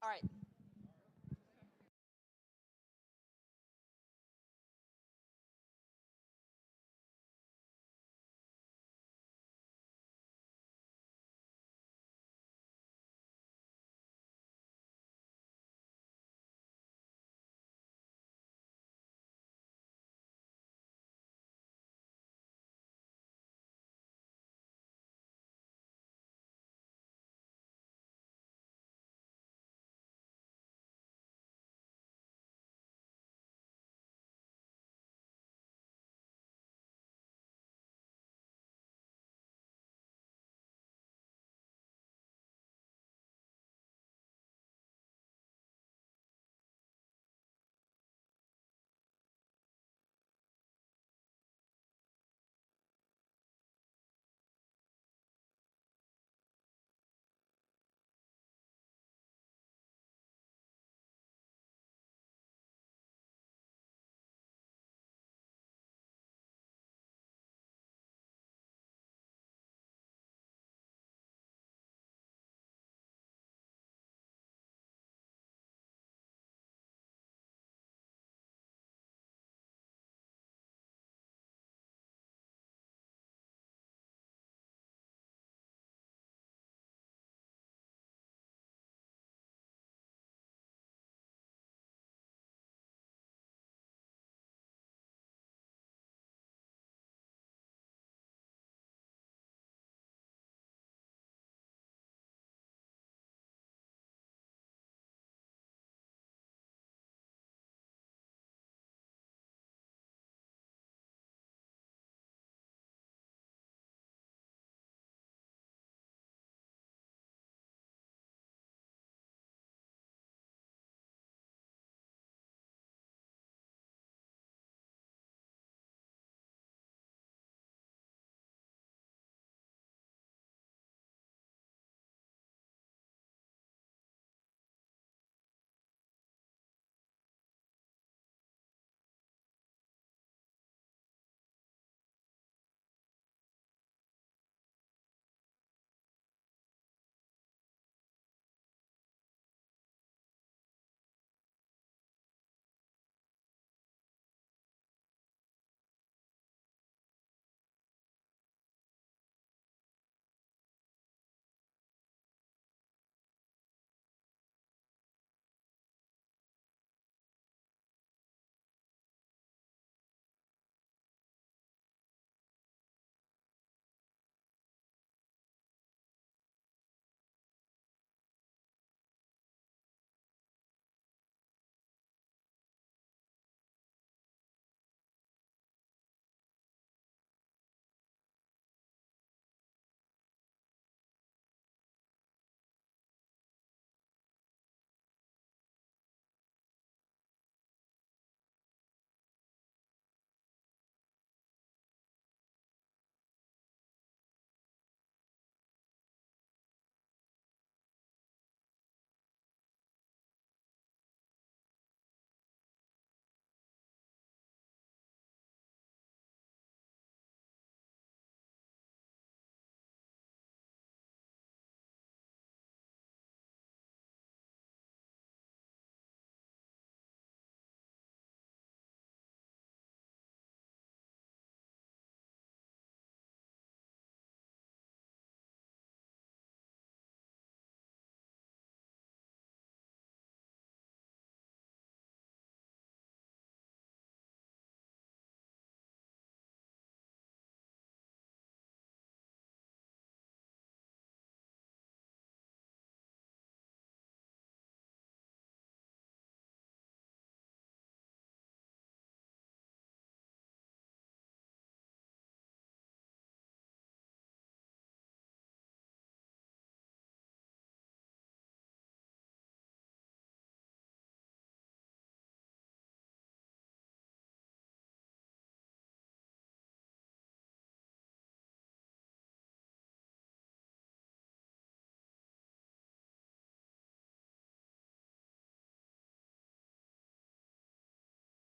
All right.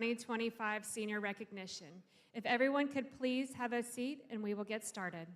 '25 Senior Recognition. If everyone could please have a seat and we will get started.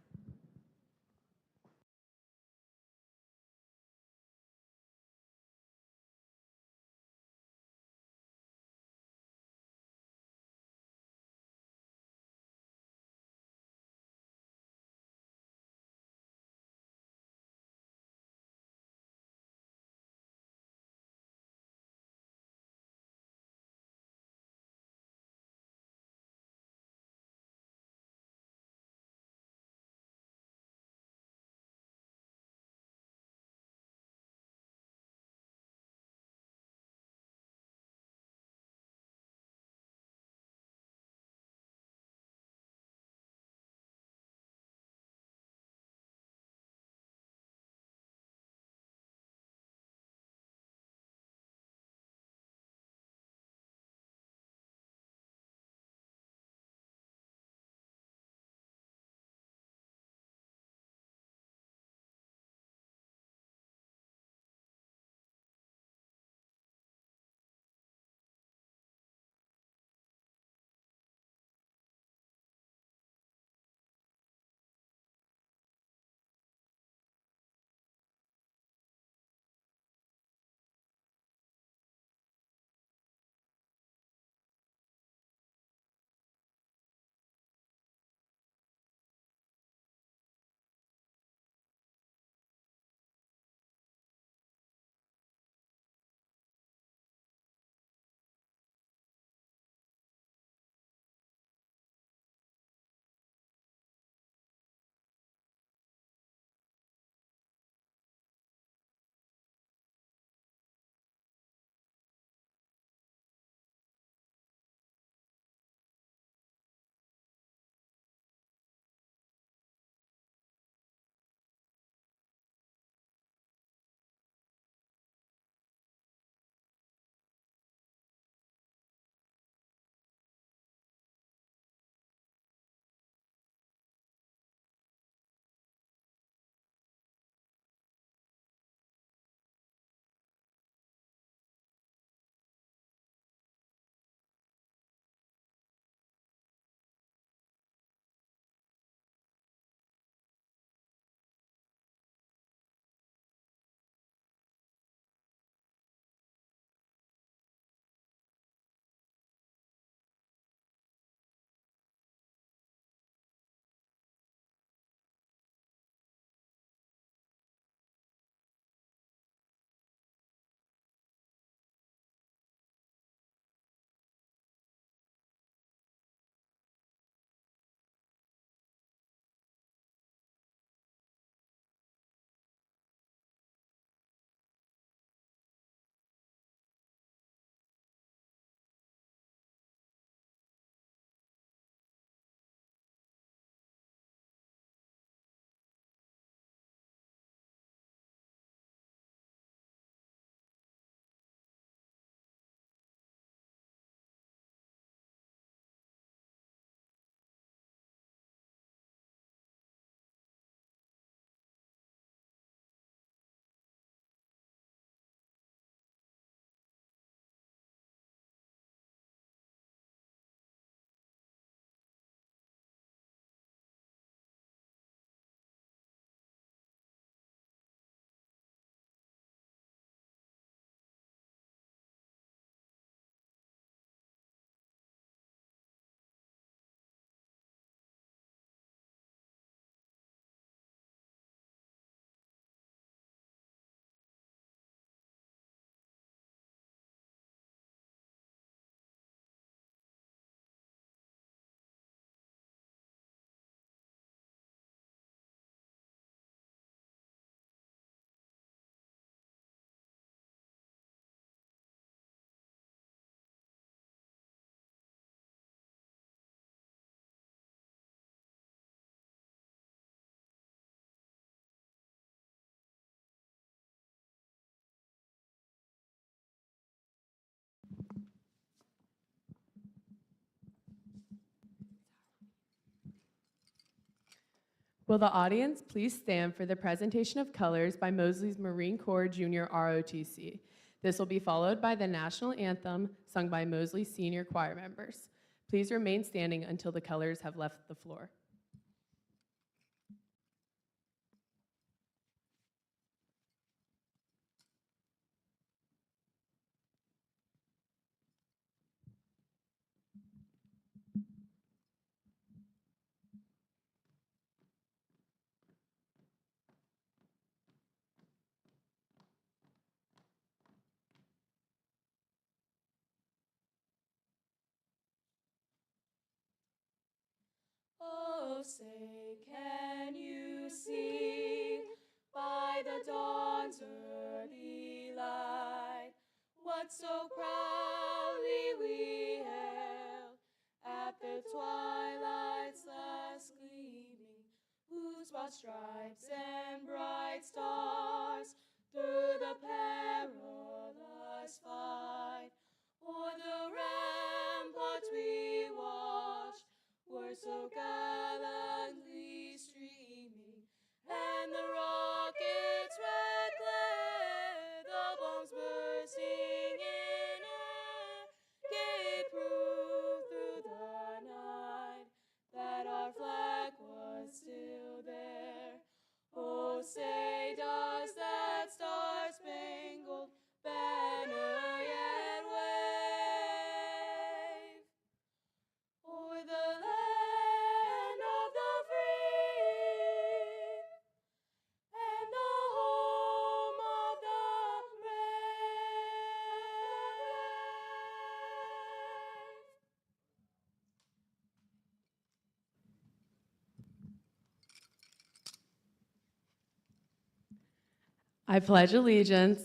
Will the audience please stand for the presentation of colors by Mosley's Marine Corps Junior ROTC. This will be followed by the national anthem sung by Mosley senior choir members. Please remain standing until the colors have left the floor. Oh, say, can you see by the dawn's early light what so proudly we hailed at the twilight's last gleaming, whose broad stripes and bright stars through the perilous fight o'er the ramparts we watched were so gallantly streaming, and the rocket's red glare, the bombs bursting in air, gave proof through the night that our flag was still there. Oh, say, does that star-spangled banner yet wave o'er the land of the free and the home of the I pledge allegiance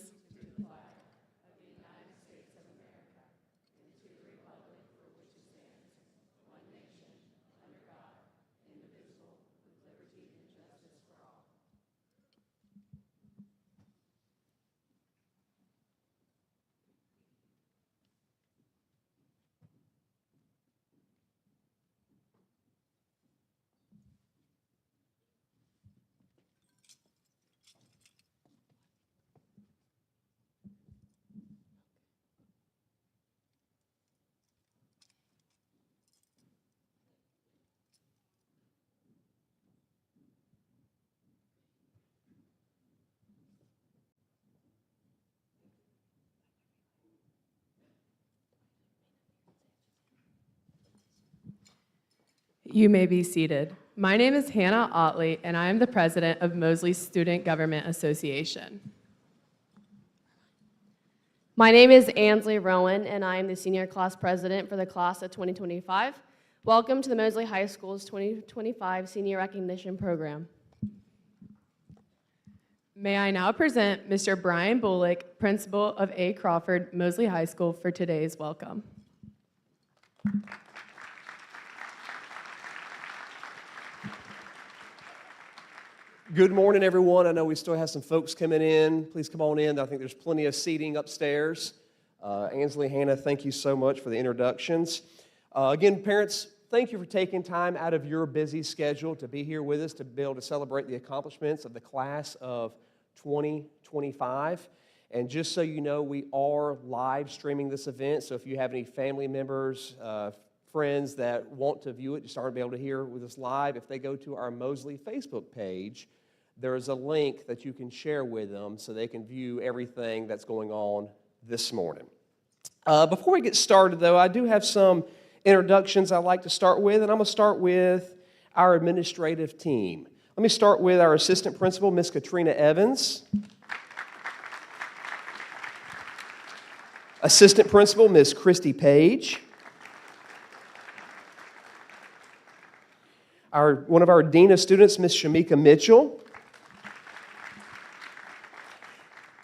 You may be seated. My name is Hannah Otley, and I am the president of Mosley Student Government Association. My name is Ansley Rowan, and I am the senior class president for the class of 2025. Welcome to the Mosley High School's 2025 Senior Recognition Program. May I now present Mr. Brian Bullock, principal of A. Crawford Mosley High School, for today's welcome. Good morning, everyone. I know we still have some folks coming in. Please come on in. I think there's plenty of seating upstairs. Ansley, Hannah, thank you so much for the introductions. Again, parents, thank you for taking time out of your busy schedule to be here with us to be able to celebrate the accomplishments of the class of 2025. And just so you know, we are live streaming this event, so if you have any family members, friends that want to view it, just aren't able to hear with us live, if they go to our Mosley Facebook page, there is a link that you can share with them so they can view everything that's going on this morning. Before we get started, though, I do have some introductions I'd like to start with, and I'm going to start with our administrative team. Let me start with our assistant principal, Miss Katrina Evans. Assistant principal, Miss Christy Page. One of our dean of students, Miss Shamika Mitchell.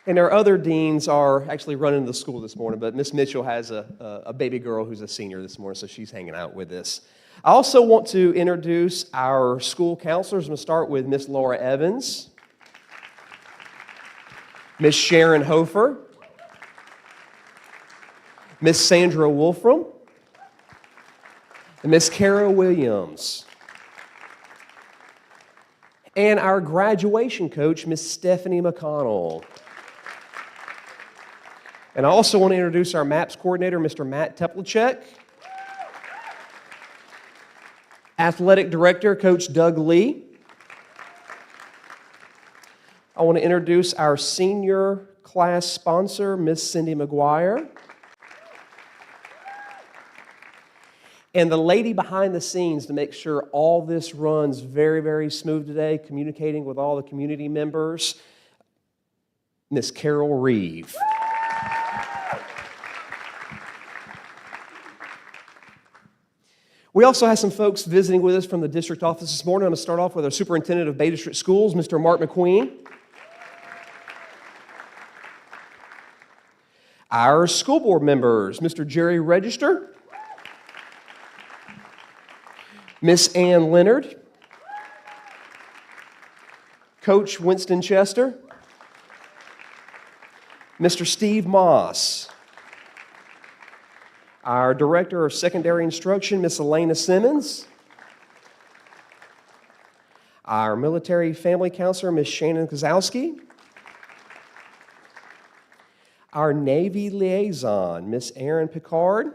And our other deans are actually running the school this morning, but Miss Mitchell has a baby girl who's a senior this morning, so she's hanging out with us. I also want to introduce our school counselors. I'm going to start with Miss Laura Evans, Miss Sharon Hofer, Miss Sandra Wolfram, and Miss Kara Williams. And our graduation coach, Miss Stephanie McConnell. And I also want to introduce our MAPS coordinator, Mr. Matt Teplachek. Athletic director, Coach Doug Lee. I want to introduce our senior class sponsor, Miss Cindy McGuire. And the lady behind the scenes to make sure all this runs very, very smooth today, communicating with all the community members, Miss Carol Reeve. We also have some folks visiting with us from the district office this morning. I'm going to start off with our superintendent of Bay District Schools, Mr. Mark McQueen. Our school board members, Mr. Jerry Register, Miss Ann Leonard, Coach Winston Chester, Mr. Steve Moss, our Director of Secondary Instruction, Miss Elena Simmons, our Military Family Counselor, Miss Shannon Kozowski, our Navy Liaison, Miss Erin Picard,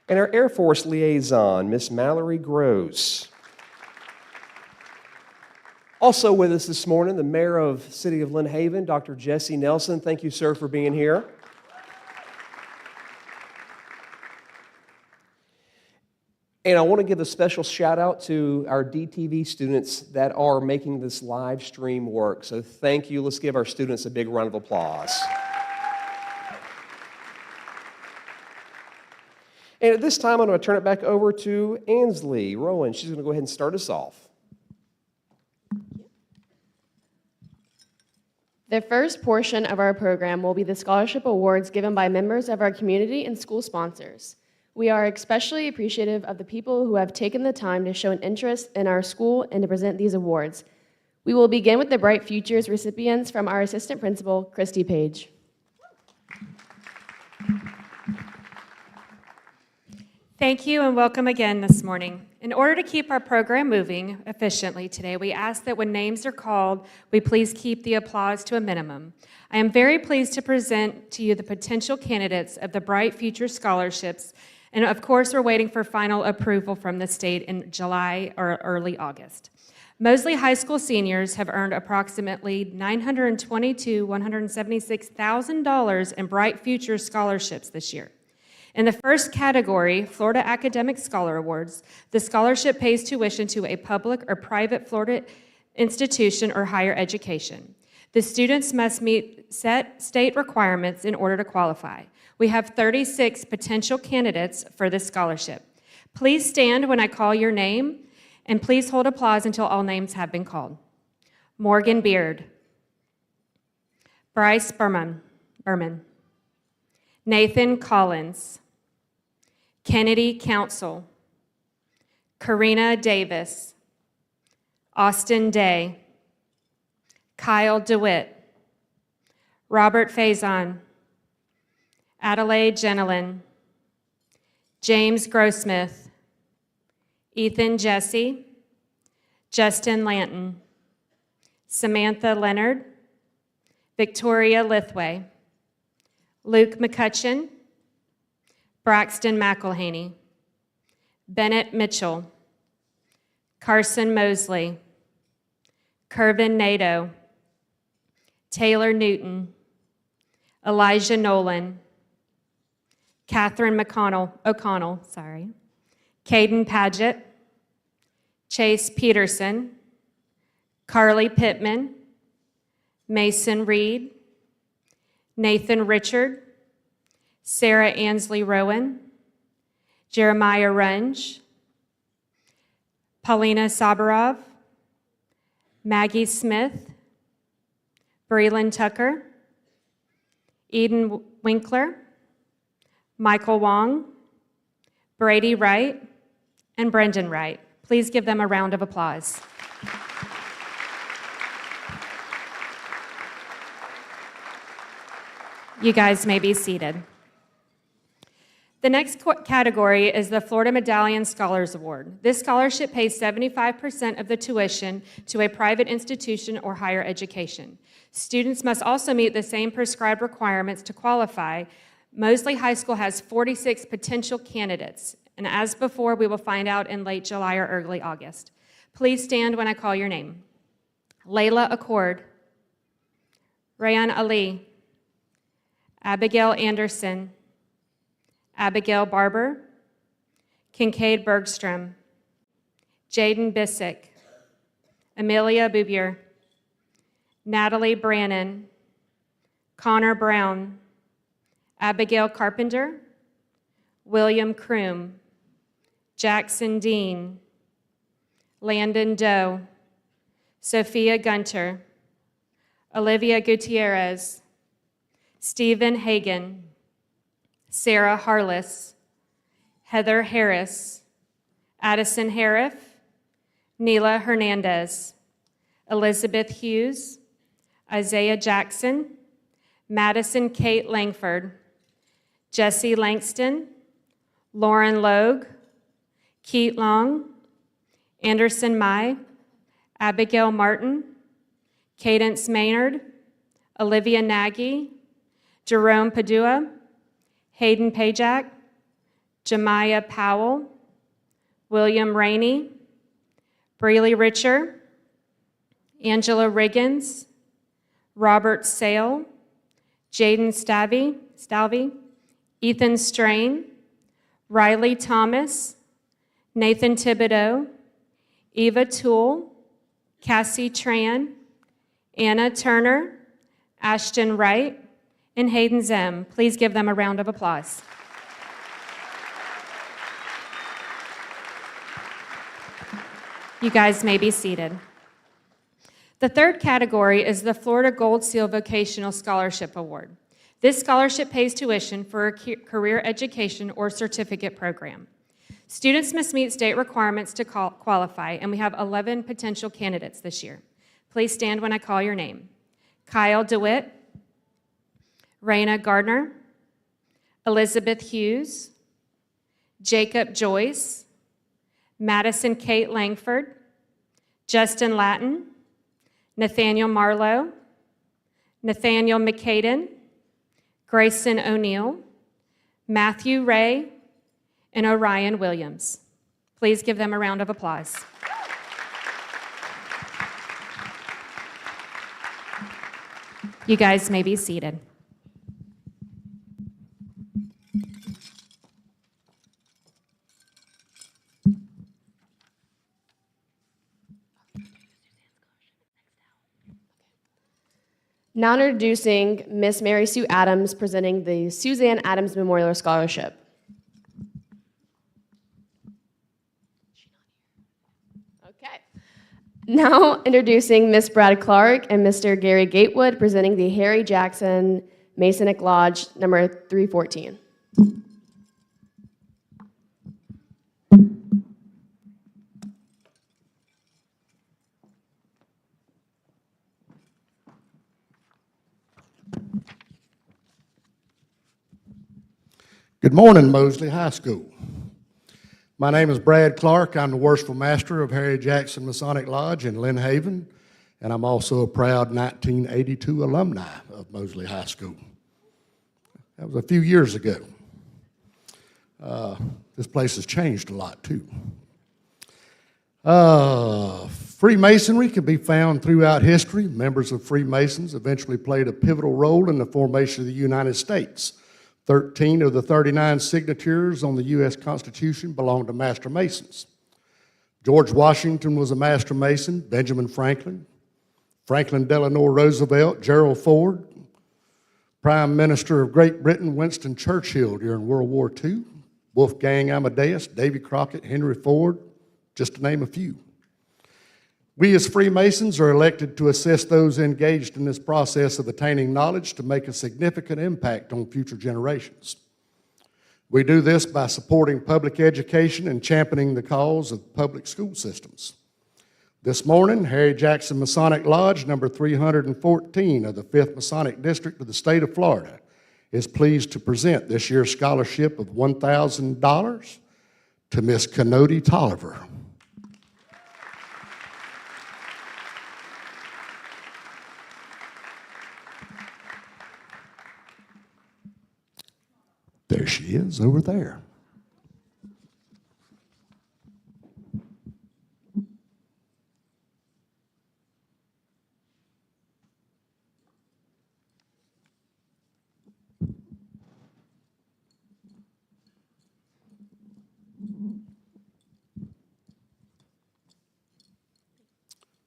and our Air Force Liaison, Miss Mallory Gross. Also with us this morning, the Mayor of the City of Lynn Haven, Dr. Jesse Nelson. Thank you, sir, for being here. And I want to give a special shout out to our DTV students that are making this live stream work. So thank you. Let's give our students a big round of applause. And at this time, I'm going to turn it back over to Ansley Rowan. She's going to go ahead and start us off. The first portion of our program will be the scholarship awards given by members of our community and school sponsors. We are especially appreciative of the people who have taken the time to show an interest in our school and to present these awards. We will begin with the Bright Futures recipients from our assistant principal, Christy Page. Thank you and welcome again this morning. In order to keep our program moving efficiently today, we ask that when names are called, we please keep the applause to a minimum. I am very pleased to present to you the potential candidates of the Bright Future Scholarships, and of course, we're waiting for final approval from the state in July or early August. Mosley High School seniors have earned approximately $922,176,000 in Bright Future scholarships this year. In the first category, Florida Academic Scholar Awards, the scholarship pays tuition to a public or private Florida institution or higher education. The students must meet set state requirements in order to qualify. We have 36 potential candidates for this scholarship. Please stand when I call your name, and please hold applause until all names have been called. Morgan Beard, Bryce Berman, Nathan Collins, Kennedy Council, Karina Davis, Austin Day, Kyle DeWitt, Robert Faison, Adelaide Genelin, James Grossmith, Ethan Jesse, Justin Lanton, Samantha Leonard, Victoria Lithway, Luke McCutcheon, Braxton McElhaney, Bennett Mitchell, Carson Mosley, Kervin Nadeau, Taylor Newton, Elijah Nolan, Catherine O'Connell, Caden Paget, Chase Peterson, Carly Pittman, Mason Reed, Nathan Richard, Sarah Ansley Rowan, Jeremiah Runge, Paulina Sabarov, Maggie Smith, Breland Tucker, Eden Winkler, Michael Wong, Brady Wright, and Brendan Wright. Please give them a round of applause. You guys may be seated. The next category is the Florida Medallion Scholars Award. This scholarship pays 75% of the tuition to a private institution or higher education. Students must also meet the same prescribed requirements to qualify. Mosley High School has 46 potential candidates, and as before, we will find out in late July or early August. Please stand when I call your name. Layla Accord, Rayan Ali, Abigail Anderson, Abigail Barber, Kincaid Bergstrom, Jaden Bissick, Amelia Boubier, Natalie Brannon, Connor Brown, Abigail Carpenter, William Kroom, Jackson Dean, Landon Doe, Sophia Gunter, Olivia Gutierrez, Stephen Hagan, Sarah Harless, Heather Harris, Addison Hariff, Neela Hernandez, Elizabeth Hughes, Isaiah Jackson, Madison Kate Langford, Jesse Langston, Lauren Logue, Keat Long, Anderson Mai, Abigail Martin, Cadence Maynard, Olivia Nagy, Jerome Padua, Hayden Pajak, Jemiah Powell, William Rainey, Breely Richer, Angela Riggins, Robert Sale, Jaden Stalvey, Ethan Strain, Riley Thomas, Nathan Thibodeau, Eva Toole, Cassie Tran, Anna Turner, Ashton Wright, and Hayden Zem. Please give them a round of applause. You guys may be seated. The third category is the Florida Gold Seal Vocational Scholarship Award. This scholarship pays tuition for a career education or certificate program. Students must meet state requirements to qualify, and we have 11 potential candidates this year. Please stand when I call your name. Kyle DeWitt, Raina Gardner, Elizabeth Hughes, Jacob Joyce, Madison Kate Langford, Justin Latin, Nathaniel Marlowe, Nathaniel McCaden, Grayson O'Neill, Matthew Ray, and Orion Williams. Please give them a round of applause. You guys may be seated. Now introducing Miss Mary Sue Adams, presenting the Suzanne Adams Memorial Scholarship. Okay. Now introducing Miss Brad Clark and Mr. Gary Gatewood, presenting the Harry Jackson Masonic Lodge number 314. Good morning, Mosley High School. My name is Brad Clark. I'm the worshipful master of Harry Jackson Masonic Lodge in Lynn Haven, and I'm also a proud 1982 alumni of Mosley High School. That was a few years ago. This place has changed a lot, too. Freemasonry can be found throughout history. Members of Freemasons eventually played a pivotal role in the formation of the United States. 13 of the 39 signatures on the U.S. Constitution belong to Master Masons. George Washington was a Master Mason, Benjamin Franklin, Franklin Delano Roosevelt, Gerald Ford, Prime Minister of Great Britain, Winston Churchill during World War II, Wolfgang Amadeus, Davy Crockett, Henry Ford, just to name a few. We as Freemasons are elected to assist those engaged in this process of attaining knowledge to make a significant impact on future generations. We do this by supporting public education and championing the cause of public school systems. This morning, Harry Jackson Masonic Lodge, number 314 of the 5th Masonic District of the state of Florida, is pleased to present this year's scholarship of $1,000 to Miss Canody Tolliver. There she is over there.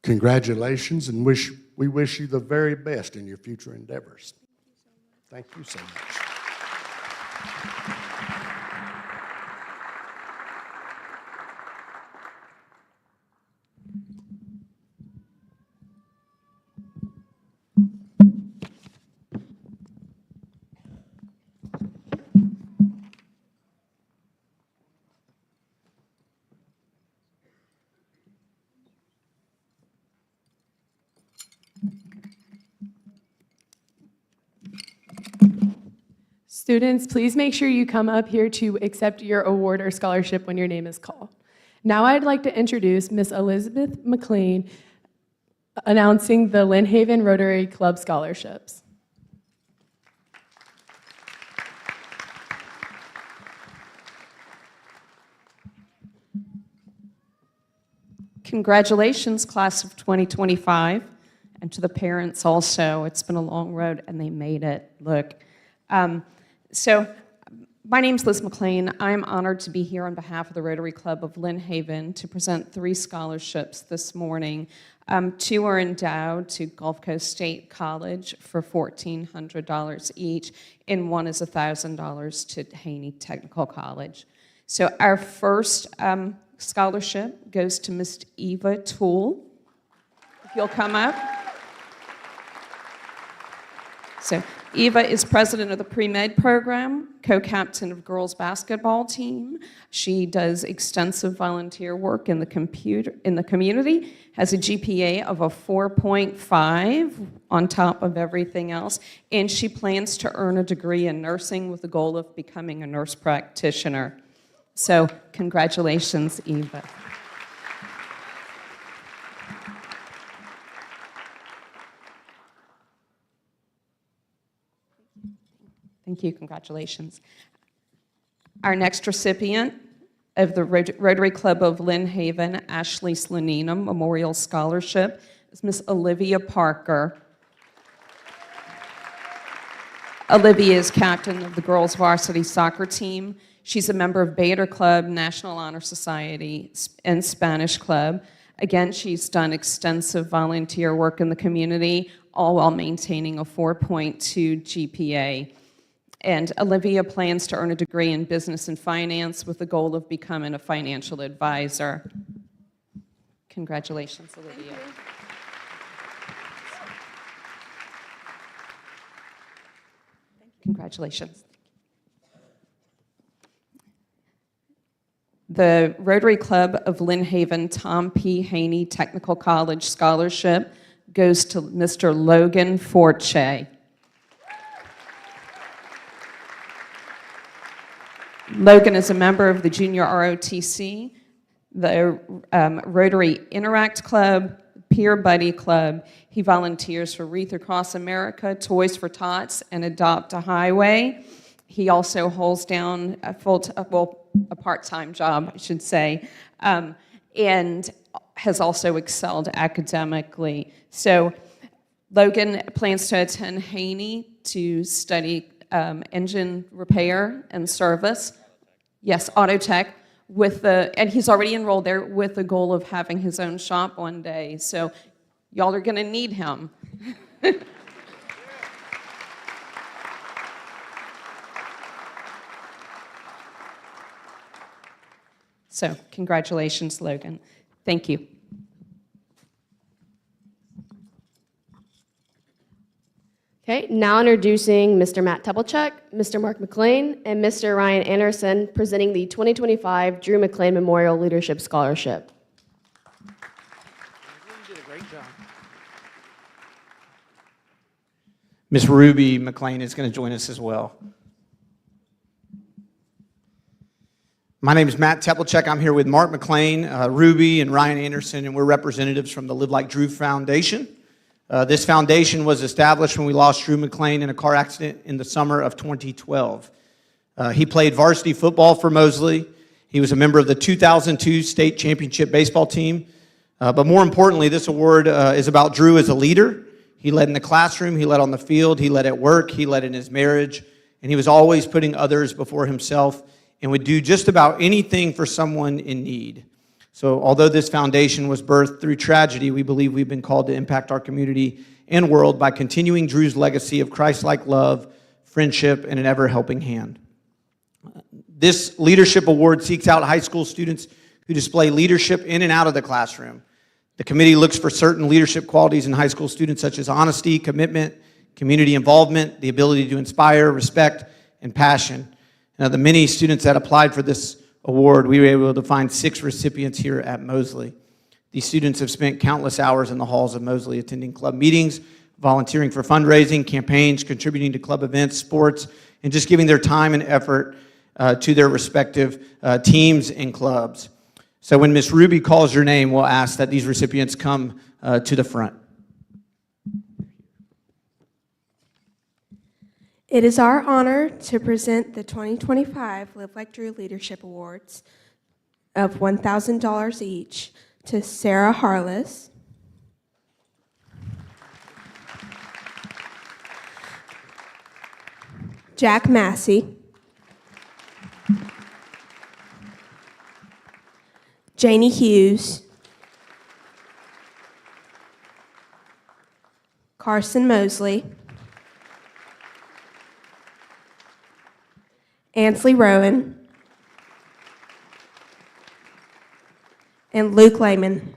Congratulations, and we wish you the very best in your future endeavors. Thank you so much. Students, please make sure you come up here to accept your award or scholarship when your name is called. Now I'd like to introduce Miss Elizabeth McLean announcing the Lynn Haven Rotary Club scholarships. Congratulations, class of 2025, and to the parents also. It's been a long road, and they made it. Look. My name's Liz McLean. I'm honored to be here on behalf of the Rotary Club of Lynn Haven to present 3 scholarships this morning. 2 are endowed to Gulf Coast State College for $1,400 each, and 1 is $1,000 to Haney Technical College. So our first scholarship goes to Miss Eva Toole. If you'll come up. So Eva is president of the pre-med program, co-captain of girls basketball team. She does extensive volunteer work in the community, has a GPA of a 4.5 on top of everything else, and she plans to earn a degree in nursing with the goal of becoming a nurse practitioner. So congratulations, Eva. Thank you, congratulations. Our next recipient of the Rotary Club of Lynn Haven, Ashley Slanina Memorial Scholarship, is Miss Olivia Parker. Olivia is captain of the girls varsity soccer team. She's a member of Bader Club, National Honor Society, and Spanish Club. Again, she's done extensive volunteer work in the community, all while maintaining a 4.2 GPA. And Olivia plans to earn a degree in business and finance with the goal of becoming a financial advisor. Congratulations, Olivia. Congratulations. The Rotary Club of Lynn Haven Tom P. Haney Technical College Scholarship goes to Mr. Logan Forche. Logan is a member of the Junior ROTC, the Rotary Interact Club, Peer Buddy Club. He volunteers for Wreath Across America, Toys for Tots, and Adopt a Highway. He also holds down a part-time job, I should say, and has also excelled academically. So Logan plans to attend Haney to study engine repair and service. Yes, auto tech, and he's already enrolled there with the goal of having his own shop one day. So y'all are gonna need him. So congratulations, Logan. Thank you. Okay, now introducing Mr. Matt Tebelchuk, Mr. Mark McLean, and Mr. Ryan Anderson, presenting the 2025 Drew McLean Memorial Leadership Scholarship. You did a great job. Miss Ruby McLean is going to join us as well. My name is Matt Teplechek. I'm here with Mark McLean, Ruby, and Ryan Anderson, and we're representatives from the Live Like Drew Foundation. This foundation was established when we lost Drew McLean in a car accident in the summer of 2012. He played varsity football for Mosley. He was a member of the 2002 state championship baseball team. But more importantly, this award is about Drew as a leader. He led in the classroom, he led on the field, he led at work, he led in his marriage, and he was always putting others before himself and would do just about anything for someone in need. So although this foundation was birthed through tragedy, we believe we've been called to impact our community and world by continuing Drew's legacy of Christ-like love, friendship, and an ever-helping hand. This leadership award seeks out high school students who display leadership in and out of the classroom. The committee looks for certain leadership qualities in high school students such as honesty, commitment, community involvement, the ability to inspire, respect, and passion. Now, the many students that applied for this award, we were able to find 6 recipients here at Mosley. These students have spent countless hours in the halls of Mosley attending club meetings, volunteering for fundraising, campaigns, contributing to club events, sports, and just giving their time and effort to their respective teams and clubs. So when Miss Ruby calls your name, we'll ask that these recipients come to the front. It is our honor to present the 2025 Live Like Drew Leadership Awards of $1,000 each to Sarah Harless, Jack Massey, Janie Hughes, Carson Mosley, Ansley Rowan, and Luke Lehman.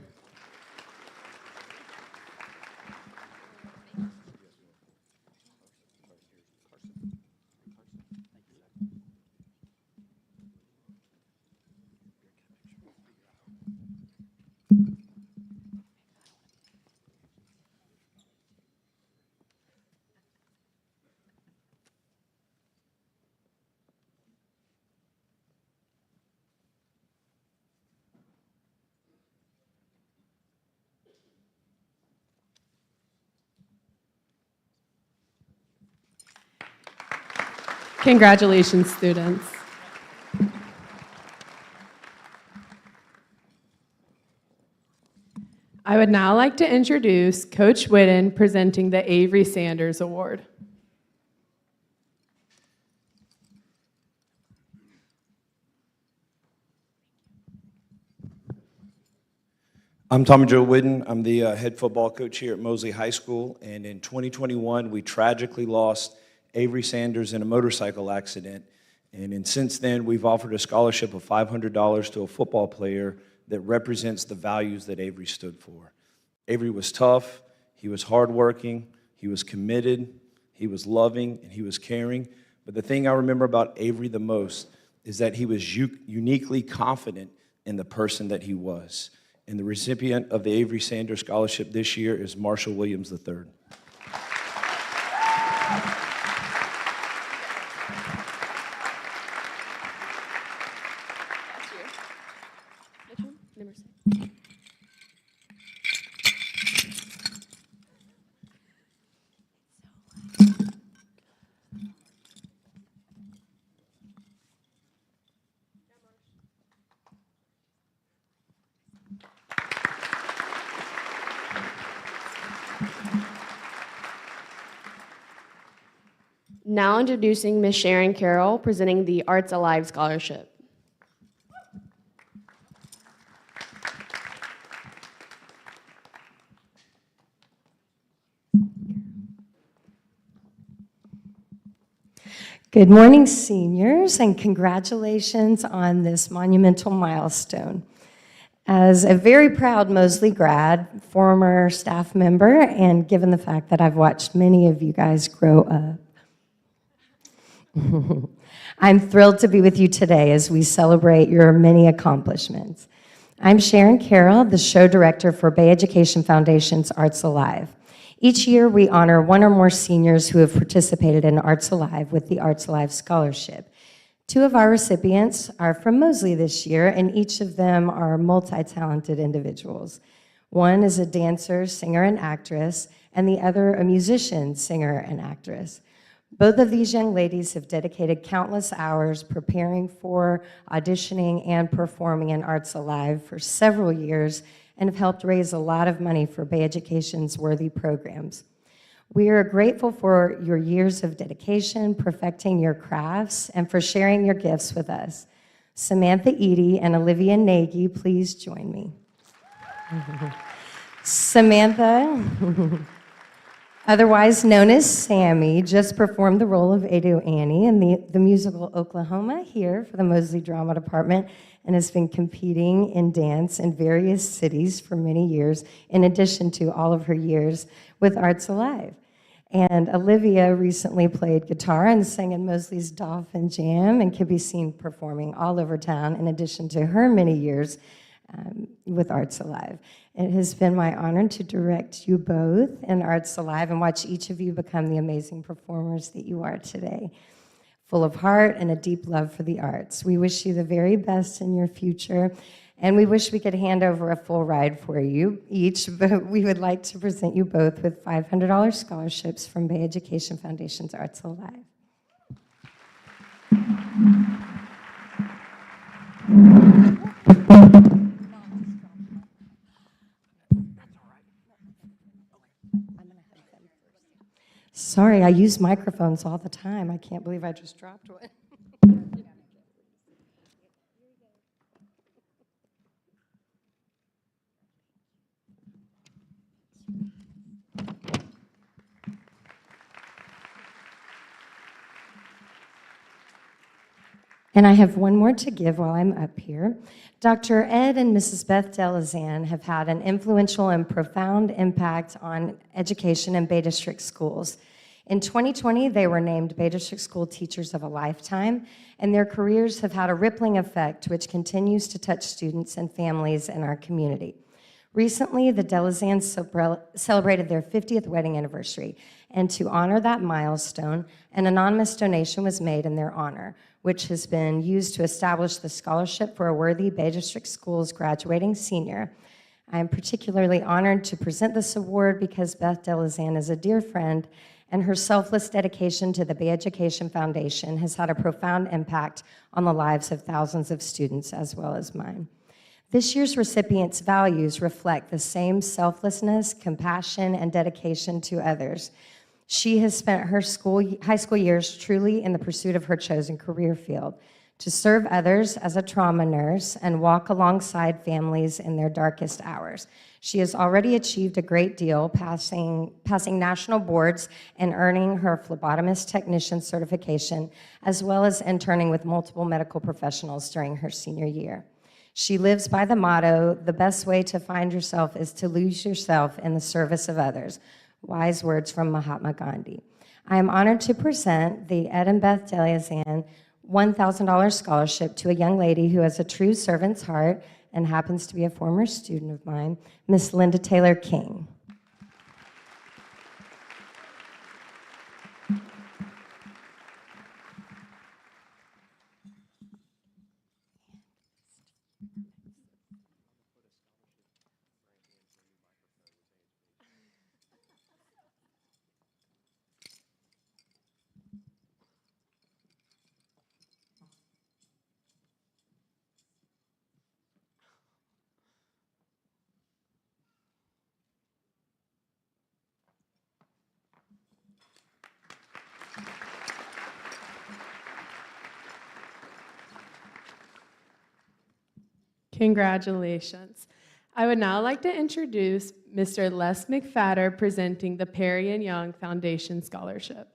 Congratulations, students. I would now like to introduce Coach Whitten presenting the Avery Sanders Award. I'm Tommy Joe Whitten. I'm the head football coach here at Mosley High School, and in 2021, we tragically lost Avery Sanders in a motorcycle accident, and since then, we've offered a scholarship of $500 to a football player that represents the values that Avery stood for. Avery was tough, he was hardworking, he was committed, he was loving, and he was caring, but the thing I remember about Avery the most is that he was uniquely confident in the person that he was. And the recipient of the Avery Sanders Scholarship this year is Marshall Williams III. Now introducing Ms. Sharon Carroll, presenting the Arts Alive Scholarship. Good morning, seniors, and congratulations on this monumental milestone. As a very proud Mosley grad, former staff member, and given the fact that I've watched many of you guys grow up, I'm thrilled to be with you today as we celebrate your many accomplishments. I'm Sharon Carroll, the show director for Bay Education Foundation's Arts Alive. Each year, we honor one or more seniors who have participated in Arts Alive with the Arts Alive Scholarship. 2 of our recipients are from Mosley this year, and each of them are multi-talented individuals. One is a dancer, singer, and actress, and the other a musician, singer, and actress. Both of these young ladies have dedicated countless hours preparing for, auditioning, and performing in Arts Alive for several years and have helped raise a lot of money for Bay Education's worthy programs. We are grateful for your years of dedication, perfecting your crafts, and for sharing your gifts with us. Samantha Eady and Olivia Nagy, please join me. Samantha, otherwise known as Sammy, just performed the role of Ado Annie in the musical Oklahoma here for the Mosley Drama Department and has been competing in dance in various cities for many years, in addition to all of her years with Arts Alive. And Olivia recently played guitar and sang in Mosley's Dolphin Jam and can be seen performing all over town in addition to her many years with Arts Alive. It has been my honor to direct you both in Arts Alive and watch each of you become the amazing performers that you are today, full of heart and a deep love for the arts. We wish you the very best in your future, and we wish we could hand over a full ride for you each, but we would like to present you both with $500 scholarships from Bay Education Foundation's Arts Alive. Sorry, I use microphones all the time. I can't believe I just dropped one. And I have one more to give while I'm up here. Dr. Ed and Mrs. Beth Delazan have had an influential and profound impact on education in Bay District schools. In 2020, they were named Bay District School Teachers of a Lifetime, and their careers have had a rippling effect which continues to touch students and families in our community. Recently, the Delazans celebrated their 50th wedding anniversary, and to honor that milestone, an anonymous donation was made in their honor, which has been used to establish the scholarship for a worthy Bay District Schools graduating senior. I am particularly honored to present this award because Beth Delazan is a dear friend, and her selfless dedication to the Bay Education Foundation has had a profound impact on the lives of thousands of students as well as mine. This year's recipients' values reflect the same selflessness, compassion, and dedication to others. She has spent her high school years truly in the pursuit of her chosen career field, to serve others as a trauma nurse and walk alongside families in their darkest hours. She has already achieved a great deal, passing national boards and earning her phlebotomist technician certification, as well as interning with multiple medical professionals during her senior year. She lives by the motto, "The best way to find yourself is to lose yourself in the service of others." Wise words from Mahatma Gandhi. I am honored to present the Ed and Beth Delazan $1,000 scholarship to a young lady who has a true servant's heart and happens to be a former student of mine, Miss Linda Taylor King. Congratulations. I would now like to introduce Mr. Les McFadder presenting the Perry and Young Foundation Scholarship.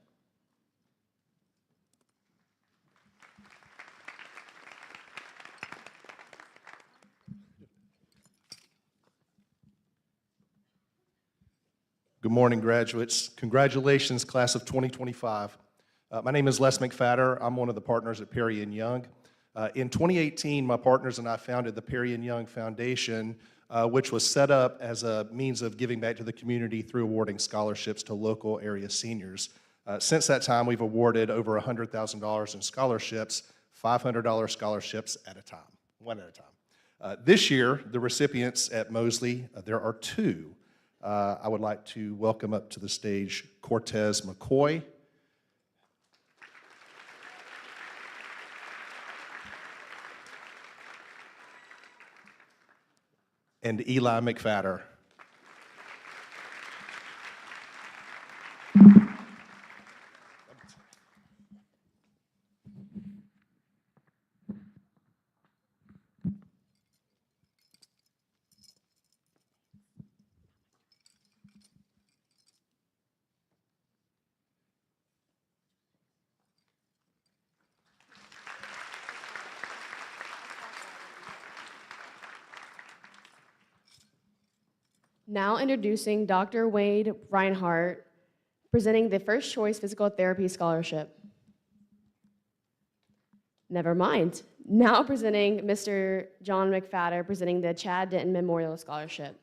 Good morning, graduates. Congratulations, class of 2025. My name is Les McFadder. I'm one of the partners at Perry and Young. In 2018, my partners and I founded the Perry and Young Foundation which was set up as a means of giving back to the community through awarding scholarships to local area seniors. Since that time, we've awarded over $100,000 in scholarships, $500 scholarships at a time, one at a time. This year, the recipients at Mosley, there are two. I would like to welcome up to the stage Cortez McCoy and Eli McFadder. Now introducing Dr. Wade Reinhardt, presenting the First Choice Physical Therapy Scholarship. Never mind. Now presenting Mr. John McFadder, presenting the Chad Denton Memorial Scholarship.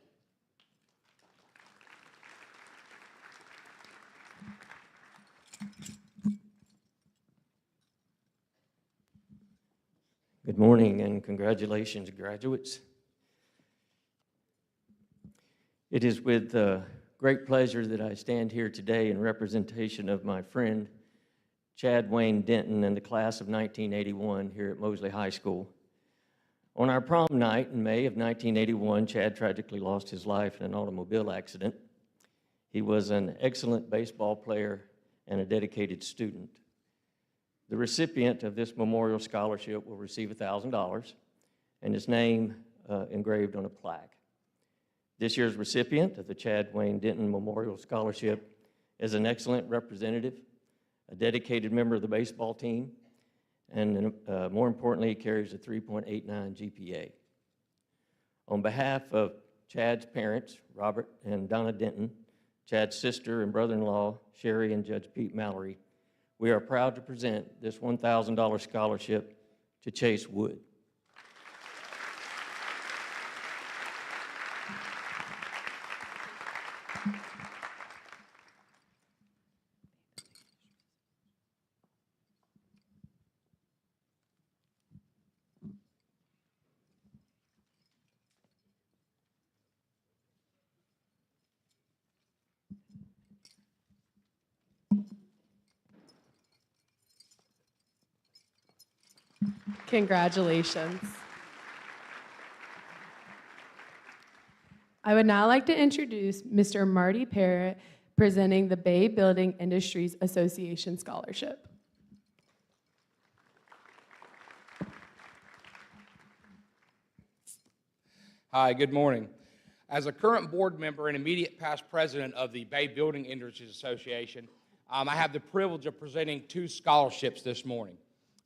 Good morning and congratulations, graduates. It is with great pleasure that I stand here today in representation of my friend Chad Wayne Denton and the class of 1981 here at Mosley High School. On our prom night in May of 1981, Chad tragically lost his life in an automobile accident. He was an excellent baseball player and a dedicated student. The recipient of this memorial scholarship will receive $1,000 and his name engraved on a plaque. This year's recipient of the Chad Wayne Denton Memorial Scholarship is an excellent representative, a dedicated member of the baseball team, and more importantly, he carries a 3.89 GPA. On behalf of Chad's parents, Robert and Donna Denton, Chad's sister and brother-in-law, Sherry and Judge Pete Mallory, we are proud to present this $1,000 scholarship to Chase Wood. Congratulations. I would now like to introduce Mr. Marty Parrott, presenting the Bay Building Industries Association Scholarship. Hi, good morning. As a current board member and immediate past president of the Bay Building Industries Association, I have the privilege of presenting two scholarships this morning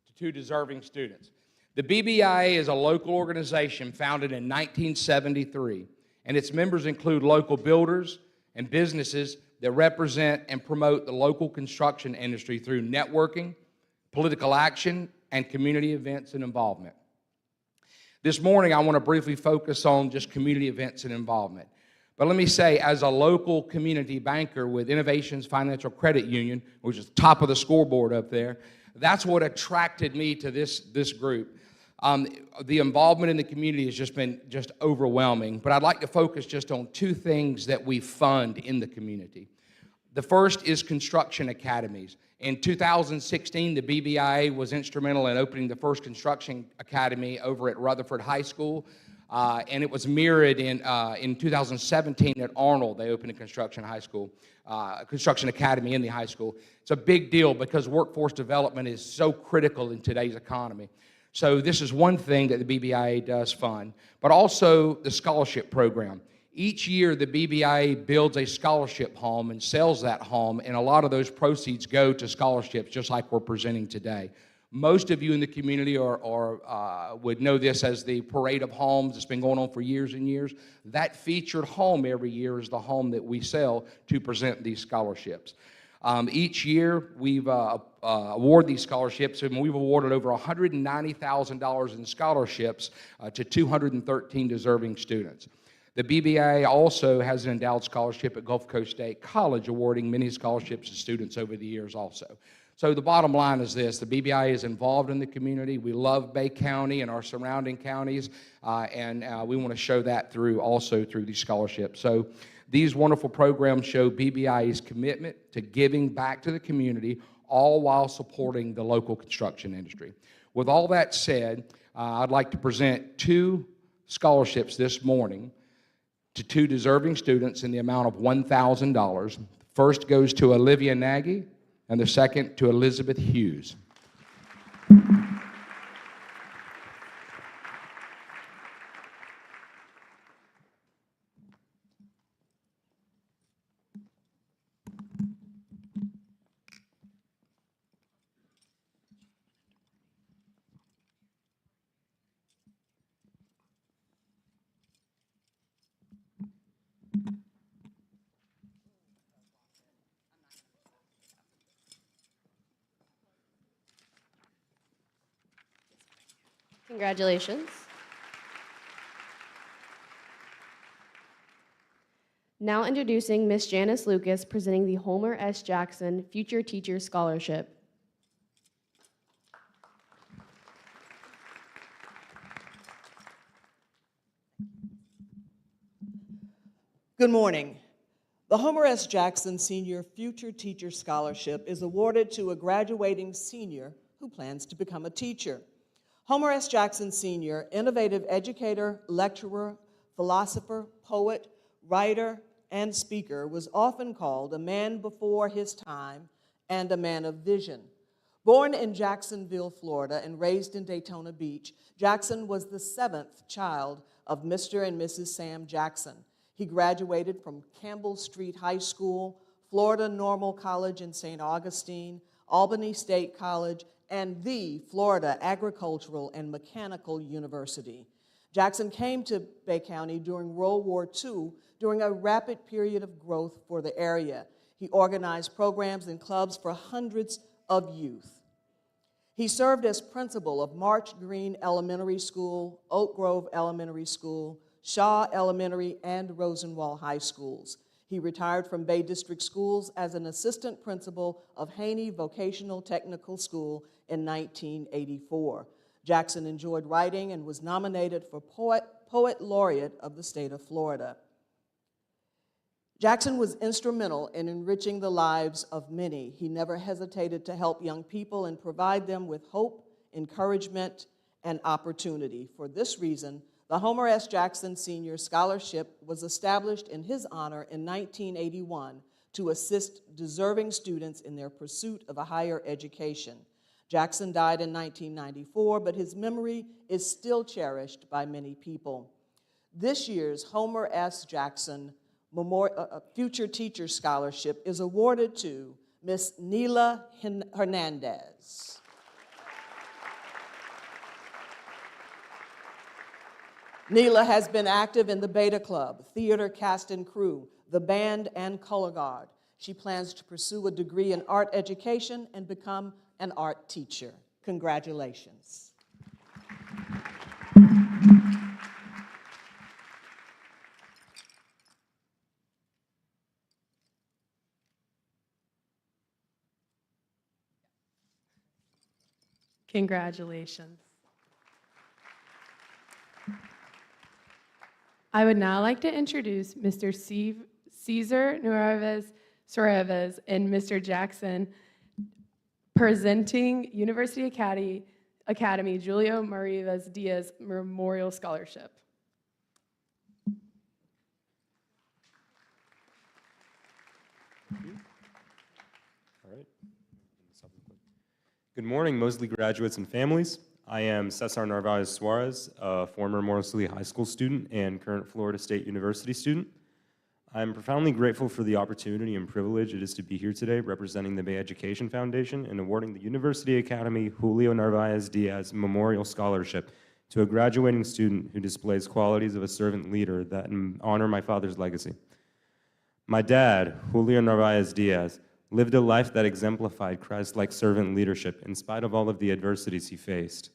to two deserving students. The BBIA is a local organization founded in 1973, and its members include local builders and businesses that represent and promote the local construction industry through networking, political action, and community events and involvement. This morning, I want to briefly focus on just community events and involvement. But let me say, as a local community banker with Innovations Financial Credit Union, which is top of the scoreboard up there, that's what attracted me to this group. The involvement in the community has just been overwhelming, but I'd like to focus just on two things that we fund in the community. The first is construction academies. In 2016, the BBIA was instrumental in opening the first construction academy over at Rutherford High School, and it was mirrored in 2017 at Arnold. They opened a construction academy in the high school. It's a big deal because workforce development is so critical in today's economy. So this is one thing that the BBIA does fund, but also the scholarship program. Each year, the BBIA builds a scholarship home and sells that home, and a lot of those proceeds go to scholarships, just like we're presenting today. Most of you in the community would know this as the Parade of Homes. It's been going on for years and years. That featured home every year is the home that we sell to present these scholarships. Each year, we've awarded these scholarships, and we've awarded over $190,000 in scholarships to 213 deserving students. The BBA also has an endowed scholarship at Gulf Coast State College, awarding many scholarships to students over the years also. So the bottom line is this: the BBI is involved in the community. We love Bay County and our surrounding counties, and we want to show that also through these scholarships. So these wonderful programs show BBI's commitment to giving back to the community, all while supporting the local construction industry. With all that said, I'd like to present 2 scholarships this morning to 2 deserving students in the amount of $1,000. First goes to Olivia Nagy, and the second to Elizabeth Hughes. Congratulations. Now introducing Miss Janice Lucas, presenting the Homer S. Jackson Future Teacher Scholarship. Good morning. The Homer S. Jackson Senior Future Teacher Scholarship is awarded to a graduating senior who plans to become a teacher. Homer S. Jackson Sr., innovative educator, lecturer, philosopher, poet, writer, and speaker, was often called a man before his time and a man of vision. Born in Jacksonville, Florida, and raised in Daytona Beach, Jackson was the 7th child of Mr. and Mrs. Sam Jackson. He graduated from Campbell Street High School, Florida Normal College in St. Augustine, Albany State College, and the Florida Agricultural and Mechanical University. Jackson came to Bay County during World War II during a rapid period of growth for the area. He organized programs and clubs for hundreds of youth. He served as principal of March Green Elementary School, Oak Grove Elementary School, Shaw Elementary, and Rosenwall High Schools. He retired from Bay District Schools as an assistant principal of Haney Vocational Technical School in 1984. Jackson enjoyed writing and was nominated for Poet Laureate of the state of Florida. Jackson was instrumental in enriching the lives of many. He never hesitated to help young people and provide them with hope, encouragement, and opportunity. For this reason, the Homer S. Jackson Senior Scholarship was established in his honor in 1981 to assist deserving students in their pursuit of a higher education. Jackson died in 1994, but his memory is still cherished by many people. This year's Homer S. Jackson Future Teacher Scholarship is awarded to Miss Neela Hernandez. Neela has been active in the Beta Club, theater cast and crew, the band, and color guard. She plans to pursue a degree in art education and become an art teacher. Congratulations. Congratulations. I would now like to introduce Mr. Cesar Nuevez and Mr. Jackson, presenting University Academy Julio Marivas Diaz Memorial Scholarship. All right. Good morning, Mosley graduates and families. I am Cesar Narvaez Suarez, a former Mosley High School student and current Florida State University student. I'm profoundly grateful for the opportunity and privilege it is to be here today representing the Bay Education Foundation and awarding the University Academy Julio Narvaez Diaz Memorial Scholarship to a graduating student who displays qualities of a servant leader that honor my father's legacy. My dad, Julio Narvaez Diaz, lived a life that exemplified Christ-like servant leadership in spite of all of the adversities he faced.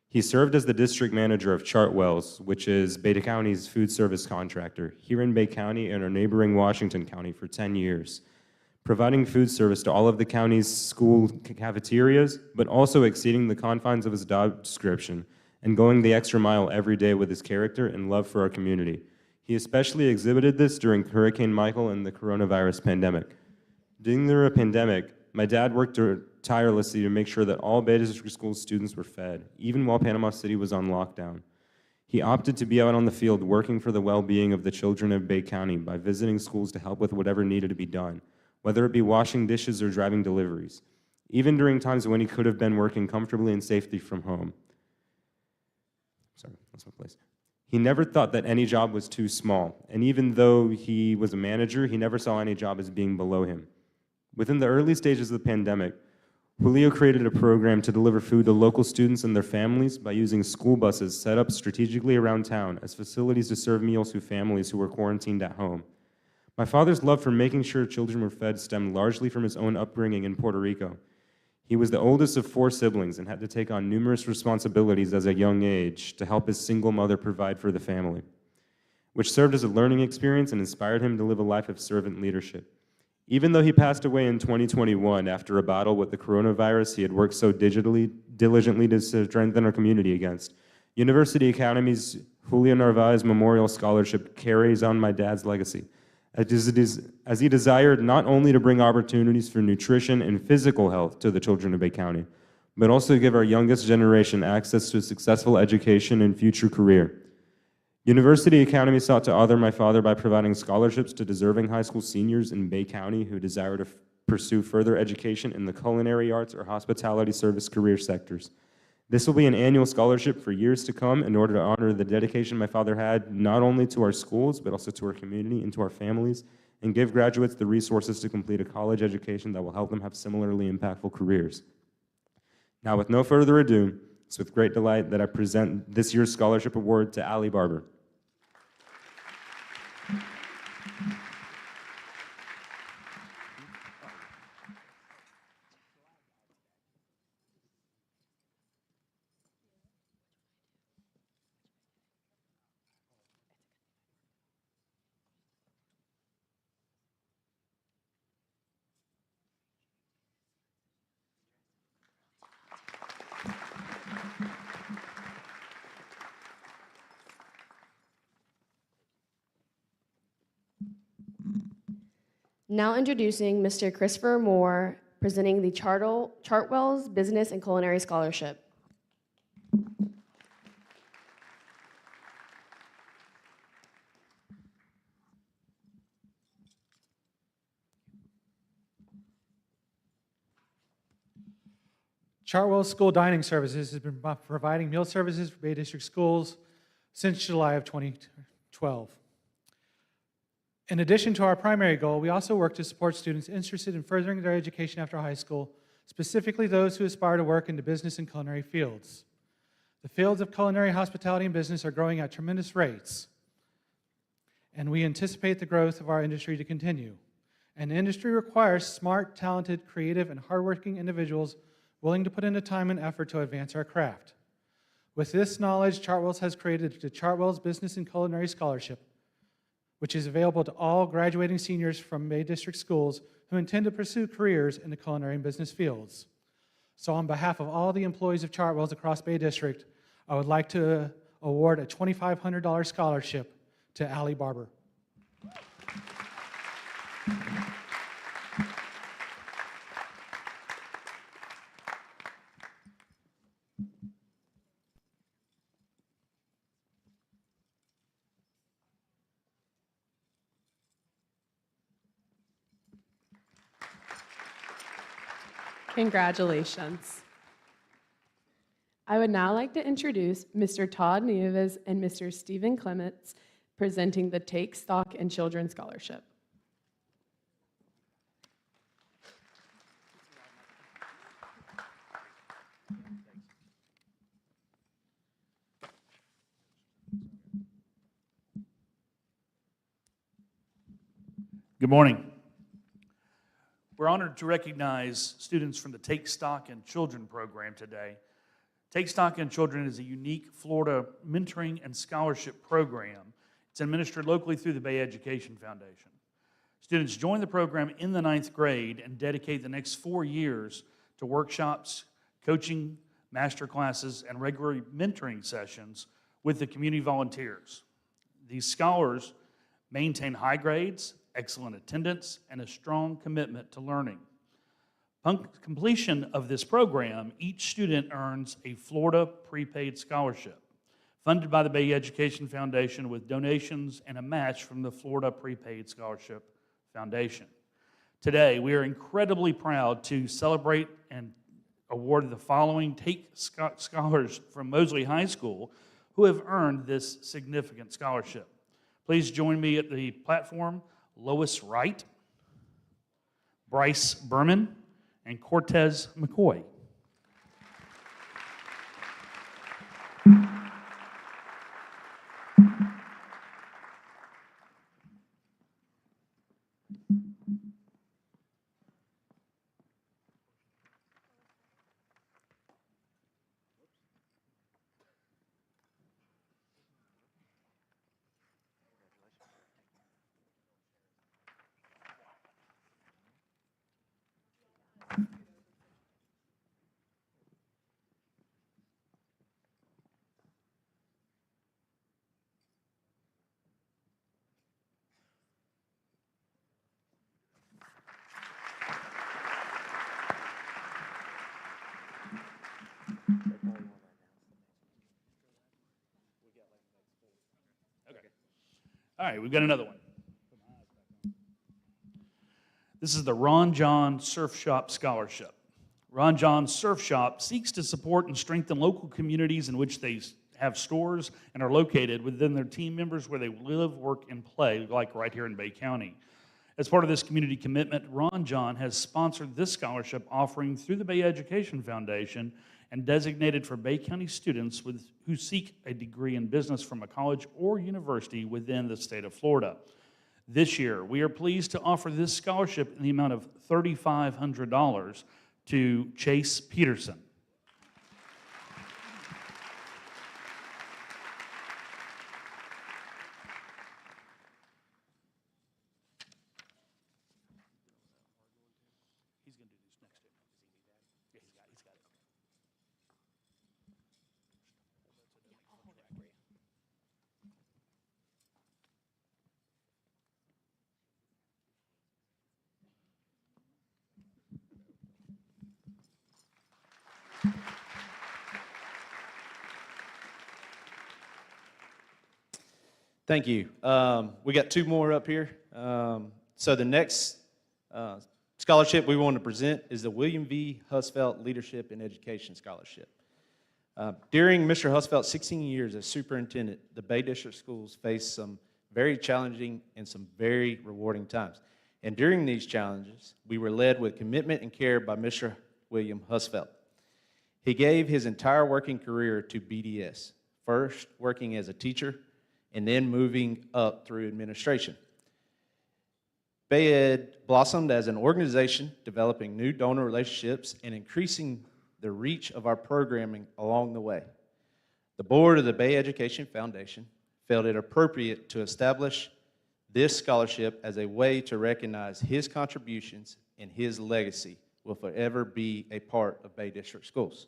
He served as the district manager of Chartwells, which is Bay County's food service contractor, here in Bay County and our neighboring Washington County for 10 years, providing food service to all of the county's school cafeterias, but also exceeding the confines of his job description and going the extra mile every day with his character and love for our community. He especially exhibited this during Hurricane Michael and the coronavirus pandemic. During the pandemic, my dad worked tirelessly to make sure that all Bay District School students were fed, even while Panama City was on lockdown. He opted to be out on the field working for the well-being of the children of Bay County by visiting schools to help with whatever needed to be done, whether it be washing dishes or driving deliveries, even during times when he could have been working comfortably and safely from home. Sorry, lost my place. He never thought that any job was too small, and even though he was a manager, he never saw any job as being below him. Within the early stages of the pandemic, Julio created a program to deliver food to local students and their families by using school buses set up strategically around town as facilities to serve meals to families who were quarantined at home. My father's love for making sure children were fed stemmed largely from his own upbringing in Puerto Rico. He was the oldest of 4 siblings and had to take on numerous responsibilities as a young age to help his single mother provide for the family, which served as a learning experience and inspired him to live a life of servant leadership. Even though he passed away in 2021 after a battle with the coronavirus he had worked so diligently to strengthen our community against, University Academy's Julio Narvaez Memorial Scholarship carries on my dad's legacy, as he desired not only to bring opportunities for nutrition and physical health to the children of Bay County, but also to give our youngest generation access to a successful education and future career. University Academy sought to honor my father by providing scholarships to deserving high school seniors in Bay County who desire to pursue further education in the culinary arts or hospitality service career sectors. This will be an annual scholarship for years to come in order to honor the dedication my father had not only to our schools, but also to our community and to our families, and give graduates the resources to complete a college education that will help them have similarly impactful careers. Now, with no further ado, it's with great delight that I present this year's scholarship award to Allie Barber. Now introducing Mr. Christopher Moore, presenting the Chartwells Business and Culinary Scholarship. Chartwell School Dining Services has been providing meal services for Bay District schools since July of 2012. In addition to our primary goal, we also work to support students interested in furthering their education after high school, specifically those who aspire to work in the business and culinary fields. The fields of culinary, hospitality, and business are growing at tremendous rates, and we anticipate the growth of our industry to continue. And the industry requires smart, talented, creative, and hardworking individuals willing to put in the time and effort to advance our craft. With this knowledge, Chartwells has created the Chartwells Business and Culinary Scholarship, which is available to all graduating seniors from Bay District schools who intend to pursue careers in the culinary and business fields. So on behalf of all the employees of Chartwells across Bay District, I would like to award a $2,500 scholarship to Allie Barber. Congratulations. I would now like to introduce Mr. Todd Nieves and Mr. Stephen Clements presenting the Take Stock in Children Scholarship. Good morning. We're honored to recognize students from the Take Stock in Children program today. Take Stock in Children is a unique Florida mentoring and scholarship program. It's administered locally through the Bay Education Foundation. Students join the program in the 9th grade and dedicate the next 4 years to workshops, coaching, master classes, and regular mentoring sessions with the community volunteers. These scholars maintain high grades, excellent attendance, and a strong commitment to learning. Upon completion of this program, each student earns a Florida prepaid scholarship, funded by the Bay Education Foundation with donations and a match from the Florida Prepaid Scholarship Foundation. Today, we are incredibly proud to celebrate and award the following Take Scholars from Mosley High School who have earned this significant scholarship. Please join me at the platform, Lois Wright, Bryce Berman, and Cortez McCoy. All right, we've got another one. This is the Ron John Surf Shop Scholarship. Ron John Surf Shop seeks to support and strengthen local communities in which they have stores and are located within their team members where they live, work, and play, like right here in Bay County. As part of this community commitment, Ron John has sponsored this scholarship offering through the Bay Education Foundation and designated for Bay County students who seek a degree in business from a college or university within the state of Florida. This year, we are pleased to offer this scholarship in the amount of $3,500 to Chase Peterson. Thank you. We got two more up here. So the next scholarship we want to present is the William V. Husfeldt Leadership in Education Scholarship. During Mr. Husfeldt's 16 years as superintendent, the Bay District schools faced some very challenging and some very rewarding times. And during these challenges, we were led with commitment and care by Mr. William Husfeldt. He gave his entire working career to BDS, first working as a teacher and then moving up through administration. Bay Ed blossomed as an organization, developing new donor relationships and increasing the reach of our programming along the way. The board of the Bay Education Foundation felt it appropriate to establish this scholarship as a way to recognize his contributions and his legacy will forever be a part of Bay District schools.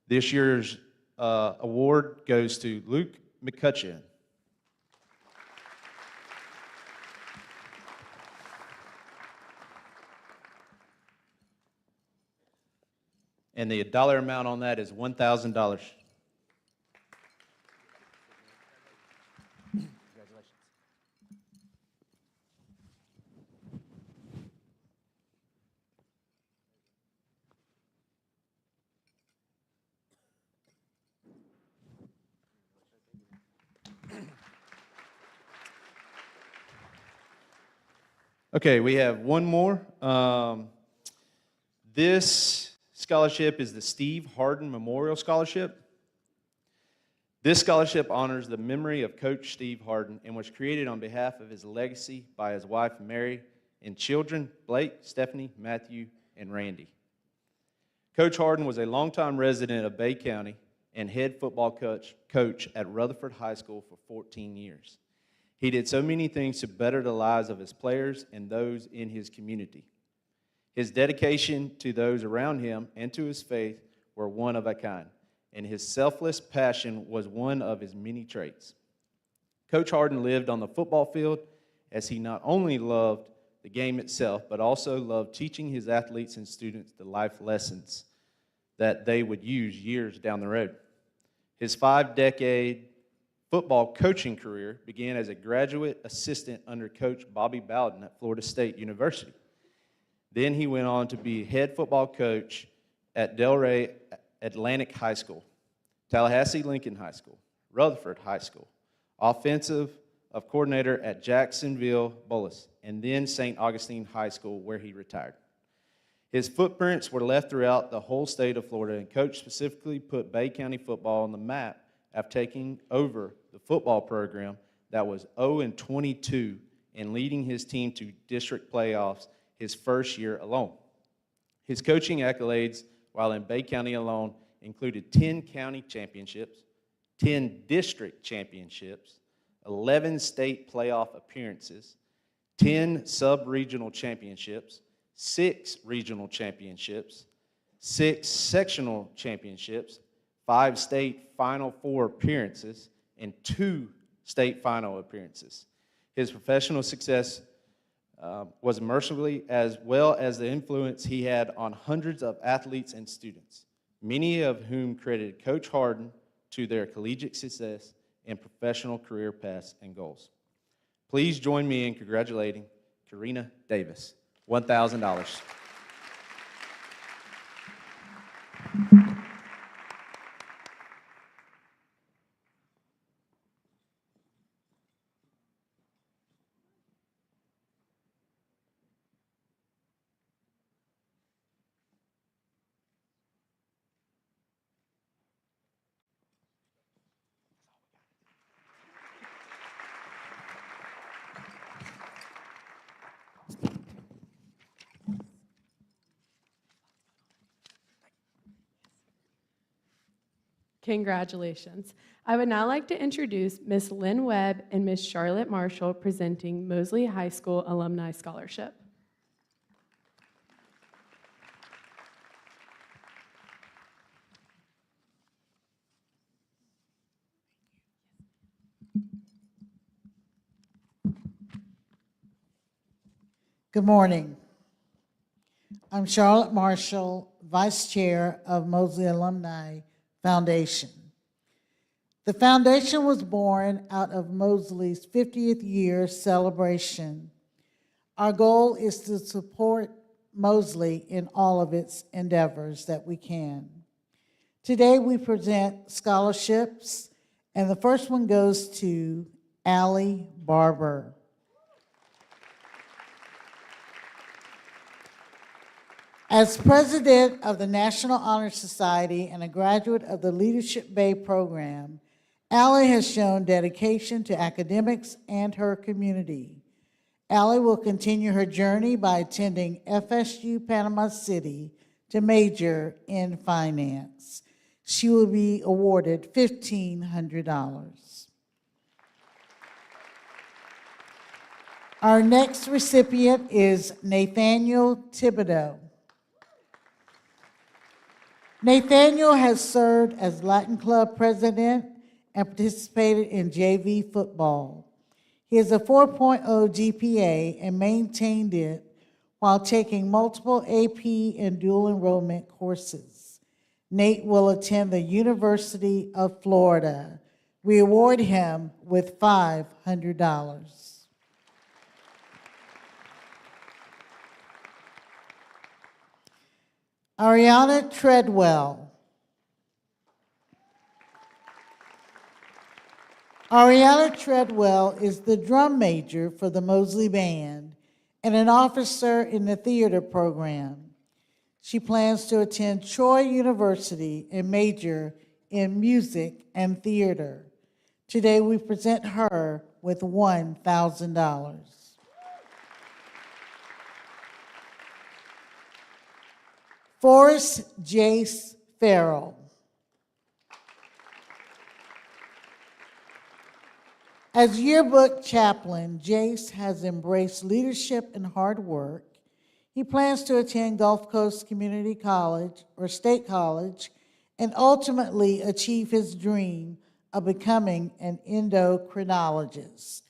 This year's award goes to Luke McCutcheon. And the dollar amount on that is $1,000. Okay, we have one more. This scholarship is the Steve Harden Memorial Scholarship. This scholarship honors the memory of Coach Steve Harden and was created on behalf of his legacy by his wife Mary and children Blake, Stephanie, Matthew, and Randy. Coach Harden was a longtime resident of Bay County and head football coach at Rutherford High School for 14 years. He did so many things to better the lives of his players and those in his community. His dedication to those around him and to his faith were one of a kind, and his selfless passion was one of his many traits. Coach Harden lived on the football field as he not only loved the game itself, but also loved teaching his athletes and students the life lessons that they would use years down the road. His 5-decade football coaching career began as a graduate assistant under Coach Bobby Bowden at Florida State University. Then he went on to be head football coach at Delray Atlantic High School, Tallahassee Lincoln High School, Rutherford High School, offensive coordinator at Jacksonville Bullis, and then St. Augustine High School, where he retired. His footprints were left throughout the whole state of Florida, and Coach specifically put Bay County football on the map after taking over the football program that was 0-22 and leading his team to district playoffs his first year alone. His coaching accolades while in Bay County alone included 10 county championships, 10 district championships, 11 state playoff appearances, 10 sub-regional championships, 6 regional championships, 6 sectional championships, 5 state Final Four appearances, and 2 state final appearances. His professional success was immeasurably, as well as the influence he had on hundreds of athletes and students, many of whom credited Coach Harden to their collegiate success and professional career paths and goals. Please join me in congratulating Karina Davis. $1,000. Congratulations. I would now like to introduce Ms. Lynn Webb and Ms. Charlotte Marshall presenting Mosley High School Alumni Scholarship. Good morning. I'm Charlotte Marshall, Vice Chair of Mosley Alumni Foundation. The foundation was born out of Mosley's 50th year celebration. Our goal is to support Mosley in all of its endeavors that we can. Today we present scholarships, and the first one goes to Allie Barber. As president of the National Honor Society and a graduate of the Leadership Bay program, Allie has shown dedication to academics and her community. Allie will continue her journey by attending FSU Panama City to major in finance. She will be awarded $1,500. Our next recipient is Nathaniel Thibodeau. Nathaniel has served as Latin Club president and participated in JV football. He has a 4.0 GPA and maintained it while taking multiple AP and dual enrollment courses. Nate will attend the University of Florida. We award him with $500. Ariana Treadwell. Ariana Treadwell is the drum major for the Mosley Band and an officer in the theater program. She plans to attend Troy University and major in music and theater. Today we present her with $1,000. Forrest Jace Farrell. As yearbook chaplain, Jace has embraced leadership and hard work. He plans to attend Gulf Coast Community College or State College and ultimately achieve his dream of becoming an endocrinologist.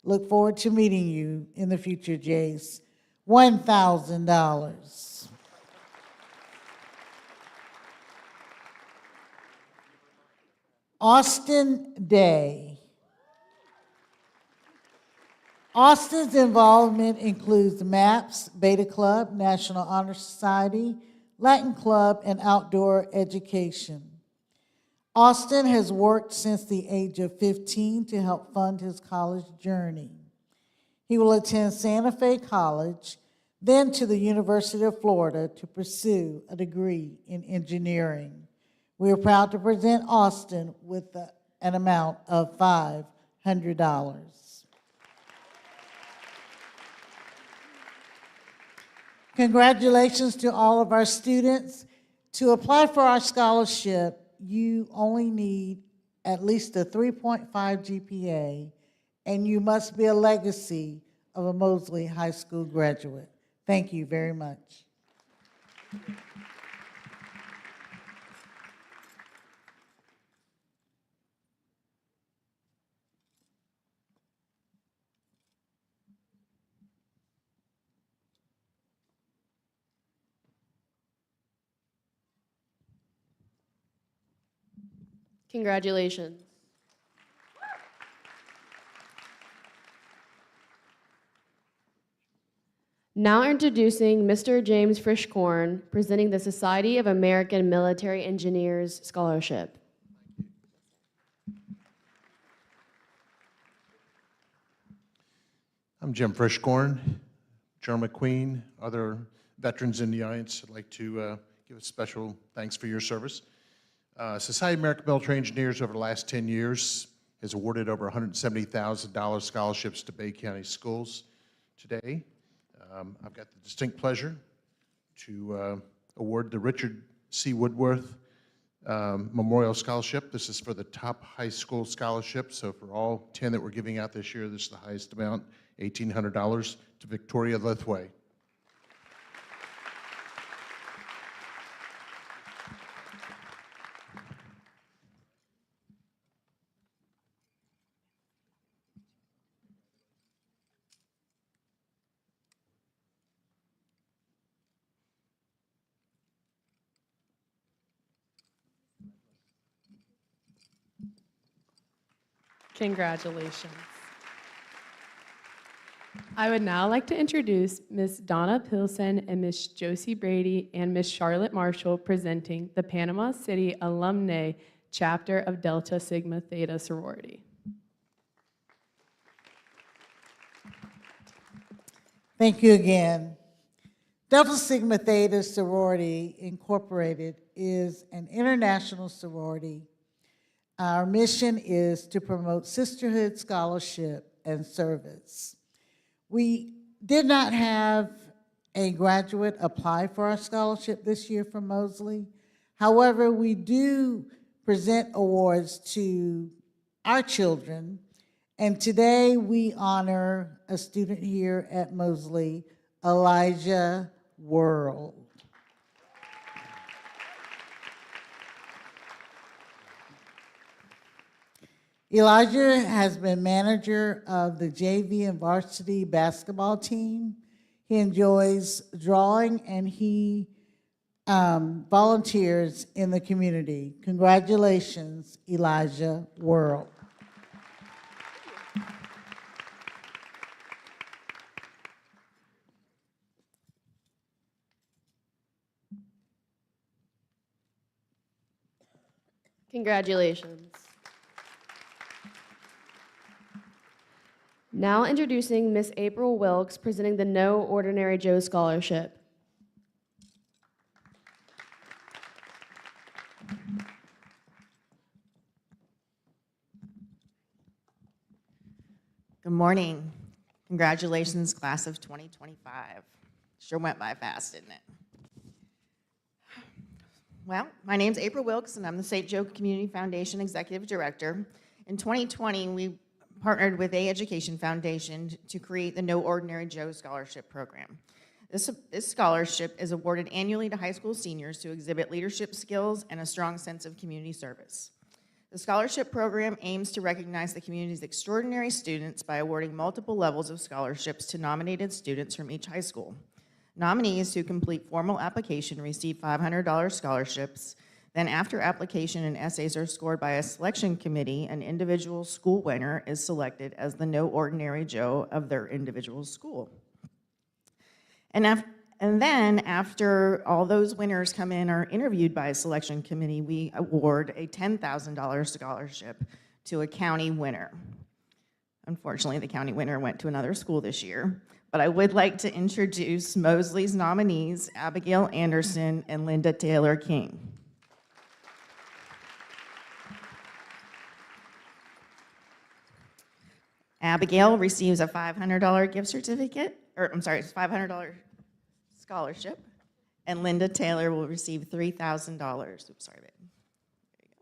Look forward to meeting you in the future, Jace. $1,000. Austin Day. Austin's involvement includes MAPS, Beta Club, National Honor Society, Latin Club, and outdoor education. Austin has worked since the age of 15 to help fund his college journey. He will attend Santa Fe College, then to the University of Florida to pursue a degree in engineering. We are proud to present Austin with an amount of $500. Congratulations to all of our students. To apply for our scholarship, you only need at least a 3.5 GPA, and you must be a legacy of a Mosley High School graduate. Thank you very much. Congratulations. Now introducing Mr. James Frischkorn, presenting the Society of American Military Engineers Scholarship. I'm Jim Frischkorn, Joe McQueen, other veterans in the audience. I'd like to give a special thanks for your service. Society of American Military Engineers over the last 10 years has awarded over $170,000 scholarships to Bay County schools. Today, I've got the distinct pleasure to award the Richard C. Woodworth Memorial Scholarship. This is for the top high school scholarship, so for all 10 that we're giving out this year, this is the highest amount, $1,800, to Victoria Lithway. Congratulations. I would now like to introduce Ms. Donna Pilson and Ms. Josie Brady and Ms. Charlotte Marshall presenting the Panama City Alumni Chapter of Delta Sigma Theta Sorority. Thank you again. Delta Sigma Theta Sorority Incorporated is an international sorority. Our mission is to promote sisterhood, scholarship, and service. We did not have a graduate apply for our scholarship this year from Mosley. However, we do present awards to our children, and today we honor a student here at Mosley, Elijah World. Elijah has been manager of the JV and varsity basketball team. He enjoys drawing and he volunteers in the community. Congratulations, Elijah World. Congratulations. Now introducing Miss April Wilkes, presenting the No Ordinary Joe Scholarship. Good morning. Congratulations, class of 2025. Sure went by fast, didn't it? Well, my name's April Wilkes, and I'm the St. Joe Community Foundation Executive Director. In 2020, we partnered with A Education Foundation to create the No Ordinary Joe Scholarship Program. This scholarship is awarded annually to high school seniors who exhibit leadership skills and a strong sense of community service. The scholarship program aims to recognize the community's extraordinary students by awarding multiple levels of scholarships to nominated students from each high school. Nominees who complete formal application receive $500 scholarships. Then after application and essays are scored by a selection committee, an individual school winner is selected as the No Ordinary Joe of their individual school. And then after all those winners come in are interviewed by a selection committee, we award a $10,000 scholarship to a county winner. Unfortunately, the county winner went to another school this year, but I would like to introduce Mosley's nominees, Abigail Anderson and Linda Taylor King. Abigail receives a $500 gift certificate, or I'm sorry, it's $500 scholarship, and Linda Taylor will receive $3,000. Oops, sorry, babe. There you go.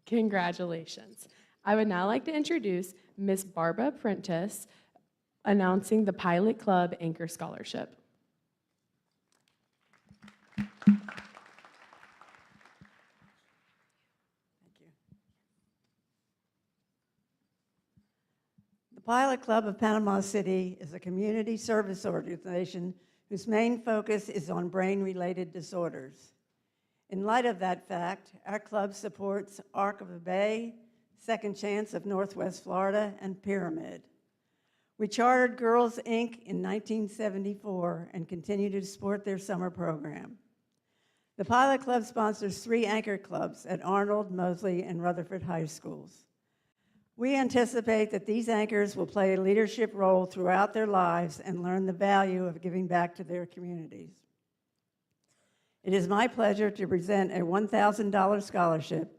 Congratulations. I would now like to introduce Miss Barbara Prentice announcing the Pilot Club Anchor Scholarship. The Pilot Club of Panama City is a community service organization whose main focus is on brain-related disorders. In light of that fact, our club supports Arc of the Bay, Second Chance of Northwest Florida, and Pyramid. We chartered Girls, Inc. in 1974 and continue to support their summer program. The Pilot Club sponsors 3 anchor clubs at Arnold, Mosley, and Rutherford High Schools. We anticipate that these anchors will play a leadership role throughout their lives and learn the value of giving back to their communities. It is my pleasure to present a $1,000 scholarship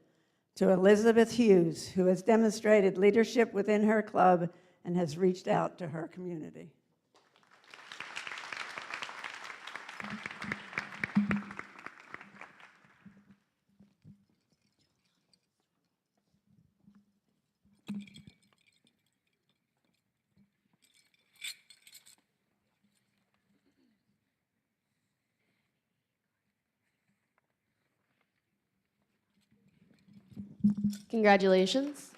to Elizabeth Hughes, who has demonstrated leadership within her club and has reached out to her community. Congratulations.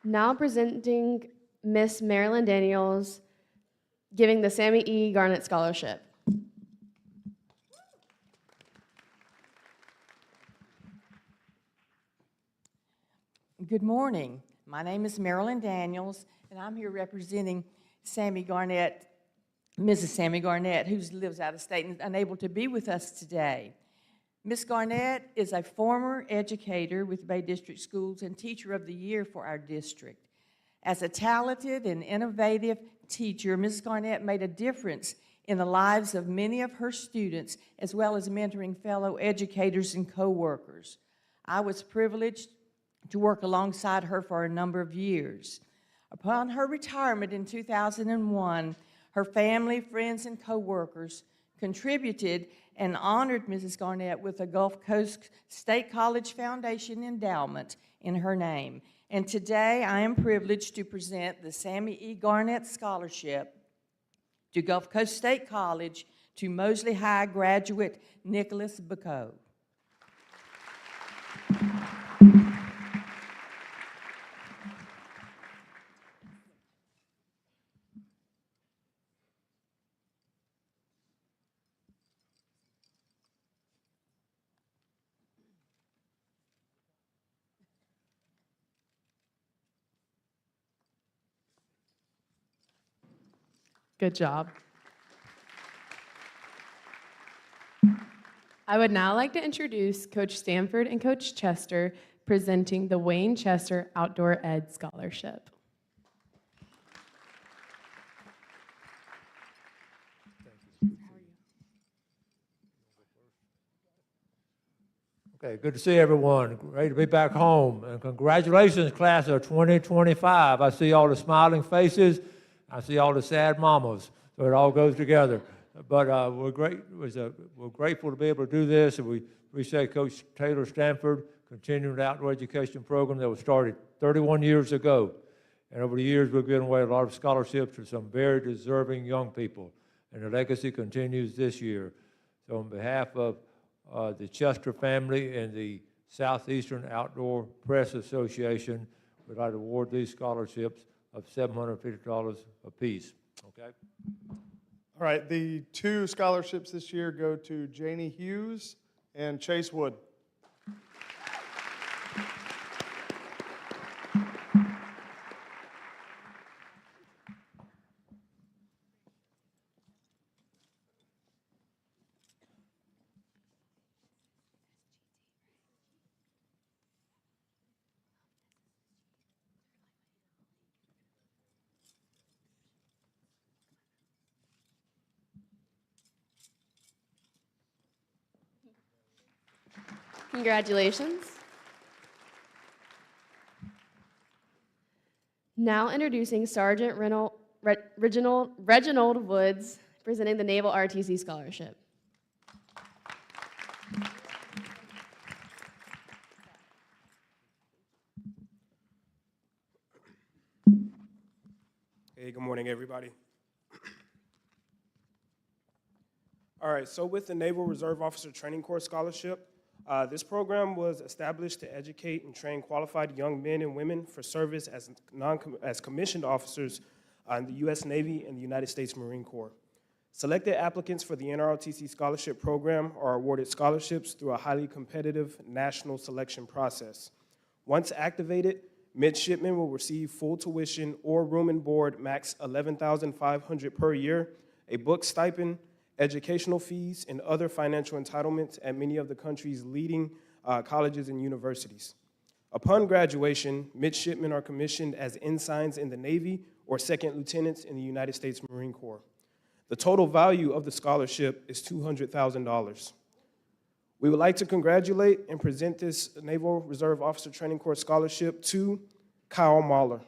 Now presenting Miss Marilyn Daniels, giving the Sammy E. Garnett Scholarship. Good morning. My name is Marilyn Daniels, and I'm here representing Sammy Garnett, Mrs. Sammy Garnett, who lives out of state and is unable to be with us today. Ms. Garnett is a former educator with Bay District Schools and Teacher of the Year for our district. As a talented and innovative teacher, Ms. Garnett made a difference in the lives of many of her students, as well as mentoring fellow educators and co-workers. I was privileged to work alongside her for a number of years. Upon her retirement in 2001, her family, friends, and co-workers contributed and honored Mrs. Garnett with a Gulf Coast State College Foundation endowment in her name. And today I am privileged to present the Sammy E. Garnett Scholarship to Gulf Coast State College to Mosley High graduate Nicholas Bacot. Good job. I would now like to introduce Coach Stanford and Coach Chester presenting the Wayne Chester Outdoor Ed Scholarship. Okay, good to see everyone. Great to be back home. And congratulations, class of 2025. I see all the smiling faces. I see all the sad mamas. So it all goes together. But we're grateful to be able to do this, and we appreciate Coach Taylor Stanford continuing the outdoor education program that was started 31 years ago. And over the years, we've given away a lot of scholarships to some very deserving young people. And the legacy continues this year. So on behalf of the Chester family and the Southeastern Outdoor Press Association, we'd like to award these scholarships of $750 apiece. Okay? All right, the two scholarships this year go to Janie Hughes and Chase Wood. Congratulations. Now introducing Sergeant Reginald Woods, presenting the Naval RTC Scholarship. Hey, good morning, everybody. All right, so with the Naval Reserve Officer Training Corps Scholarship, this program was established to educate and train qualified young men and women for service as commissioned officers in the U.S. Navy and the United States Marine Corps. Selected applicants for the NROTC Scholarship Program are awarded scholarships through a highly competitive national selection process. Once activated, midshipmen will receive full tuition or room and board max $11,500 per year, a book stipend, educational fees, and other financial entitlements at many of the country's leading colleges and universities. Upon graduation, midshipmen are commissioned as ensigns in the Navy or second lieutenants in the United States Marine Corps. The total value of the scholarship is $200,000. We would like to congratulate and present this Naval Reserve Officer Training Corps Scholarship to Kyle Mahler.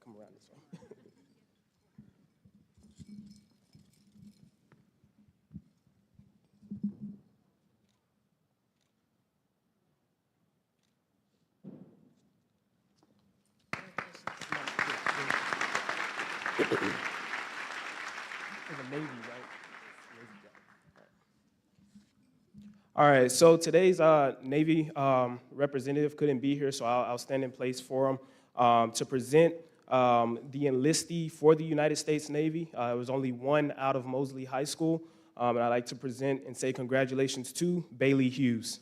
Come around this way. The Navy, right? All right, so today's Navy representative couldn't be here, so I'll stand in place for him to present the enlistee for the United States Navy. It was only one out of Mosley High School, and I'd like to present and say congratulations to Bailey Hughes.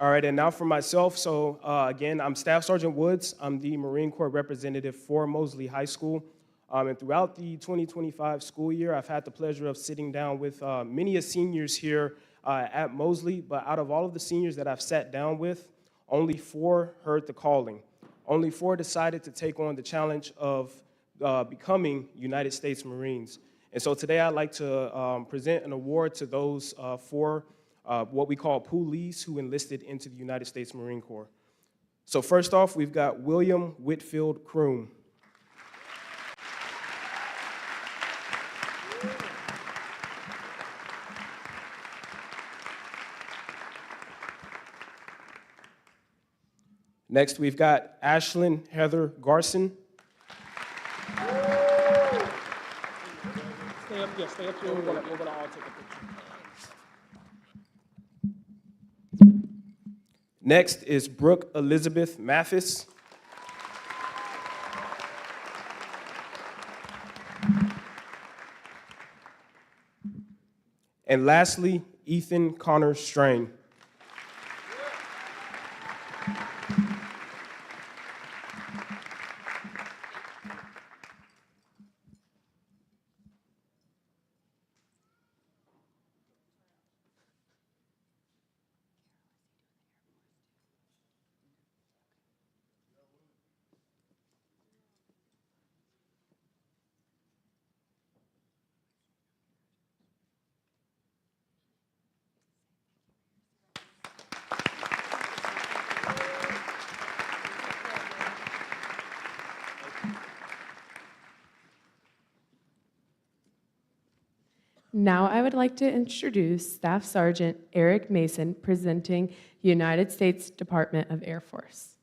All right, and now for myself. So again, I'm Staff Sergeant Woods. I'm the Marine Corps representative for Mosley High School. And throughout the 2025 school year, I've had the pleasure of sitting down with many seniors here at Mosley. But out of all of the seniors that I've sat down with, only 4 heard the calling. Only 4 decided to take on the challenge of becoming United States Marines. And so today I'd like to present an award to those four what we call poolies who enlisted into the United States Marine Corps. So first off, we've got William Whitfield Kroom. Next, we've got Ashlyn Heather Garson. Stay up here, stay up here. We're gonna all take a picture. Next is Brooke Elizabeth Mathis. And lastly, Ethan Connor Strain. Now I would like to introduce Staff Sergeant Eric Mason presenting United States Department of Air Force.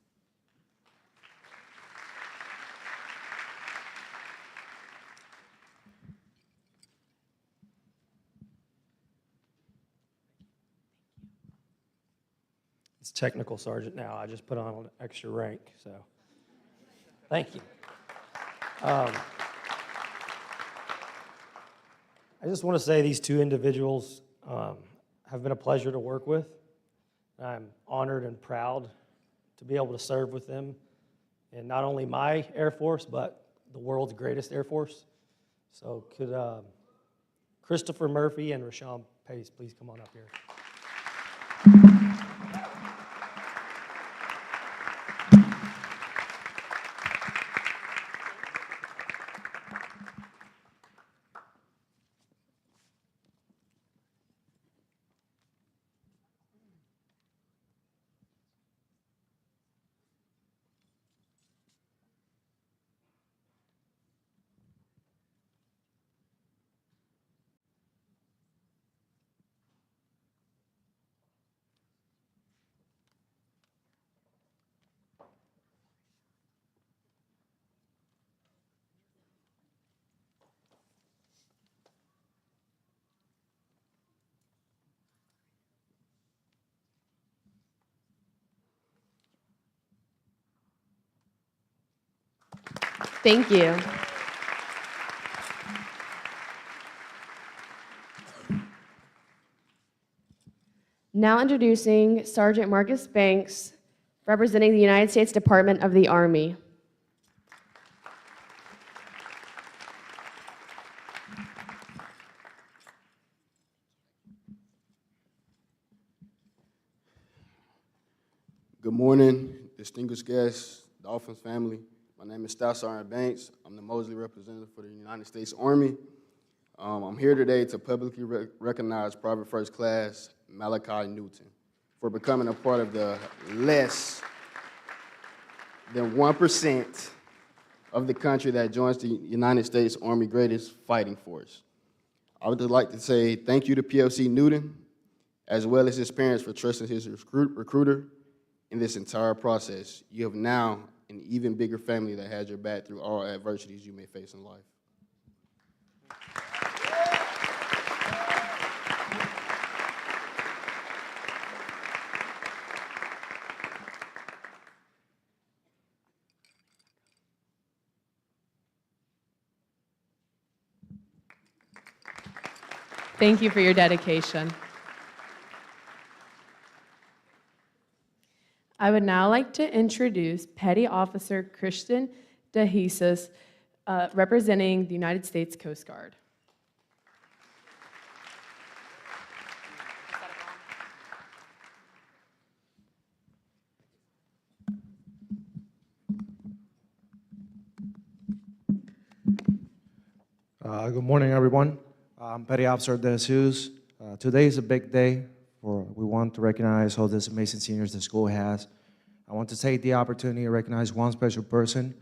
It's technical sergeant now. I just put on an extra rank, so thank you. I just want to say these two individuals have been a pleasure to work with. I'm honored and proud to be able to serve with them in not only my Air Force, but the world's greatest Air Force. So could Christopher Murphy and Rashawn Pace please come on up here? Thank you. Now introducing Sergeant Marcus Banks, representing the United States Department of the Army. Good morning, distinguished guests, Dolphins family. My name is Staff Sergeant Banks. I'm the Mosley representative for the United States Army. I'm here today to publicly recognize Private First Class Malachi Newton for becoming a part of the less than 1% of the country that joins the United States Army greatest fighting force. I would just like to say thank you to PFC Newton, as well as his parents for trusting his recruiter in this entire process. You have now an even bigger family that has your back through all adversities you may face in life. Thank you for your dedication. I would now like to introduce Petty Officer Christian DeJesus, representing the United States Coast Guard. Good morning, everyone. I'm Petty Officer De Jesus. Today is a big day. We want to recognize all these amazing seniors the school has. I want to take the opportunity to recognize one special person,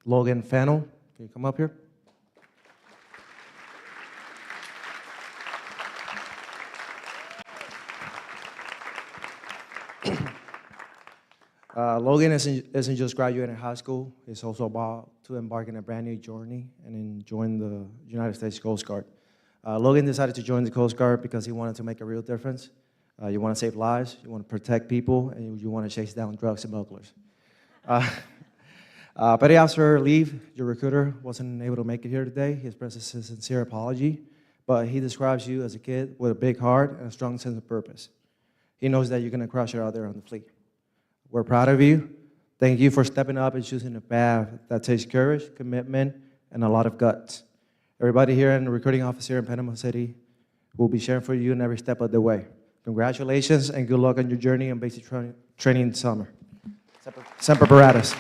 Logan Fennell. Can you come up here? Logan isn't just graduating high school. He's also about to embark on a brand new journey and join the United States Coast Guard. Logan decided to join the Coast Guard because he wanted to make a real difference. You want to save lives, you want to protect people, and you want to chase down drugs and smugglers. Petty Officer Leave, your recruiter, wasn't able to make it here today. He expresses his sincere apology, but he describes you as a kid with a big heart and a strong sense of purpose. He knows that you're going to crush it out there on the fleet. We're proud of you. Thank you for stepping up and choosing a path that takes courage, commitment, and a lot of guts. Everybody here in the recruiting office here in Panama City will be cheering for you in every step of the way. Congratulations and good luck on your journey and basic training this summer. Semper Paratus.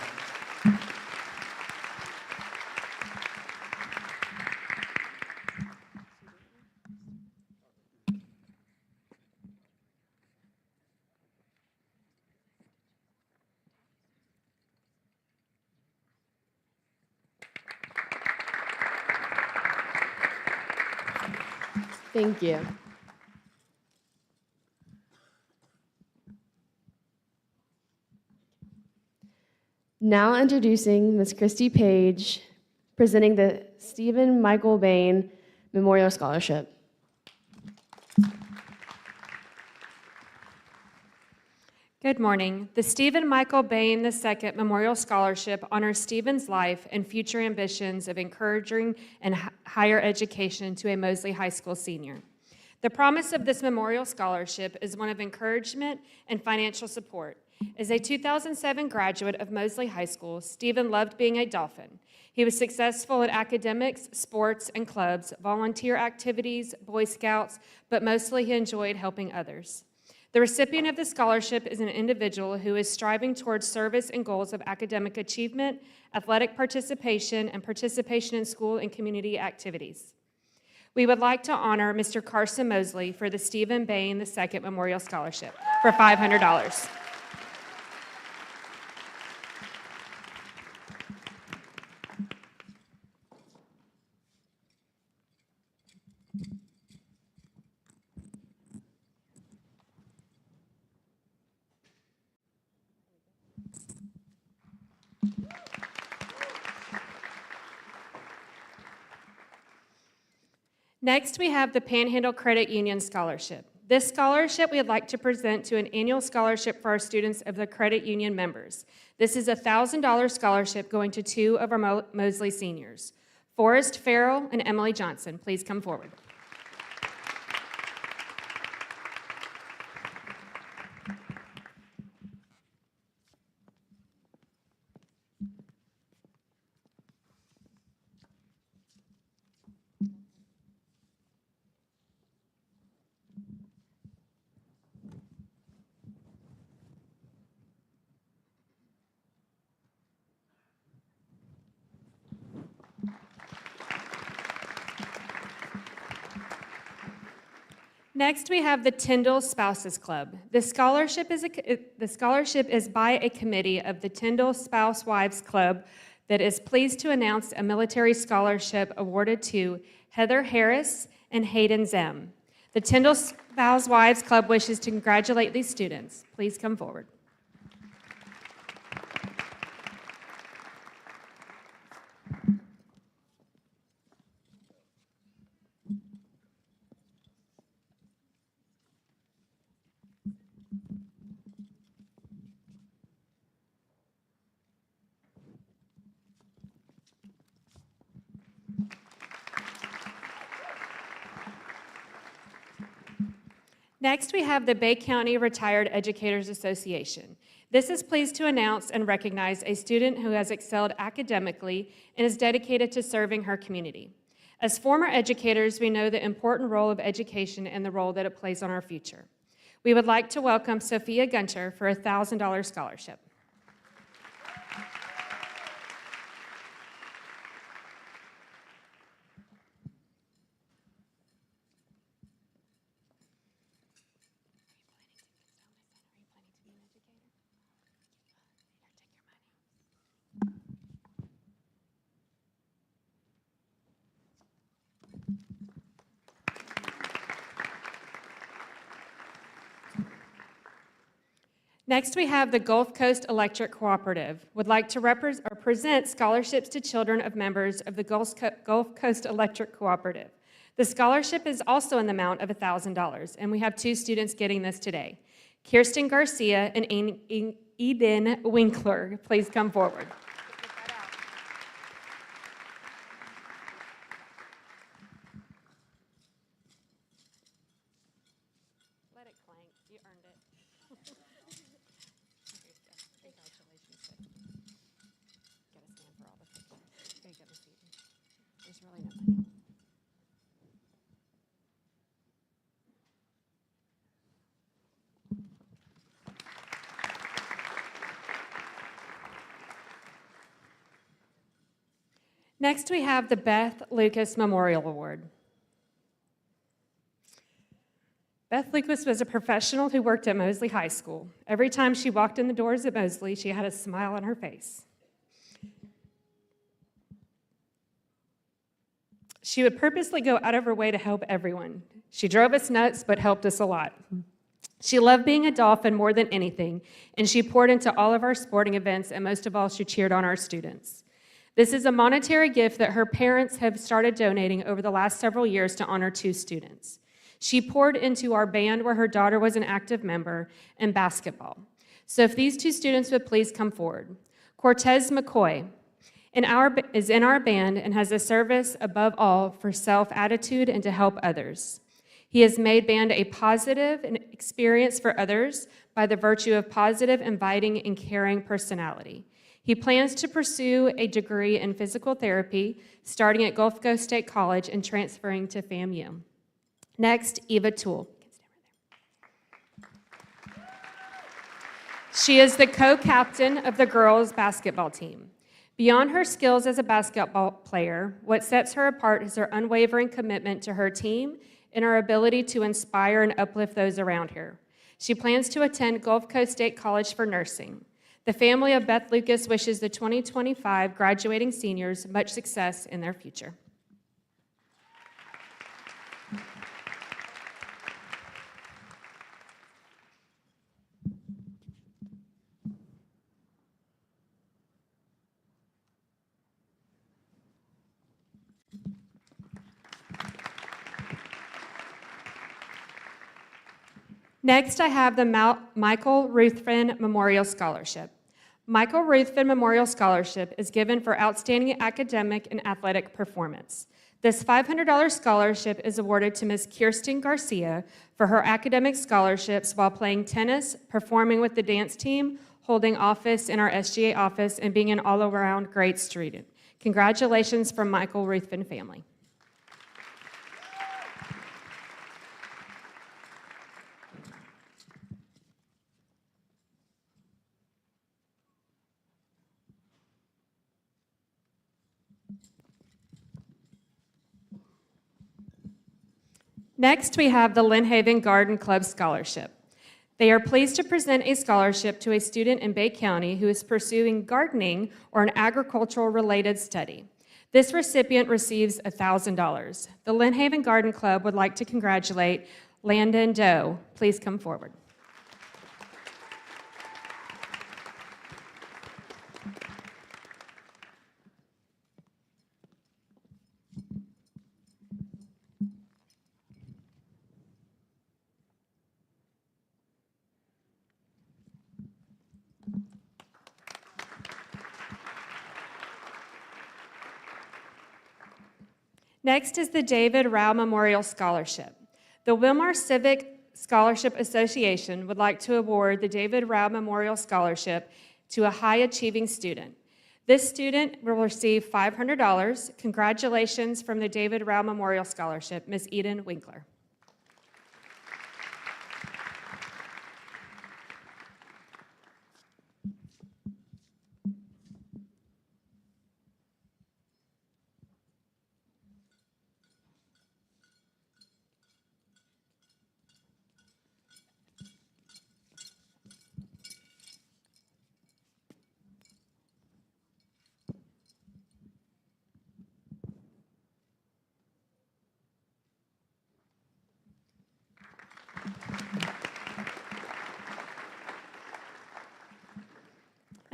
Thank you. Now introducing Ms. Christy Page, presenting the Stephen Michael Bain Memorial Scholarship. Good morning. The Stephen Michael Bain II Memorial Scholarship honors Stephen's life and future ambitions of encouraging and higher education to a Mosley High School senior. The promise of this memorial scholarship is one of encouragement and financial support. As a 2007 graduate of Mosley High School, Stephen loved being a Dolphin. He was successful in academics, sports, and clubs, volunteer activities, Boy Scouts, but mostly he enjoyed helping others. The recipient of the scholarship is an individual who is striving towards service and goals of academic achievement, athletic participation, and participation in school and community activities. We would like to honor Mr. Carson Mosley for the Stephen Bain II Memorial Scholarship for $500. Next, we have the Panhandle Credit Union Scholarship. This scholarship we would like to present to an annual scholarship for our students of the credit union members. This is a $1,000 scholarship going to two of our Mosley seniors, Forrest Farrell and Emily Johnson. Please come forward. Next, we have the Tyndall Spouses Club. The scholarship is by a committee of the Tyndall Spouse Wives Club that is pleased to announce a military scholarship awarded to Heather Harris and Hayden Zem. The Tyndall Spouse Wives Club wishes to congratulate these students. Please come forward. Next, we have the Bay County Retired Educators Association. This is pleased to announce and recognize a student who has excelled academically and is dedicated to serving her community. As former educators, we know the important role of education and the role that it plays on our future. We would like to welcome Sophia Gunter for a $1,000 scholarship. Next, we have the Gulf Coast Electric Cooperative. Would like to present scholarships to children of members of the Gulf Coast Electric Cooperative. The scholarship is also in the amount of $1,000, and we have two students getting this today. Kirsten Garcia and Eden Winkler, please come forward. Let it clank. You earned it. Congratulations. Gotta stand for all the pictures. There you go, Miss Eden. There's really no money. Next, we have the Beth Lucas Memorial Award. Beth Lucas was a professional who worked at Mosley High School. Every time she walked in the doors at Mosley, she had a smile on her face. She would purposely go out of her way to help everyone. She drove us nuts, but helped us a lot. She loved being a Dolphin more than anything, and she poured into all of our sporting events, and most of all, she cheered on our students. This is a monetary gift that her parents have started donating over the last several years to honor two students. She poured into our band, where her daughter was an active member, and basketball. So if these two students would please come forward. Cortez McCoy is in our band and has a service above all for self-attitude and to help others. He has made band a positive experience for others by the virtue of positive, inviting, and caring personality. He plans to pursue a degree in physical therapy, starting at Gulf Coast State College and transferring to FAMU. Next, Eva Toole. She is the co-captain of the girls' basketball team. Beyond her skills as a basketball player, what sets her apart is her unwavering commitment to her team and her ability to inspire and uplift those around her. She plans to attend Gulf Coast State College for nursing. The family of Beth Lucas wishes the 2025 graduating seniors much success in their future. Next, I have the Michael Ruthven Memorial Scholarship. Michael Ruthven Memorial Scholarship is given for outstanding academic and athletic performance. This $500 scholarship is awarded to Ms. Kirsten Garcia for her academic scholarships while playing tennis, performing with the dance team, holding office in our SGA office, and being an all-around great student. Congratulations from Michael Ruthven family. Next, we have the Lynn Haven Garden Club Scholarship. They are pleased to present a scholarship to a student in Bay County who is pursuing gardening or an agricultural-related study. This recipient receives $1,000. The Lynn Haven Garden Club would like to congratulate Landon Doe. Please come forward. Next is the David Rao Memorial Scholarship. The Wilmar Civic Scholarship Association would like to award the David Rao Memorial Scholarship to a high-achieving student. This student will receive $500. Congratulations from the David Rao Memorial Scholarship, Ms. Eden Winkler.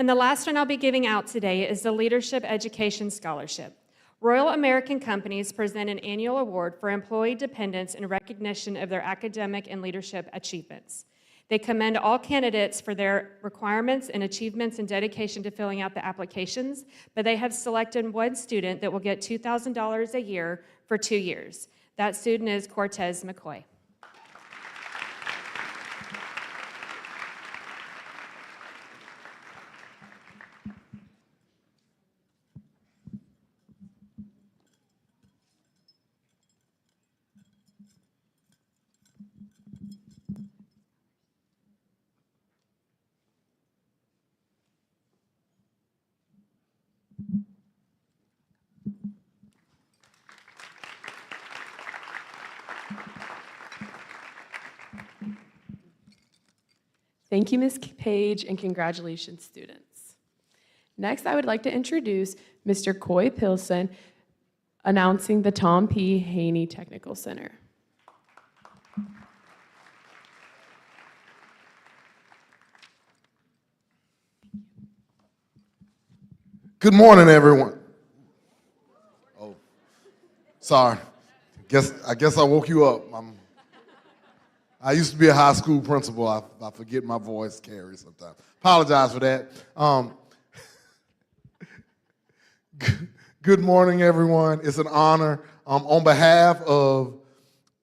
And the last one I'll be giving out today is the Leadership Education Scholarship. Royal American Companies present an annual award for employee dependents in recognition of their academic and leadership achievements. They commend all candidates for their requirements and achievements and dedication to filling out the applications, but they have selected one student that will get $2,000 a year for 2 years. That student is Cortez McCoy. Thank you, Ms. Page, and congratulations, students. Next, I would like to introduce Mr. Coy Pilson, announcing the Tom P. Haney Technical Center. Good morning, everyone. Oh, sorry. I guess I woke you up. I used to be a high school principal. I forget my voice carries sometimes. Apologize for that. Good morning, everyone. It's an honor. On behalf of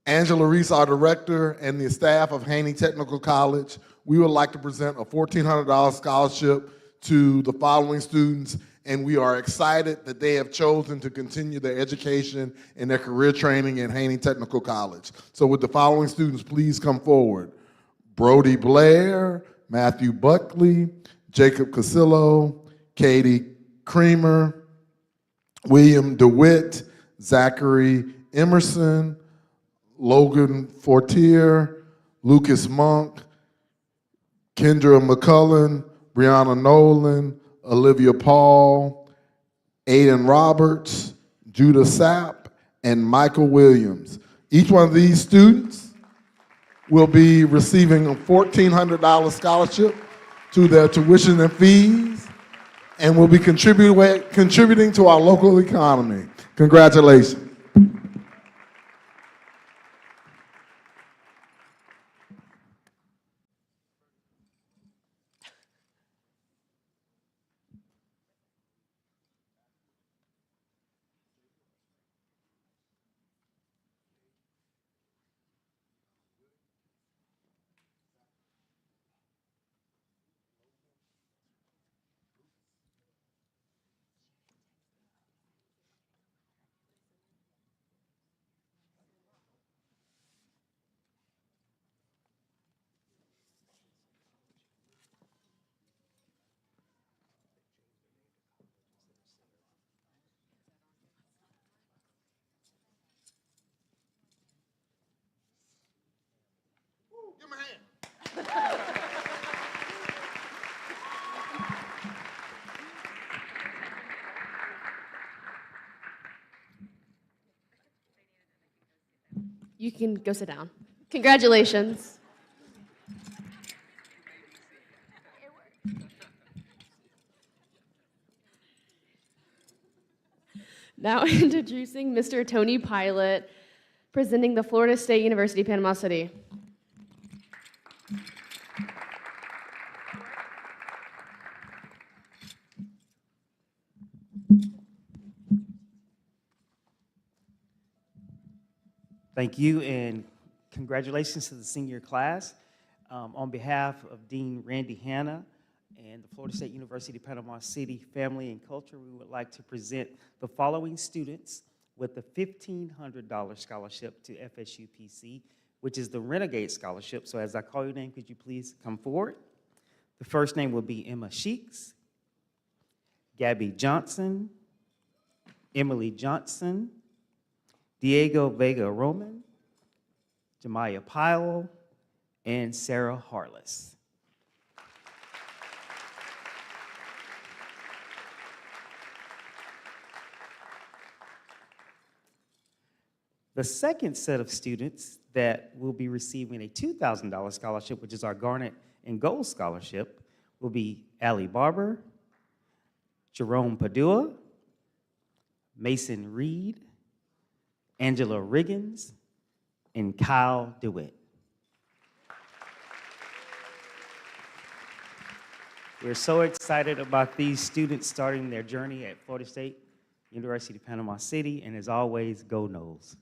Angela Reese, our director, and the staff of Haney Technical College, we would like to present a $1,400 scholarship to the following students, and we are excited that they have chosen to continue their education and their career training in Haney Technical College. So with the following students, please come forward. Brody Blair, Matthew Buckley, Jacob Casillo, Katie Creamer, William DeWitt, Zachary Emerson, Logan Fortier, Lucas Monk, Kendra McCullen, Brianna Nolan, Olivia Paul, Aiden Roberts, Judah Sapp, and Michael Williams. Each one of these students will be receiving a $1,400 scholarship to their tuition and fees and will be contributing to our local economy. Congratulations. You can go sit down. Congratulations. Now introducing Mr. Tony Pilot, presenting the Florida State University, Panama City. Thank you, and congratulations to the senior class. On behalf of Dean Randy Hanna and the Florida State University, Panama City Family and Culture, we would like to present the following students with the $1,500 scholarship to FSU PC, which is the Renegade Scholarship. So as I call your name, could you please come forward? The first name will be Emma Sheeks, Gabby Johnson, Emily Johnson, Diego Vega Roman, Jemiah Pyle, and Sarah Harless. The second set of students that will be receiving a $2,000 scholarship, which is our Garnet and Gold Scholarship, will be Allie Barber, Jerome Padua, Mason Reed, Angela Riggins, and Kyle DeWitt. We're so excited about these students starting their journey at Florida State University, Panama City, and as always, go Noles.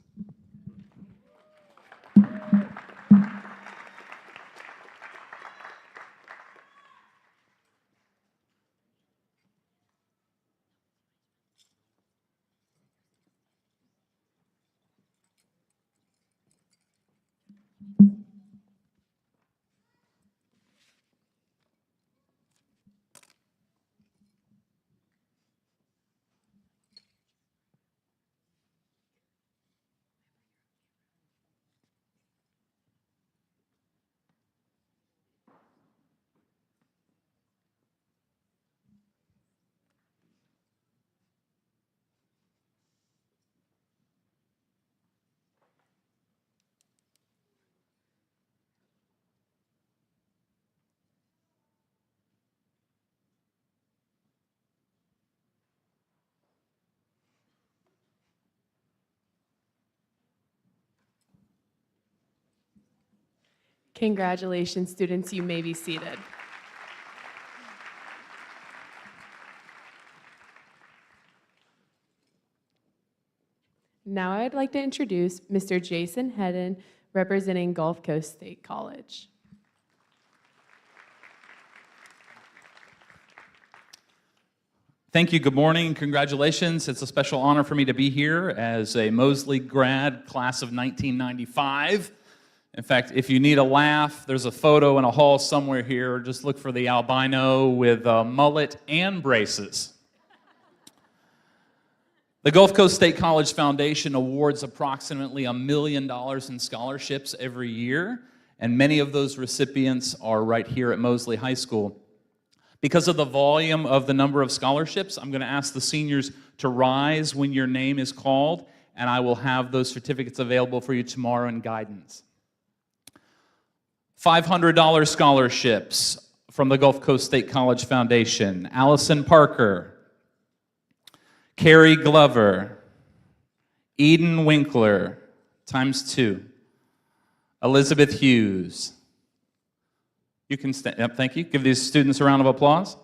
Congratulations, students. You may be seated. Now I'd like to introduce Mr. Jason Hedden, representing Gulf Coast State College. Thank you, good morning, congratulations. It's a special honor for me to be here as a Mosley grad, class of 1995. In fact, if you need a laugh, there's a photo in a hall somewhere here. Just look for the albino with a mullet and braces. The Gulf Coast State College Foundation awards approximately $1 million in scholarships every year, and many of those recipients are right here at Mosley High School. Because of the volume of the number of scholarships, I'm going to ask the seniors to rise when your name is called, and I will have those certificates available for you tomorrow in guidance. $500 scholarships from the Gulf Coast State College Foundation. Allison Parker, Carrie Glover, Eden Winkler, ×2. Elizabeth Hughes. You can stand up, thank you. Give these students a round of applause.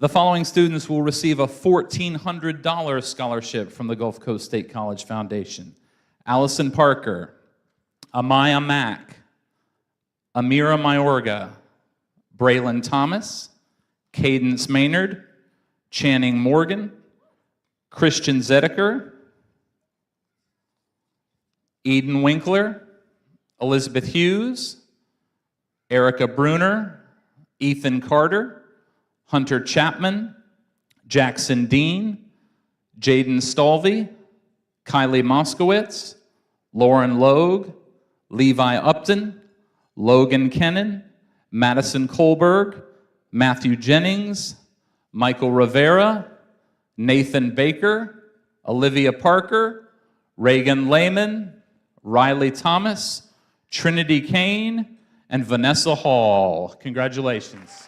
The following students will receive a $1,400 scholarship from the Gulf Coast State College Foundation. Allison Parker, Amaya Mack, Amira Mayorga, Braylon Thomas, Cadence Maynard, Channing Morgan, Christian Zedeker, Eden Winkler, Elizabeth Hughes, Erica Bruner, Ethan Carter, Hunter Chapman, Jackson Dean, Jaden Stalvey, Kylie Moskowitz, Lauren Logue, Levi Upton, Logan Kennan, Madison Kohlberg, Matthew Jennings, Michael Rivera, Nathan Baker, Olivia Parker, Reagan Lehman, Riley Thomas, Trinity Kane, and Vanessa Hall. Congratulations.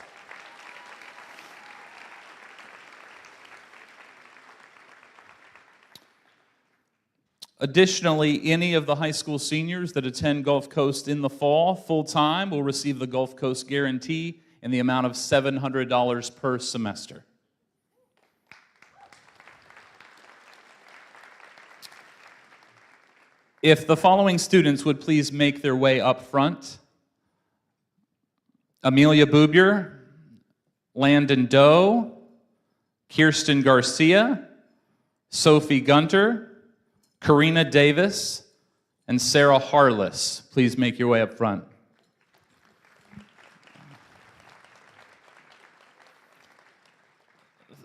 Additionally, any of the high school seniors that attend Gulf Coast in the fall full-time will receive the Gulf Coast Guarantee in the amount of $700 per semester. If the following students would please make their way up front. Amelia Bubier, Landon Doe, Kirsten Garcia, Sophie Gunter, Karina Davis, and Sarah Harless. Please make your way up front.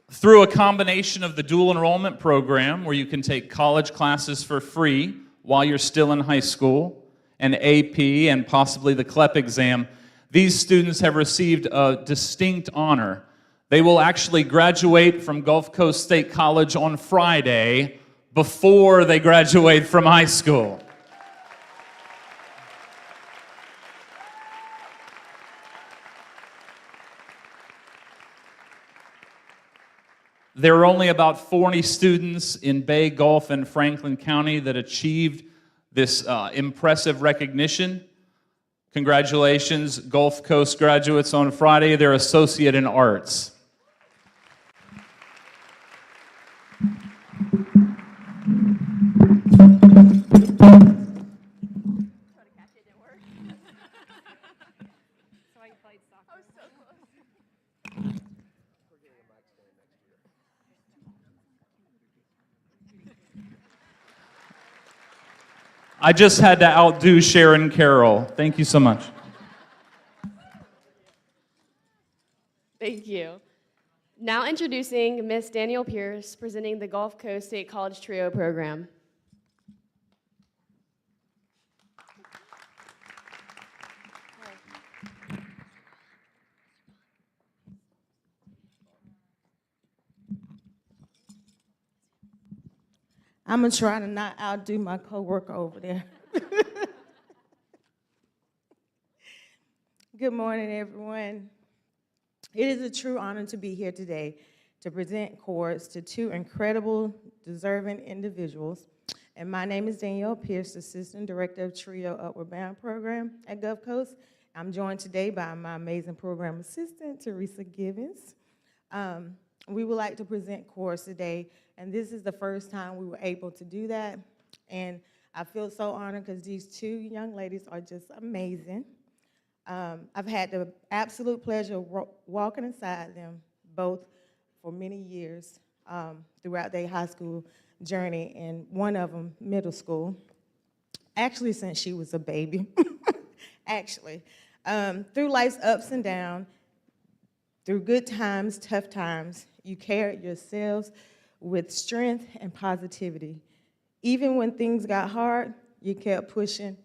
Through a combination of the dual enrollment program, where you can take college classes for free while you're still in high school, and AP and possibly the CLEP exam, these students have received a distinct honor. They will actually graduate from Gulf Coast State College on Friday before they graduate from high school. There are only about 40 students in Bay, Gulf, and Franklin County that achieved this impressive recognition. Congratulations, Gulf Coast graduates on Friday, their Associate in Arts. I just had to outdo Sharon Carroll. Thank you so much. Thank you. Now introducing Miss Danielle Pierce, presenting the Gulf Coast State College Trio program. I'm going to try to not outdo my coworker over there. Good morning, everyone. It is a true honor to be here today to present cords to two incredible, deserving individuals. And my name is Danielle Pierce, Assistant Director of Trio Upward Bound Program at Gulf Coast. I'm joined today by my amazing program assistant, Teresa Givens. We would like to present cords today, and this is the first time we were able to do that. And I feel so honored because these two young ladies are just amazing. I've had the absolute pleasure of walking inside them both for many years throughout their high school journey, and one of them middle school, actually since she was a baby, actually. Through life's ups and downs, through good times, tough times, you carried yourselves with strength and positivity. Even when things got hard, you kept pushing.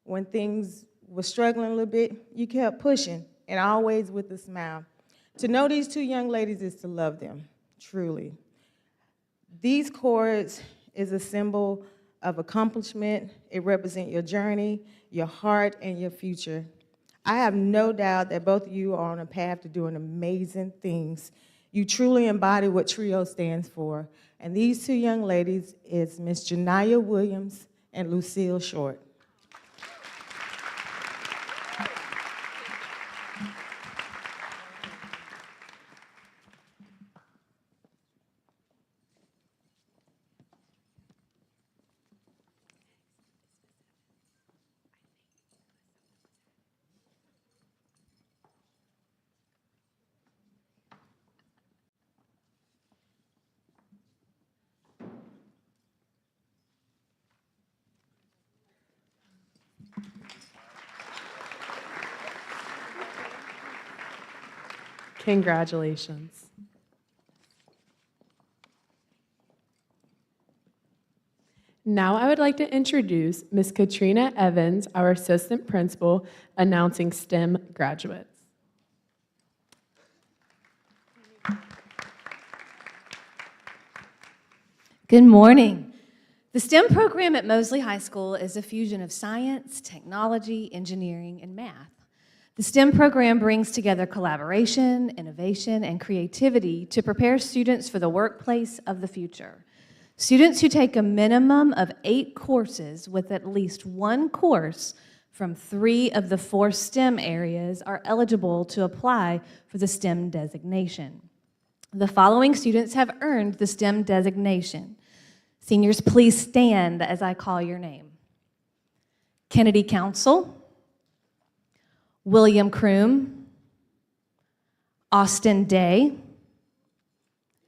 When things were struggling a little bit, you kept pushing, and always with a smile. To know these two young ladies is to love them, truly. These cords is a symbol of accomplishment. It represents your journey, your heart, and your future. I have no doubt that both of you are on a path to doing amazing things. You truly embody what TRIO stands for. And these two young ladies is Miss Janiyah Williams and Lucille Short. Congratulations. Now I would like to introduce Ms. Katrina Evans, our assistant principal, announcing STEM graduates. Good morning. The STEM program at Mosley High School is a fusion of science, technology, engineering, and math. The STEM program brings together collaboration, innovation, and creativity to prepare students for the workplace of the future. Students who take a minimum of 8 courses with at least 1 course from 3 of the 4 STEM areas are eligible to apply for the STEM designation. The following students have earned the STEM designation. Seniors, please stand as I call your name. Kennedy Council, William Kroom, Austin Day,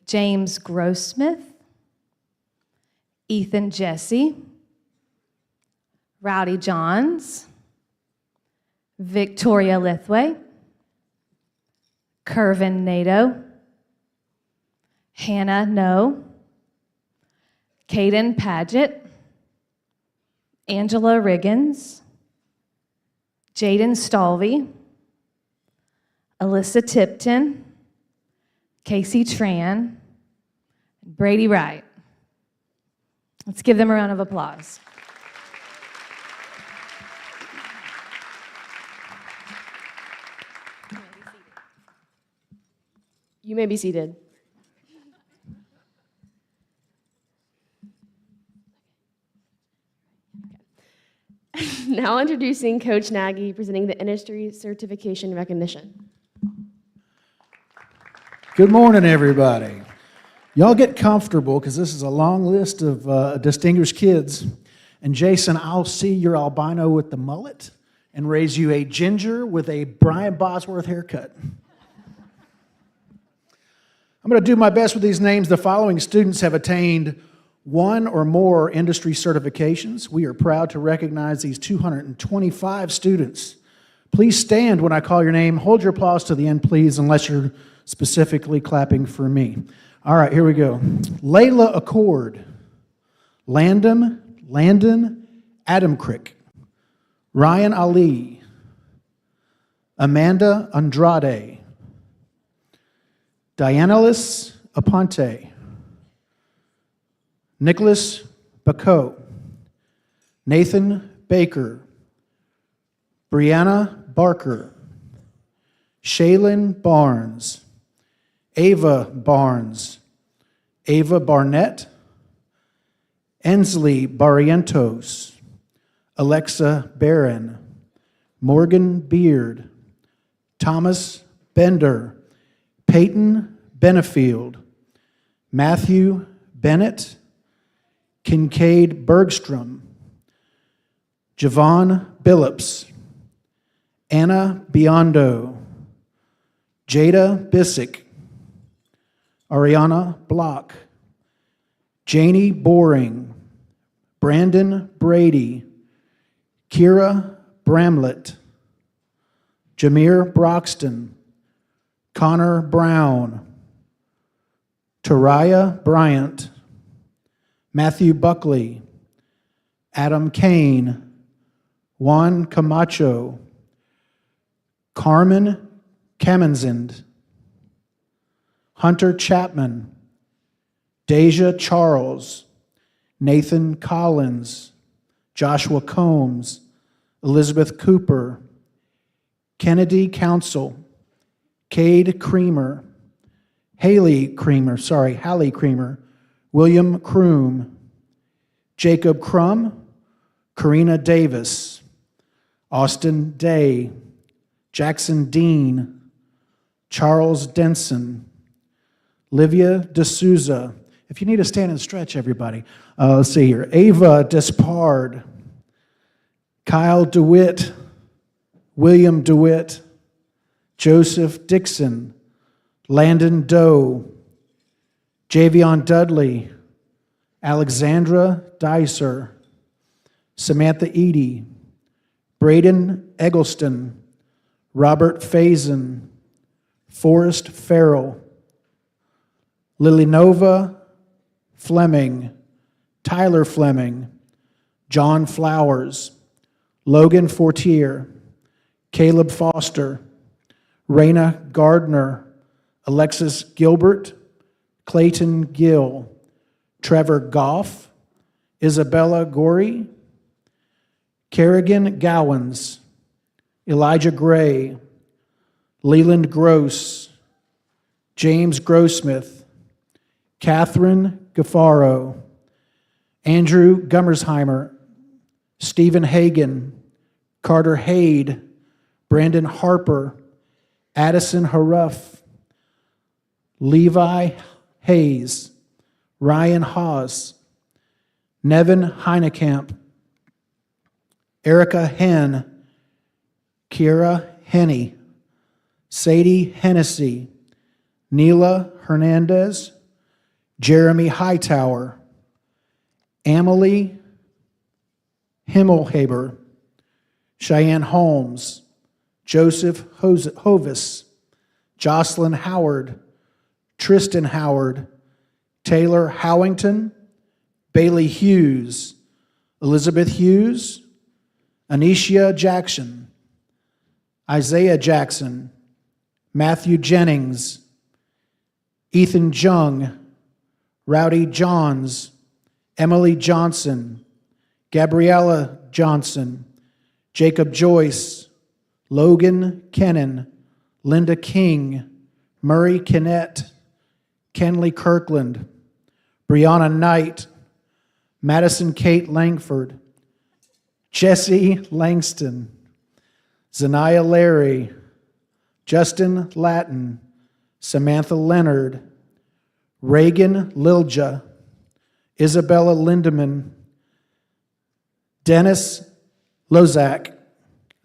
James Grossmith, Ethan Jesse, Rowdy Johns, Victoria Lithway, Kervin Nato, Hannah No, Caden Paget, Angela Riggins, Jaden Stalvey, Alyssa Tipton, Casey Tran, and Brady Wright. Let's give them a round of applause. You may be seated. Now introducing Coach Nagy, presenting the industry certification recognition. Good morning, everybody. Y'all get comfortable because this is a long list of distinguished kids. And Jason, I'll see your albino with the mullet and raise you a ginger with a Brian Bosworth haircut. I'm going to do my best with these names. The following students have attained one or more industry certifications. We are proud to recognize these 225 students. Please stand when I call your name. Hold your applause to the end, please, unless you're specifically clapping for me. All right, here we go. Layla Accord, Landon Adamcrick, Ryan Ali, Amanda Andrade, Dianalis Aponte, Nicholas Bacot, Nathan Baker, Brianna Barker, Shaylin Barnes, Ava Barnes, Ava Barnett, Ensley Barrientos, Alexa Barron, Morgan Beard, Thomas Bender, Peyton Benefield, Matthew Bennett, Kincaid Bergstrom, Javon Billups, Anna Biondo, Jada Bissick, Ariana Block, Janie Boring, Brandon Brady, Kira Bramlett, Jameer Broxton, Connor Brown, Taraya Bryant, Matthew Buckley, Adam Kane, Juan Camacho, Carmen Kamenzind, Hunter Chapman, Deja Charles, Nathan Collins, Joshua Combs, Elizabeth Cooper, Kennedy Council, Cade Creamer, Hallie Creamer, William Kroom, Jacob Crum, Karina Davis, Austin Day, Jackson Dean, Charles Denson, Livia D'Souza. If you need to stand and stretch, everybody. Let's see here. Ava Despard, Kyle DeWitt, William DeWitt, Joseph Dixon, Landon Doe, Javion Dudley, Alexandra Dicer, Samantha Eady, Braden Eggleston, Robert Faison, Forrest Farrell, Lilinova Fleming, Tyler Fleming, John Flowers, Logan Fortier, Caleb Foster, Raina Gardner, Alexis Gilbert, Clayton Gill, Trevor Goff, Isabella Gorey, Kerrigan Gowans, Elijah Gray, Leland Gross, James Grossmith, Catherine Gaffaro, Andrew Gummersheimer, Stephen Hagan, Carter Haid, Brandon Harper, Addison Haruff, Levi Hayes, Ryan Haas, Nevin Heinekamp, Erica Henn, Kiera Henney, Sadie Hennessy, Neela Hernandez, Jeremy Hightower, Amelie Himmelhaber, Cheyenne Holmes, Joseph Hovis, Jocelyn Howard, Tristan Howard, Taylor Howington, Bailey Hughes, Elizabeth Hughes, Anisha Jackson, Isaiah Jackson, Matthew Jennings, Ethan Jung, Rowdy Johns, Emily Johnson, Gabriella Johnson, Jacob Joyce, Logan Kennan, Linda King, Murray Kinnett, Kenley Kirkland, Brianna Knight, Madison Kate Langford, Jesse Langston, Zanaya Larry, Justin Latin, Samantha Leonard, Reagan Lilja, Isabella Lindeman, Dennis Lozak,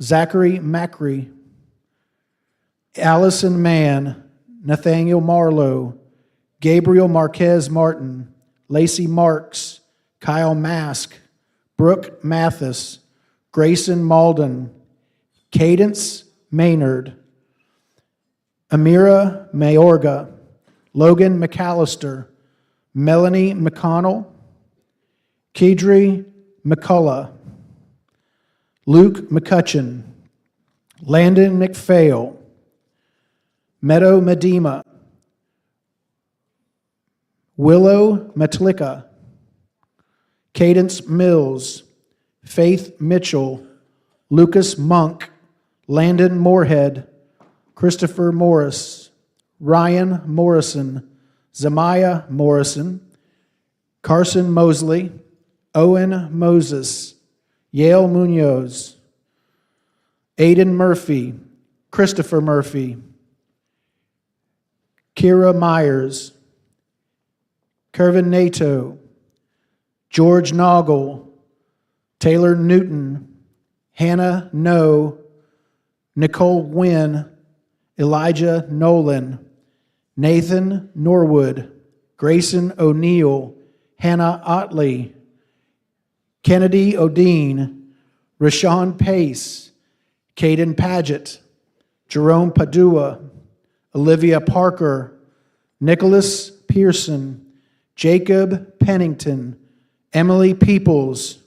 Zachary Macri, Allison Mann, Nathaniel Marlowe, Gabriel Marquez Martin, Lacey Marks, Kyle Mask, Brooke Mathis, Grayson Malden, Cadence Maynard, Amira Mayorga, Logan McAllister, Melanie McConnell, Kedri McCullough, Luke McCutcheon, Landon McPhail, Meadow Medema, Willow Matlika, Cadence Mills, Faith Mitchell, Lucas Monk, Landon Moorhead, Christopher Morris, Ryan Morrison, Zamaya Morrison, Carson Mosley, Owen Moses, Yale Munoz, Aiden Murphy, Christopher Murphy, Kira Myers, Kervin Nato, George Noggle, Taylor Newton, Hannah No, Nicole Wynn, Elijah Nolan, Nathan Norwood, Grayson O'Neill, Hannah Otley, Kennedy Odine, Rashawn Pace, Caden Paget, Jerome Padua, Olivia Parker, Nicholas Pearson, Jacob Pennington, Emily Peoples,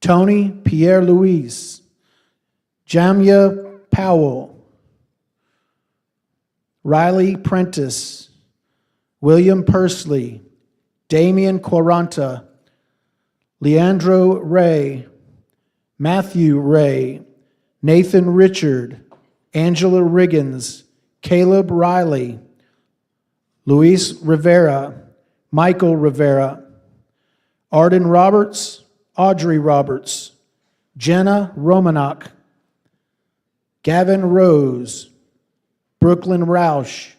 Tony Pierre Louise, Jamia Powell, Riley Prentice, William Pursley, Damian Quaranta, Leandro Ray, Matthew Ray, Nathan Richard, Angela Riggins, Caleb Riley, Luis Rivera, Michael Rivera, Arden Roberts, Audrey Roberts, Jenna Romanok, Gavin Rose, Brooklyn Roush,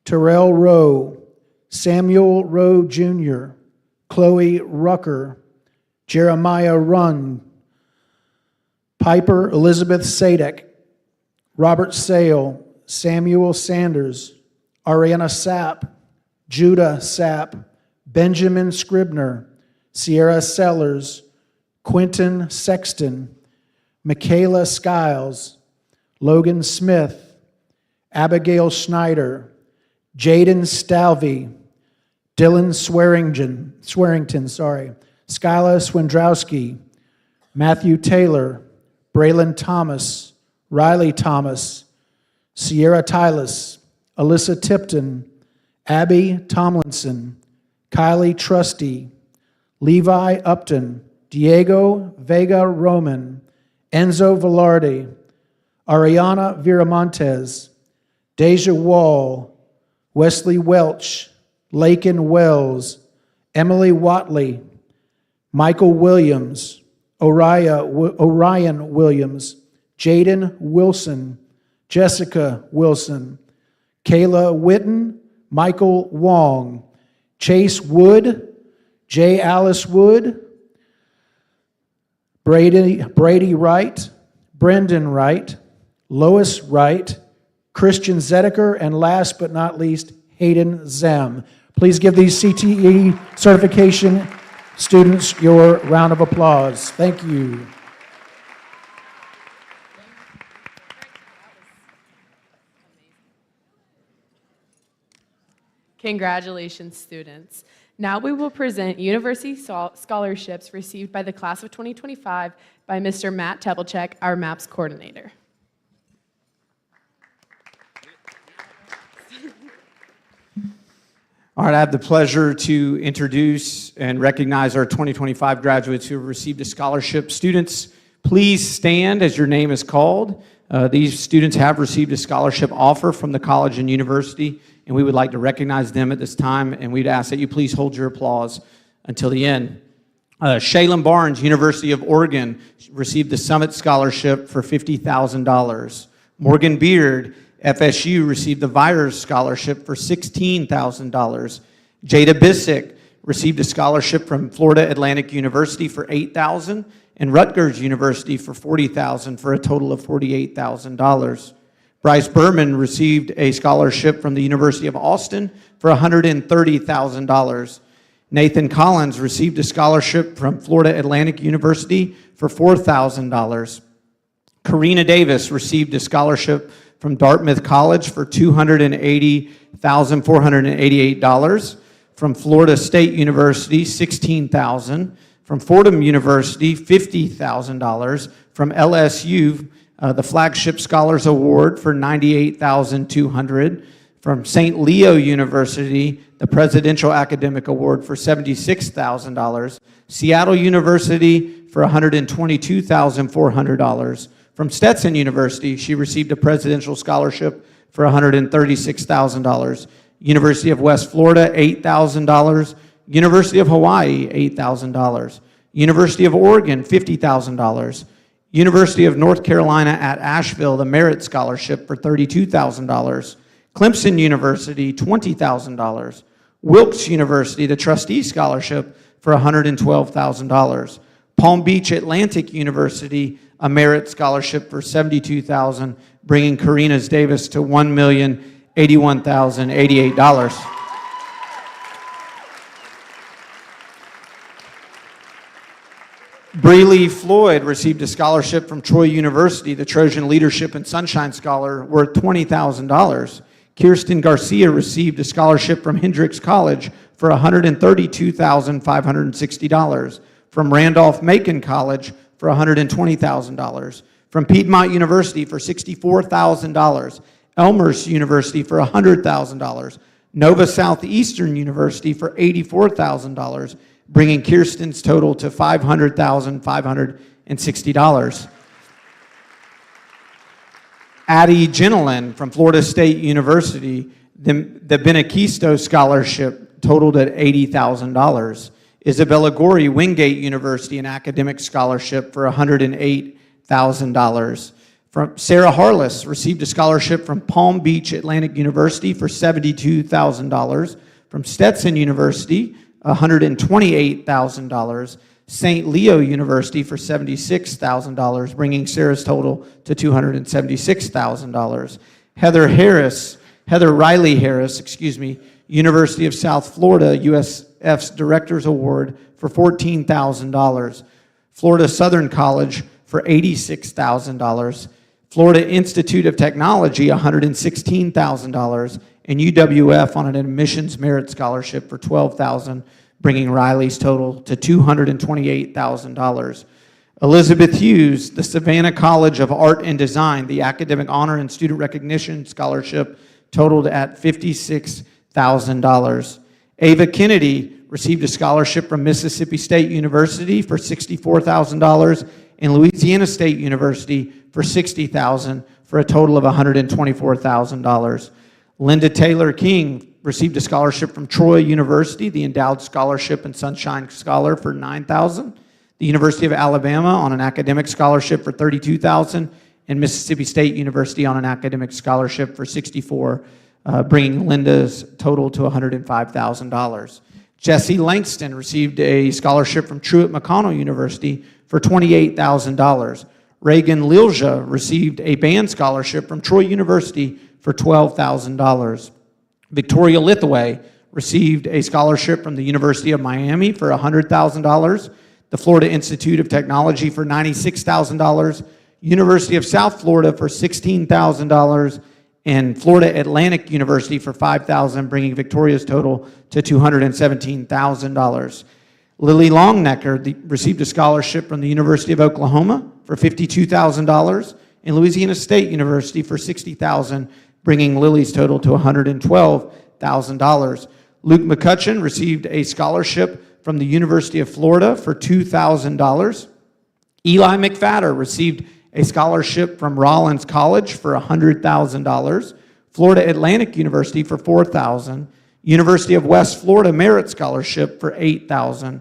Terrell Rowe, Samuel Rowe Jr., Chloe Rucker, Jeremiah Runn, Piper Elizabeth Sadek, Robert Sale, Samuel Sanders, Ariana Sapp, Judah Sapp, Benjamin Scribner, Sierra Sellers, Quentin Sexton, Michaela Skiles, Logan Smith, Abigail Schneider, Jaden Stalvey, Dylan Swearington, Skyla Swindrowski, Matthew Taylor, Braylon Thomas, Riley Thomas, Sierra Tylis, Alyssa Tipton, Abby Tomlinson, Kylie Trusty, Levi Upton, Diego Vega Roman, Enzo Velarde, Ariana Viramontes, Deja Wall, Wesley Welch, Lakin Wells, Emily Watley, Michael Williams, Orion Williams, Jaden Wilson, Jessica Wilson, Kayla Witten, Michael Wong, Chase Wood, J. Alice Wood, Brady Wright, Brendan Wright, Lois Wright, Christian Zedeker, and last but not least, Hayden Zem. Please give these CTE certification students your round of applause. Thank you. Congratulations, students. Now we will present university scholarships received by the class of 2025 by Mr. Matt Tebelchek, our MAPS coordinator. All right, I have the pleasure to introduce and recognize our 2025 graduates who have received a scholarship. Students, please stand as your name is called. These students have received a scholarship offer from the college and university, and we would like to recognize them at this time, and we'd ask that you please hold your applause until the end. Shaylin Barnes, University of Oregon, received the Summit Scholarship for $50,000. Morgan Beard, FSU, received the Vyers Scholarship for $16,000. Jada Bissick received a scholarship from Florida Atlantic University for $8,000 and Rutgers University for $40,000 for a total of $48,000. Bryce Berman received a scholarship from the University of Austin for $130,000. Nathan Collins received a scholarship from Florida Atlantic University for $4,000. Karina Davis received a scholarship from Dartmouth College for $280,488. From Florida State University, $16,000. From Fordham University, $50,000. From LSU, the Flagship Scholars Award for $98,200. From St. Leo University, the Presidential Academic Award for $76,000. Seattle University for $122,400. From Stetson University, she received a Presidential Scholarship for $136,000. University of West Florida, $8,000. University of Hawaii, $8,000. University of Oregon, $50,000. University of North Carolina at Asheville, the Merit Scholarship for $32,000. Clemson University, $20,000. Wilkes University, the Trustee Scholarship for $112,000. Palm Beach Atlantic University, a Merit Scholarship for $72,000, bringing Karina Davis to $1,081,088. Breeley Floyd received a scholarship from Troy University, the Trojan Leadership and Sunshine Scholar, worth $20,000. Kirsten Garcia received a scholarship from Hendrix College for $132,560. From Randolph-Macon College for $120,000. From Piedmont University for $64,000. Elmhurst University for $100,000. Nova Southeastern University for $84,000, bringing Kirsten's total to $500,560. Addie Genelin from Florida State University, the Benequisto Scholarship totaled at $80,000. Isabella Gorey, Wingate University, an academic scholarship for $108,000. From Sarah Harless received a scholarship from Palm Beach Atlantic University for $72,000. From Stetson University, $128,000. St. Leo University for $76,000, bringing Sarah's total to $276,000. Heather Riley Harris, University of South Florida, USF's Director's Award for $14,000. Florida Southern College for $86,000. Florida Institute of Technology, $116,000. And UWF on an admissions merit scholarship for $12,000, bringing Riley's total to $228,000. Elizabeth Hughes, the Savannah College of Art and Design, the Academic Honor and Student Recognition Scholarship totaled at $56,000. Ava Kennedy received a scholarship from Mississippi State University for $64,000 and Louisiana State University for $60,000 for a total of $124,000. Linda Taylor King received a scholarship from Troy University, the Endowed Scholarship and Sunshine Scholar for $9,000. The University of Alabama on an academic scholarship for $32,000, and Mississippi State University on an academic scholarship for $64,000, bringing Linda's total to $105,000. Jesse Langston received a scholarship from Truett McConnell University for $28,000. Reagan Lilja received a band scholarship from Troy University for $12,000. Victoria Lithaway received a scholarship from the University of Miami for $100,000, the Florida Institute of Technology for $96,000, University of South Florida for $16,000, and Florida Atlantic University for $5,000, bringing Victoria's total to $217,000. Lily Longnecker received a scholarship from the University of Oklahoma for $52,000, and Louisiana State University for $60,000, bringing Lily's total to $112,000. Luke McCutcheon received a scholarship from the University of Florida for $2,000. Eli McFadder received a scholarship from Rollins College for $100,000. Florida Atlantic University for $4,000. University of West Florida Merit Scholarship for $8,000.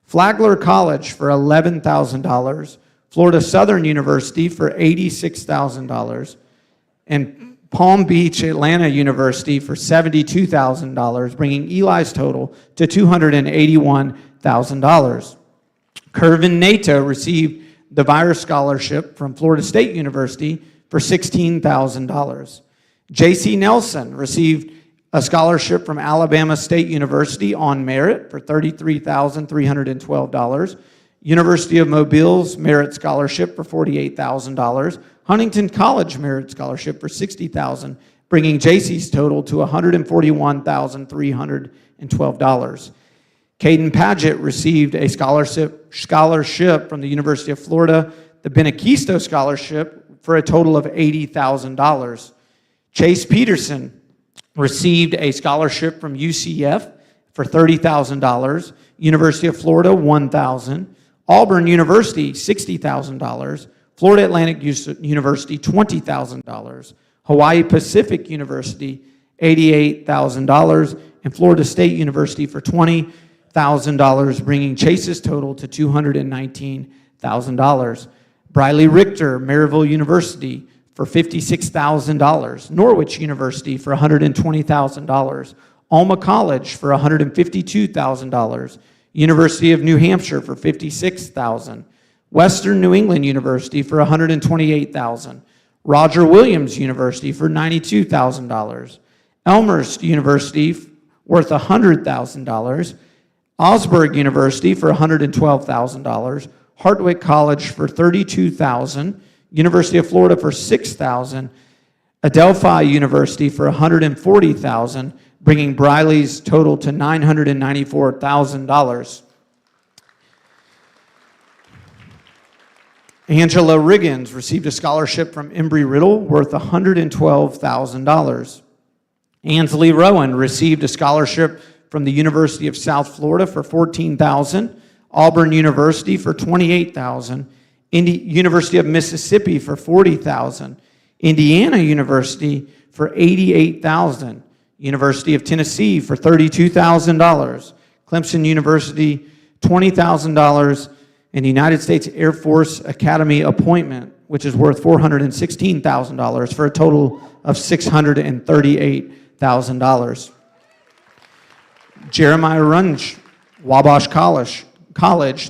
Flagler College for $11,000. Florida Southern University for $86,000. And Palm Beach Atlanta University for $72,000, bringing Eli's total to $281,000. Kervin Nato received the Virus Scholarship from Florida State University for $16,000. J.C. Nelson received a scholarship from Alabama State University on merit for $33,312. University of Mobile's Merit Scholarship for $48,000. Huntington College Merit Scholarship for $60,000, bringing J.C.'s total to $141,312. Caden Paget received a scholarship from the University of Florida, the Benequisto Scholarship, for a total of $80,000. Chase Peterson received a scholarship from UCF for $30,000, University of Florida $1,000, Auburn University $60,000, Florida Atlantic University $20,000, Hawaii Pacific University $88,000, and Florida State University for $20,000, bringing Chase's total to $219,000. Briley Richter, Maryville University for $56,000, Norwich University for $120,000, Alma College for $152,000, University of New Hampshire for $56,000, Western New England University for $128,000, Roger Williams University for $92,000, Elmhurst University worth $100,000, Augsburg University for $112,000, Hartwick College for $32,000, University of Florida for $6,000, Adelphi University for $140,000, bringing Briley's total to $994,000. Angela Riggins received a scholarship from Embry-Riddle worth $112,000. Ansley Rowan received a scholarship from the University of South Florida for $14,000, Auburn University for $28,000, University of Mississippi for $40,000, Indiana University for $88,000, University of Tennessee for $32,000, Clemson University $20,000, and United States Air Force Academy appointment, which is worth $416,000 for a total of $638,000. Jeremiah Runge, Wabash College,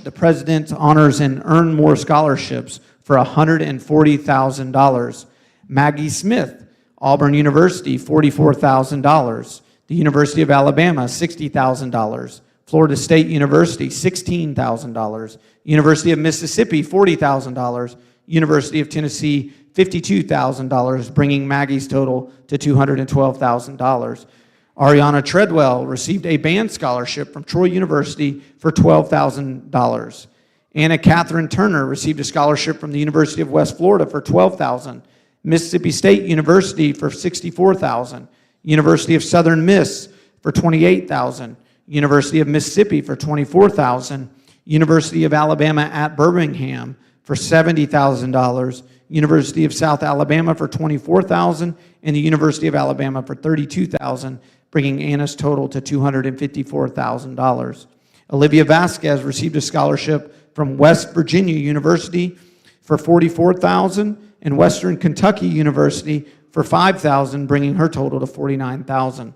the President's Honors and Earn More Scholarships for $140,000. Maggie Smith, Auburn University, $44,000. The University of Alabama, $60,000. Florida State University, $16,000. University of Mississippi, $40,000. University of Tennessee, $52,000, bringing Maggie's total to $212,000. Ariana Treadwell received a band scholarship from Troy University for $12,000. Anna Catherine Turner received a scholarship from the University of West Florida for $12,000. Mississippi State University for $64,000. University of Southern Miss for $28,000. University of Mississippi for $24,000. University of Alabama at Birmingham for $70,000. University of South Alabama for $24,000, and the University of Alabama for $32,000, bringing Anna's total to $254,000. Olivia Vasquez received a scholarship from West Virginia University for $44,000 and Western Kentucky University for $5,000, bringing her total to $49,000.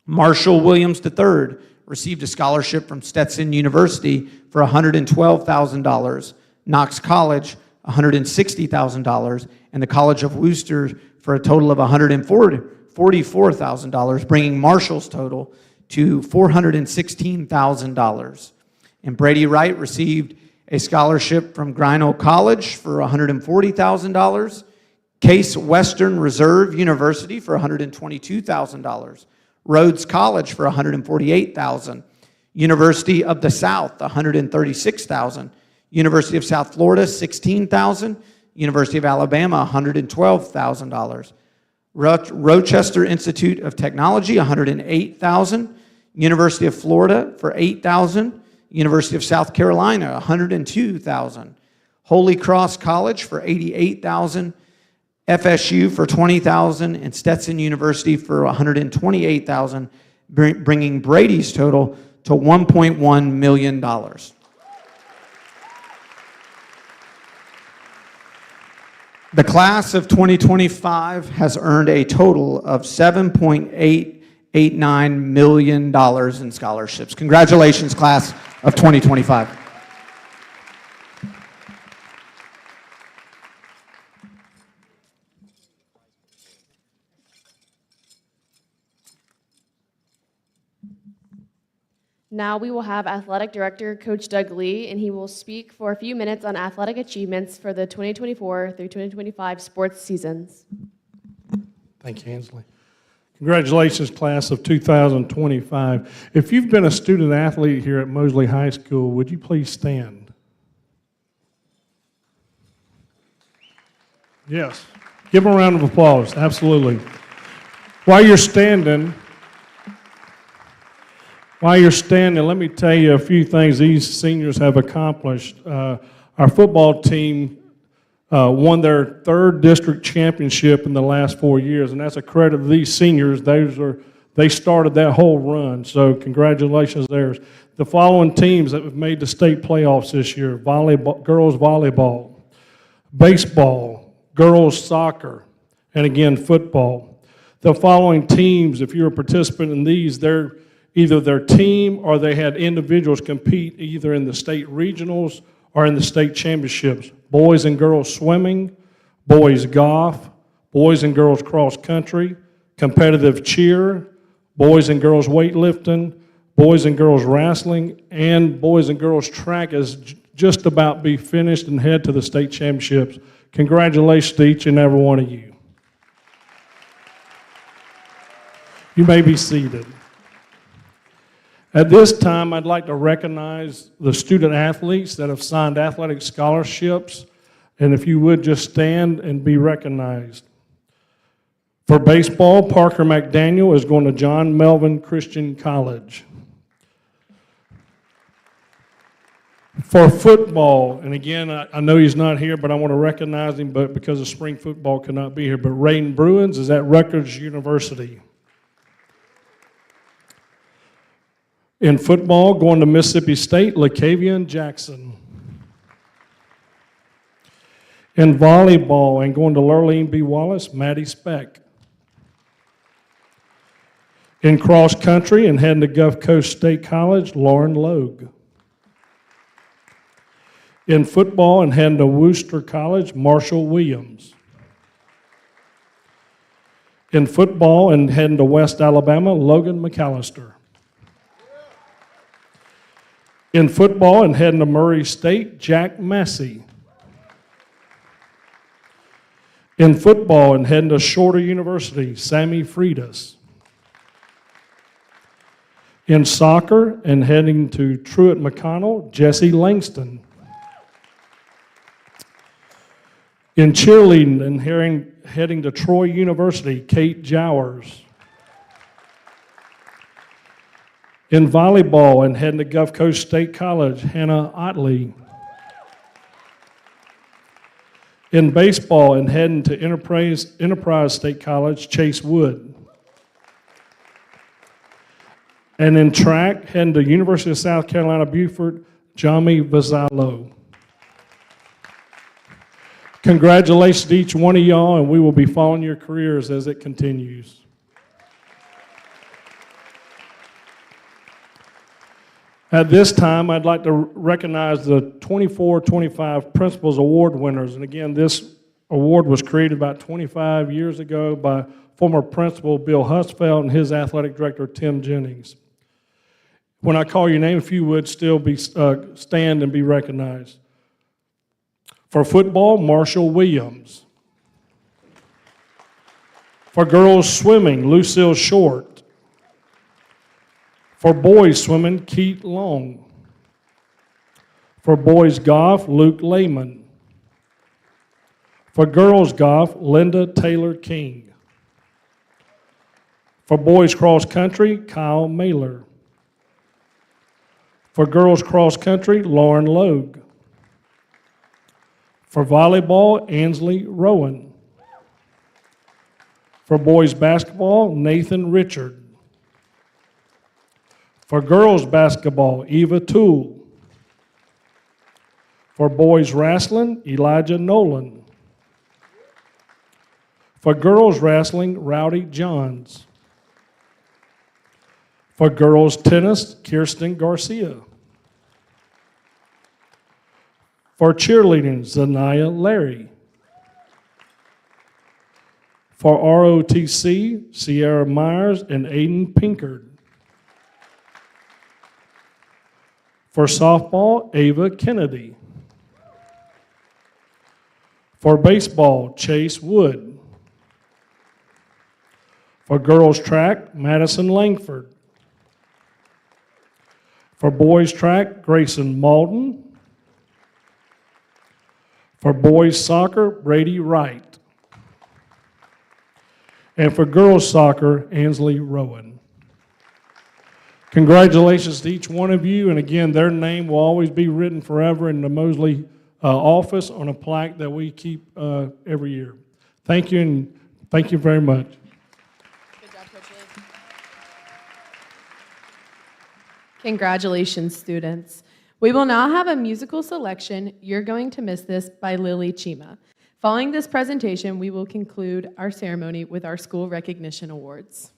Marshall Williams III received a scholarship from Stetson University for $112,000, Knox College $160,000, and the College of Worcester for a total of $144,000, bringing Marshall's total to $416,000. And Brady Wright received a scholarship from Grinnell College for $140,000, Case Western Reserve University for $122,000, Rhodes College for $148,000, University of the South $136,000, University of South Florida $16,000, University of Alabama $112,000, Rochester Institute of Technology $108,000, University of Florida for $8,000, University of South Carolina $102,000, Holy Cross College for $88,000, FSU for $20,000, and Stetson University for $128,000, bringing Brady's total to $1.1 million. The class of 2025 has earned a total of $7.889 million in scholarships. Congratulations, class of 2025. Now we will have Athletic Director Coach Doug Lee, and he will speak for a few minutes on athletic achievements for the 2024 through 2025 sports seasons. Thank you, Ansley. Congratulations, class of 2025. If you've been a student athlete here at Mosley High School, would you please stand? Yes. Give them a round of applause. Absolutely. While you're standing, let me tell you a few things these seniors have accomplished. Our football team won their third district championship in the last 4 years, and that's a credit to these seniors. They started that whole run, so congratulations there. The following teams that have made the state playoffs this year: volleyball, girls volleyball, baseball, girls soccer, and again, football. The following teams, if you're a participant in these, they're either their team or they had individuals compete either in the state regionals or in the state championships. Boys and girls swimming, boys golf, boys and girls cross country, competitive cheer, boys and girls weightlifting, boys and girls wrestling, and boys and girls track is just about be finished and head to the state championships. Congratulations to each and every one of you. You may be seated. At this time, I'd like to recognize the student athletes that have signed athletic scholarships, and if you would just stand and be recognized. For baseball, Parker McDaniel is going to John Melvin Christian College. For football, and again, I know he's not here, but I want to recognize him, but because of spring football could not be here, but Rain Bruins is at Rutgers University. In football, going to Mississippi State, LaCavian Jackson. In volleyball, and going to Lurleen B. Wallace, Maddie Speck. In cross country, and heading to Gulf Coast State College, Lauren Logue. In football, and heading to Worcester College, Marshall Williams. In football, and heading to West Alabama, Logan McAllister. In football and heading to Murray State, Jack Massey. In football and heading to Shorter University, Sammy Freitas. In soccer and heading to Truett McConnell, Jesse Langston. In cheerleading and heading to Troy University, Kate Jowers. In volleyball and heading to Gulf Coast State College, Hannah Otley. In baseball and heading to Enterprise State College, Chase Wood. And in track, heading to University of South Carolina, Beaufort, Jami Vazzalo. Congratulations to each one of y'all, and we will be following your careers as it continues. At this time, I'd like to recognize the 24-25 Principals Award winners. And again, this award was created about 25 years ago by former Principal Bill Husfeld and his athletic director, Tim Jennings. When I call your name, if you would still be stand and be recognized. For football, Marshall Williams. For girls swimming, Lucille Short. For boys swimming, Keith Long. For boys golf, Luke Lehman. For girls golf, Linda Taylor King. For boys cross country, Kyle Mailer. For girls cross country, Lauren Logue. For volleyball, Ansley Rowan. For boys basketball, Nathan Richard. For girls basketball, Eva Toole. For boys wrestling, Elijah Nolan. For girls wrestling, Rowdy Johns. For girls tennis, Kirsten Garcia. For cheerleading, Zanaya Larry. For ROTC, Sierra Myers and Aiden Pinkard. For softball, Ava Kennedy. For baseball, Chase Wood. For girls track, Madison Langford. For boys track, Grayson Malden. For boys soccer, Brady Wright. And for girls soccer, Ansley Rowan. Congratulations to each one of you, and again, their name will always be written forever in the Mosley office on a plaque that we keep every year. Thank you, and thank you very much. Good job, Coach Lee. Congratulations, students. We will now have a musical selection, You're Going to Miss This, by Lily Chima. Following this presentation, we will conclude our ceremony with our school recognition awards.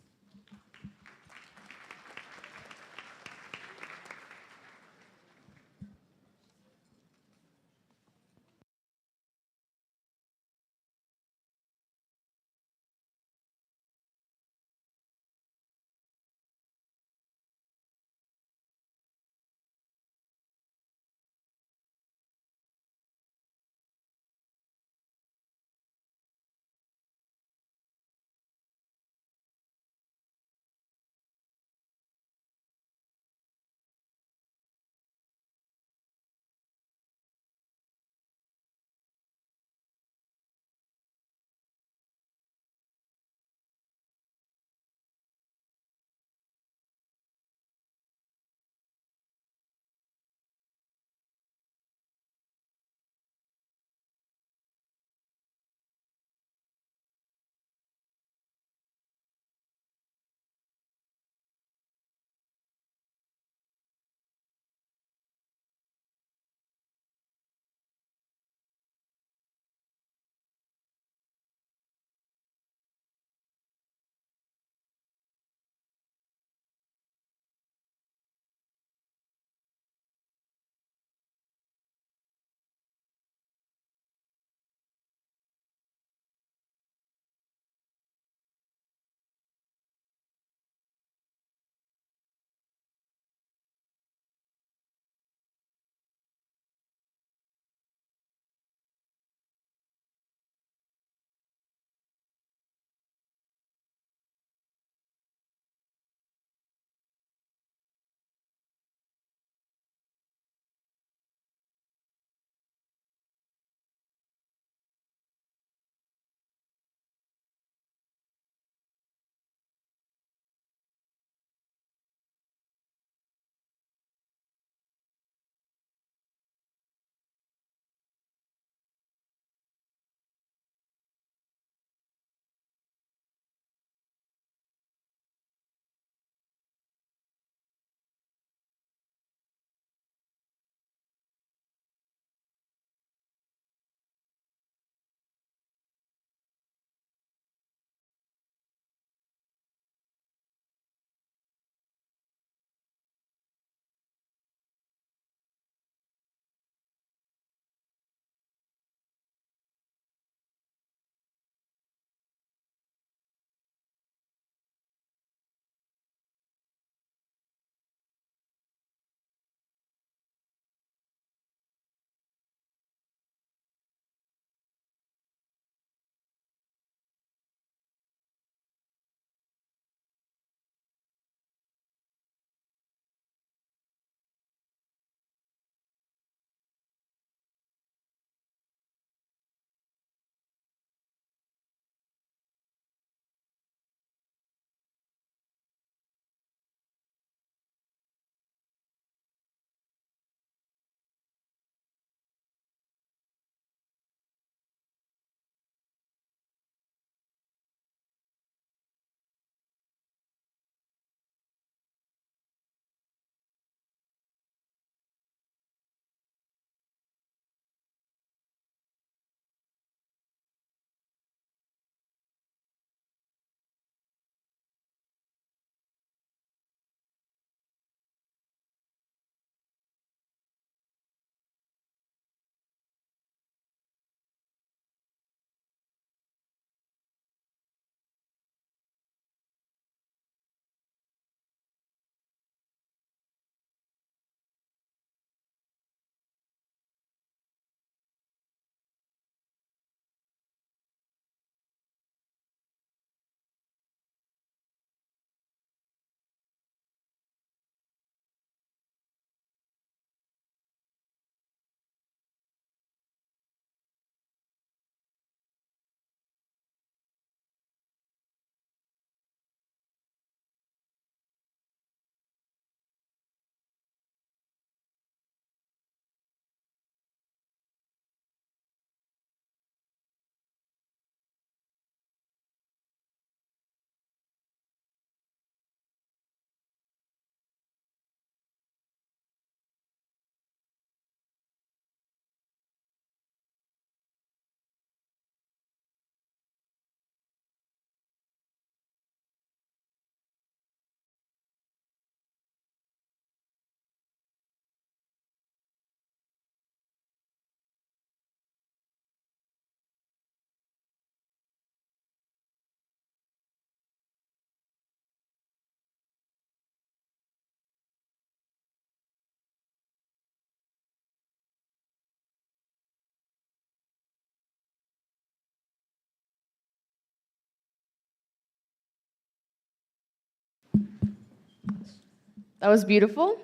That was beautiful.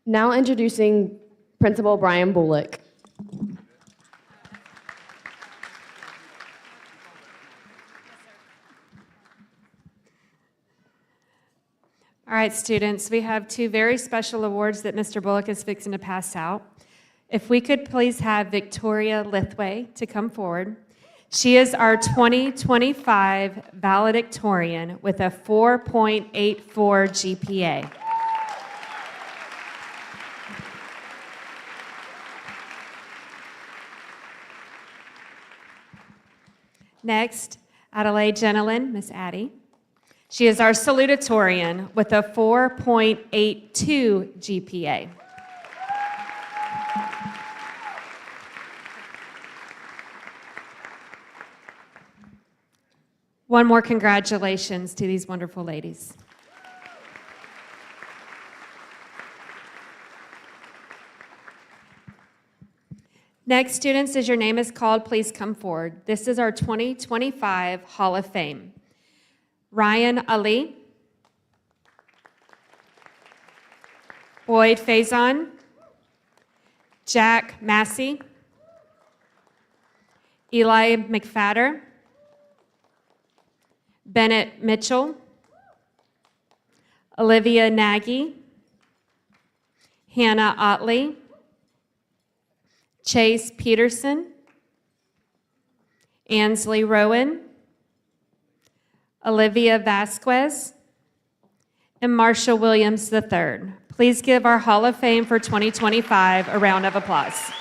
Now introducing Principal Brian Bullock. All right, students, we have two very special awards that Mr. Bullock is fixing to pass out. If we could please have Victoria Lithway to come forward. She is our 2025 valedictorian with a 4.84 GPA. Next, Adelaide Genelin, Miss Addie. She is our salutatorian with a 4.82 GPA. One more congratulations to these wonderful ladies. Next, students, as your name is called, please come forward. This is our 2025 Hall of Fame. Ryan Ali, Boyd Faison, Jack Massey, Eli McFadder, Bennett Mitchell, Olivia Nagy, Hannah Otley, Chase Peterson, Ansley Rowan, Olivia Vasquez, and Marsha Williams III. Please give our Hall of Fame for 2025 a round of applause.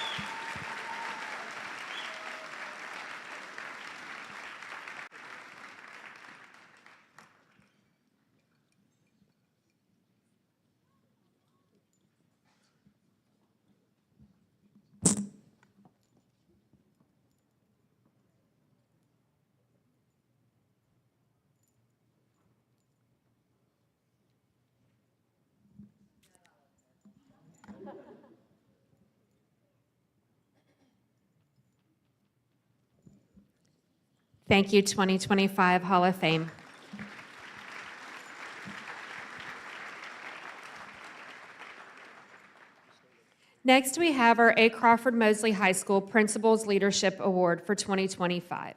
Thank you, 2025 Hall of Fame. Next, we have our A. Crawford Mosley High School Principals Leadership Award for 2025.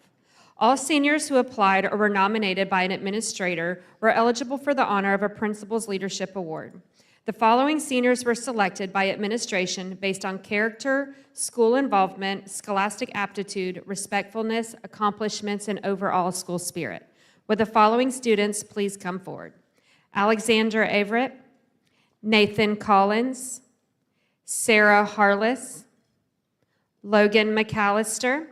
All seniors who applied or were nominated by an administrator were eligible for the honor of a Principals Leadership Award. The following seniors were selected by administration based on character, school involvement, scholastic aptitude, respectfulness, accomplishments, and overall school spirit. Would the following students please come forward? Alexandra Everett, Nathan Collins, Sarah Harless, Logan McAllister,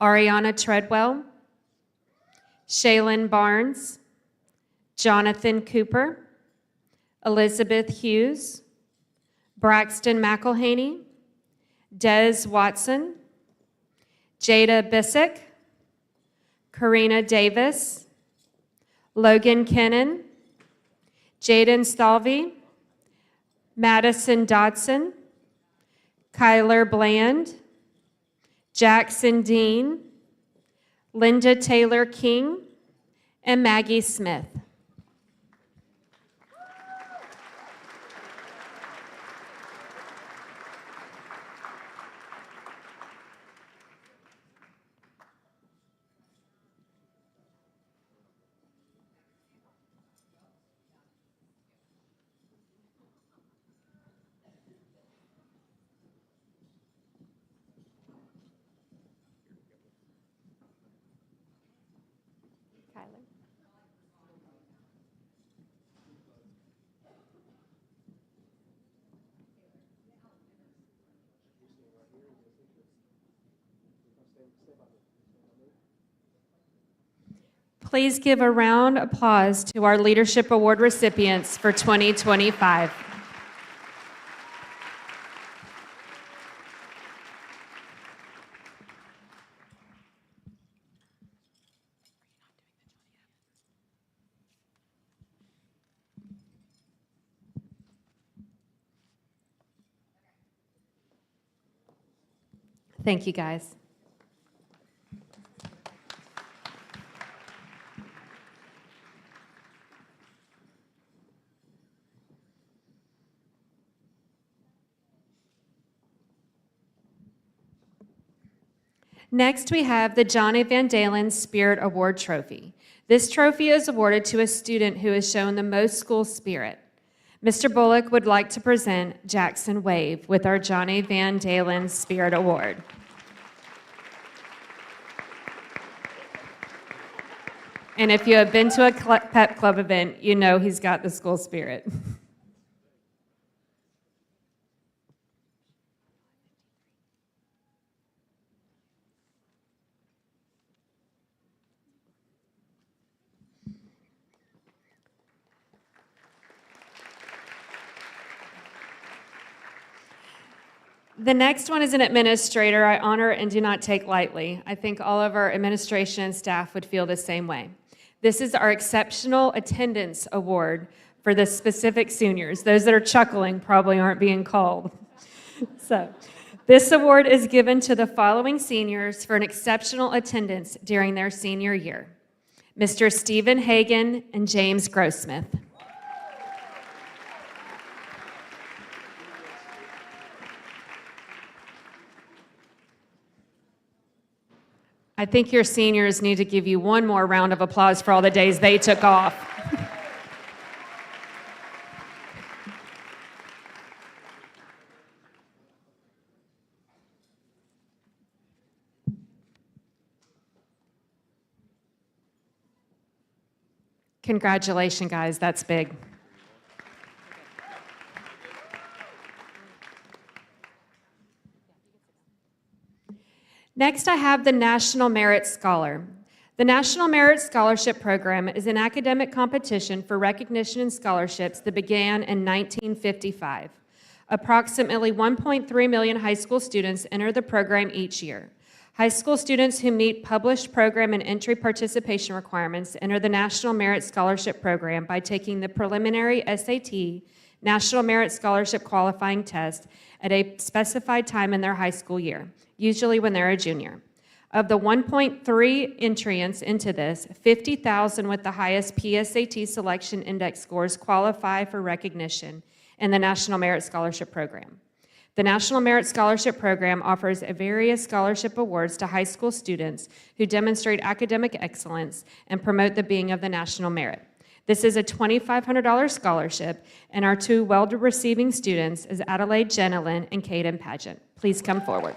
Ariana Treadwell, Shaylin Barnes, Jonathan Cooper, Elizabeth Hughes, Braxton McElhaney, Des Watson, Jada Bissick, Karina Davis, Logan Kennan, Jaden Stalvey, Madison Dodson, Kyler Bland, Jackson Dean, Linda Taylor King, and Maggie Smith. Please give a round of applause to our Leadership Award recipients for 2025. Thank you, guys. Next, we have the Johnny Van Dalen Spirit Award Trophy. This trophy is awarded to a student who has shown the most school spirit. Mr. Bullock would like to present Jackson Wave with our Johnny Van Dalen Spirit Award. And if you have been to a pep club event, you know he's got the school spirit. The next one is an administrator I honor and do not take lightly. I think all of our administration and staff would feel the same way. This is our Exceptional Attendance Award for the specific seniors. Those that are chuckling probably aren't being called. So, this award is given to the following seniors for an exceptional attendance during their senior year: Mr. Stephen Hagan and James Grossmith. I think your seniors need to give you one more round of applause for all the days they took off. Congratulations, guys. That's big. Next, I have the National Merit Scholar. The National Merit Scholarship Program is an academic competition for recognition and scholarships that began in 1955. Approximately 1.3 million high school students enter the program each year. High school students who meet published program and entry participation requirements enter the National Merit Scholarship Program by taking the preliminary SAT, National Merit Scholarship Qualifying Test, at a specified time in their high school year, usually when they're a junior. Of the 1.3 entrants into this, 50,000 with the highest PSAT selection index scores qualify for recognition in the National Merit Scholarship Program. The National Merit Scholarship Program offers various scholarship awards to high school students who demonstrate academic excellence and promote the being of the national merit. This is a $2,500 scholarship, and our two well-receiving students is Adelaide Jenilin and Caden Pageant. Please come forward.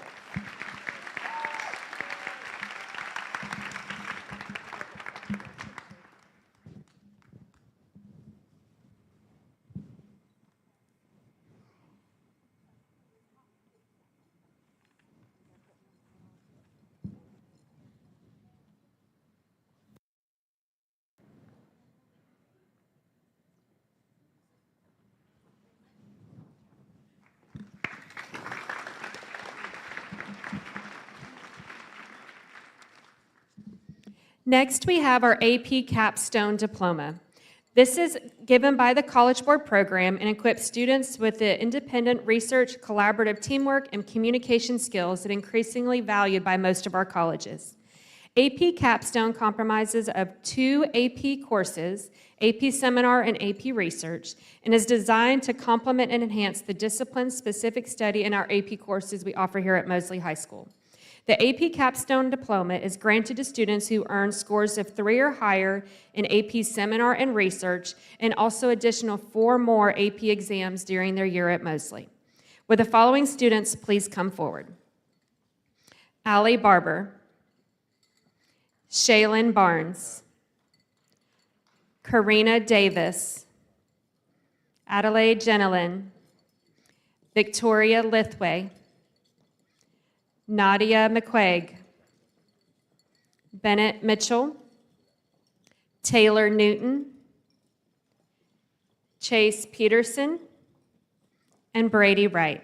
Next, we have our AP Capstone Diploma. This is given by the College Board program and equips students with the independent research, collaborative teamwork, and communication skills that are increasingly valued by most of our colleges. AP Capstone comprises of 2 AP courses, AP Seminar and AP Research, and is designed to complement and enhance the discipline-specific study in our AP courses we offer here at Mosley High School. The AP Capstone Diploma is granted to students who earn scores of 3 or higher in AP Seminar and Research, and also additional 4 more AP exams during their year at Mosley. Would the following students please come forward? Allie Barber, Shaylin Barnes, Karina Davis, Adelaide Jenilin, Victoria Lithway, Nadia McQuaig, Bennett Mitchell, Taylor Newton, Chase Peterson, and Brady Wright.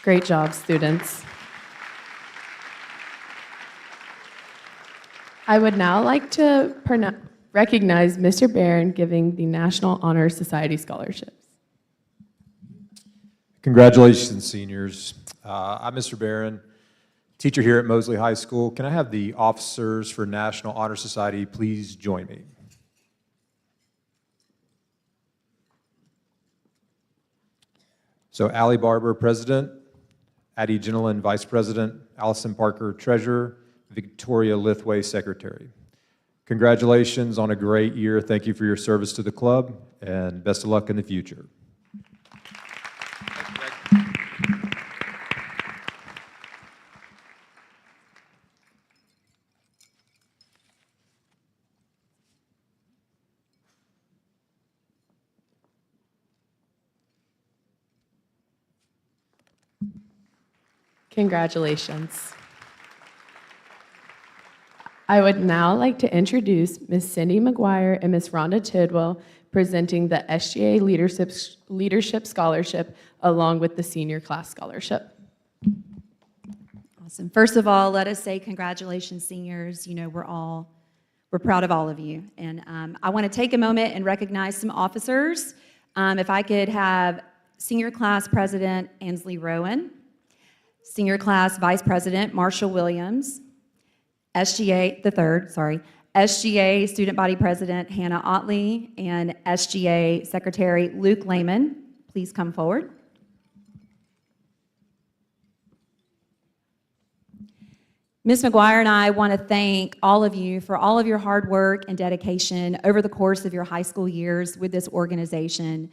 Great job, students. I would now like to recognize Mr. Barron giving the National Honor Society scholarships. Congratulations, seniors. I'm Mr. Barron, teacher here at Mosley High School. Can I have the officers for National Honor Society please join me? So Allie Barber, President, Addie Gentleman, Vice President, Allison Parker, Treasurer, Victoria Lithway, Secretary. Congratulations on a great year. Thank you for your service to the club, and best of luck in the future. Congratulations. I would now like to introduce Ms. Cindy McGuire and Ms. Rhonda Tidwell presenting the SGA Leadership Scholarship along with the Senior Class Scholarship. Awesome. First of all, let us say congratulations, seniors. You know, we're proud of all of you. And I want to take a moment and recognize some officers. If I could have Senior Class President Ansley Rowan, Senior Class Vice President Marshall Williams, SGA Student Body President Hannah Otley, and SGA Secretary Luke Lehman. Please come forward. Ms. McGuire and I want to thank all of you for all of your hard work and dedication over the course of your high school years with this organization.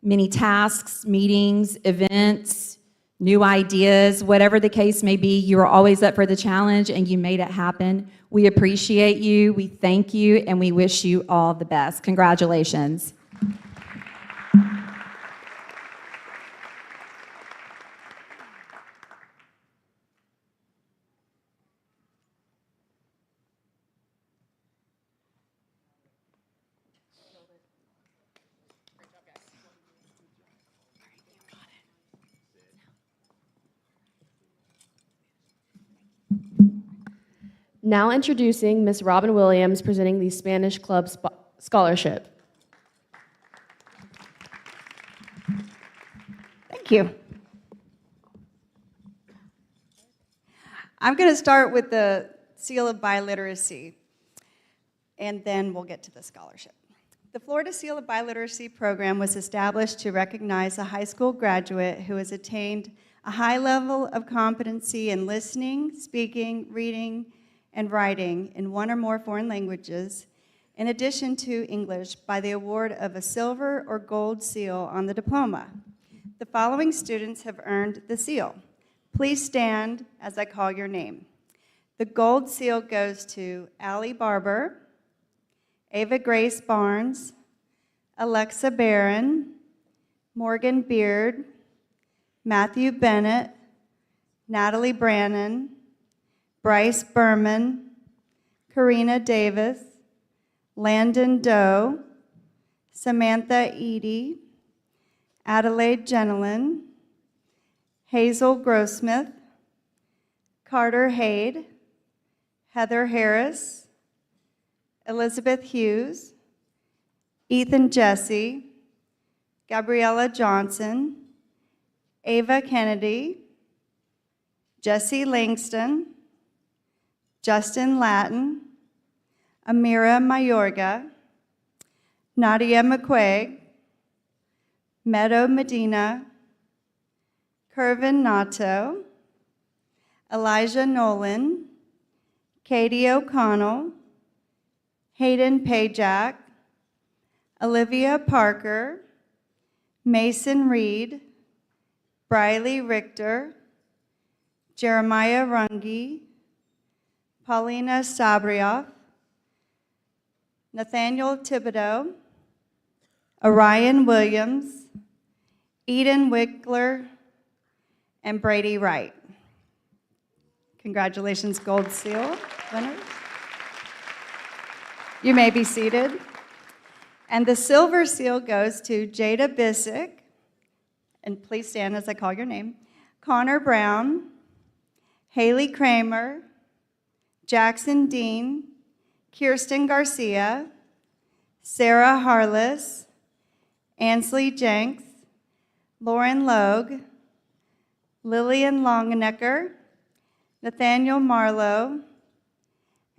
Many tasks, meetings, events, new ideas, whatever the case may be, you were always up for the challenge and you made it happen. We appreciate you, we thank you, and we wish you all the best. Congratulations. Now introducing Ms. Robin Williams presenting the Spanish Club Scholarship. Thank you. I'm going to start with the Seal of Biliteracy, and then we'll get to the scholarship. The Florida Seal of Biliteracy program was established to recognize a high school graduate who has attained a high level of competency in listening, speaking, reading, and writing in one or more foreign languages, in addition to English, by the award of a silver or gold seal on the diploma. The following students have earned the seal. Please stand as I call your name. The gold seal goes to Allie Barber, Ava Grace Barnes, Alexa Barron, Morgan Beard, Matthew Bennett, Natalie Brannon, Bryce Berman, Karina Davis, Landon Doe, Samantha Eady, Adelaide Genelin, Hazel Grossmith, Carter Haid, Heather Harris, Elizabeth Hughes, Ethan Jesse, Gabriella Johnson, Ava Kennedy, Jesse Langston, Justin Latin, Amira Mayorga, Nadia McQuaig, Meadow Medina, Kervin Nato, Elijah Nolan, Katie O'Connell, Hayden Pajak, Olivia Parker, Mason Reed, Briley Richter, Jeremiah Runge, Paulina Sabrioff, Nathaniel Thibodeau, Orion Williams, Eden Wickler, and Brady Wright. Congratulations, Gold Seal winners. You may be seated. And the Silver Seal goes to Jada Bissick, and please stand as I call your name, Connor Brown, Haley Kramer, Jackson Dean, Kirsten Garcia, Sarah Harless, Ansley Jenks, Lauren Logue, Lillian Longenecker, Nathaniel Marlowe,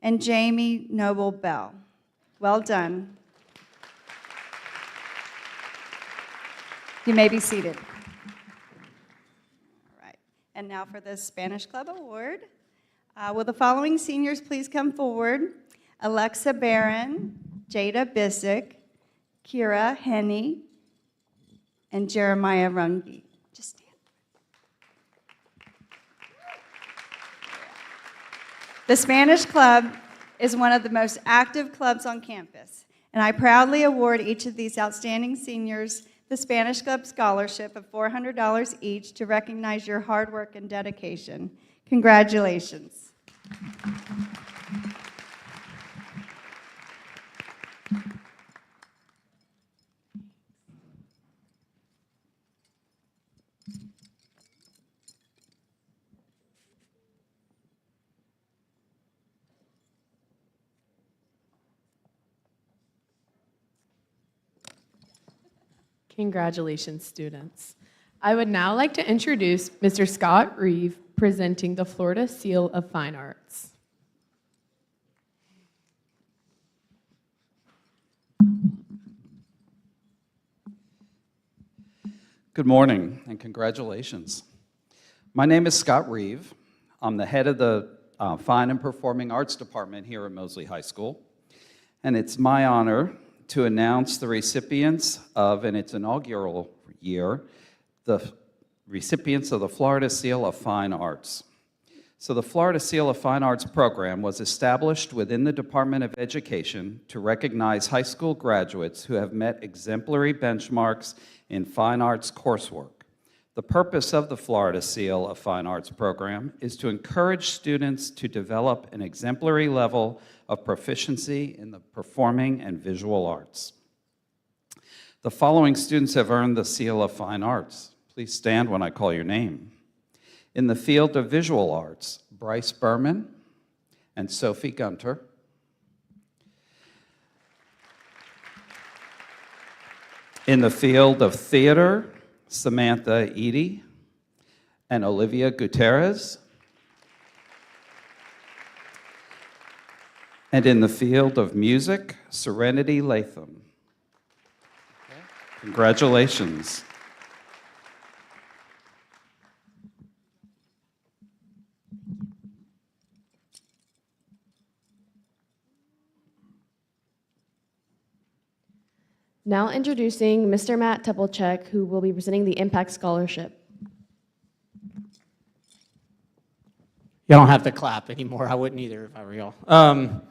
and Jamie Noble Bell. Well done. You may be seated. All right. And now for the Spanish Club Award. Will the following seniors please come forward? Alexa Barron, Jada Bissick, Kira Henney, and Jeremiah Runge. Just stand. The Spanish Club is one of the most active clubs on campus, and I proudly award each of these outstanding seniors the Spanish Club Scholarship of $400 each to recognize your hard work and dedication. Congratulations. Congratulations, students. I would now like to introduce Mr. Scott Reeve presenting the Florida Seal of Fine Arts. Good morning and congratulations. My name is Scott Reeve. I'm the head of the Fine and Performing Arts Department here at Mosley High School, and it's my honor to announce the recipients of, in its inaugural year, the recipients of the Florida Seal of Fine Arts. So the Florida Seal of Fine Arts program was established within the Department of Education to recognize high school graduates who have met exemplary benchmarks in fine arts coursework. The purpose of the Florida Seal of Fine Arts program is to encourage students to develop an exemplary level of proficiency in the performing and visual arts. The following students have earned the Seal of Fine Arts. Please stand when I call your name. In the field of visual arts, Bryce Berman and Sophie Gunter. In the field of theater, Samantha Eady and Olivia Gutierrez. And in the field of music, Serenity Latham. Congratulations. Now introducing Mr. Matt Tepelchek, who will be presenting the Impact Scholarship. You don't have to clap anymore. I wouldn't either if I were y'all.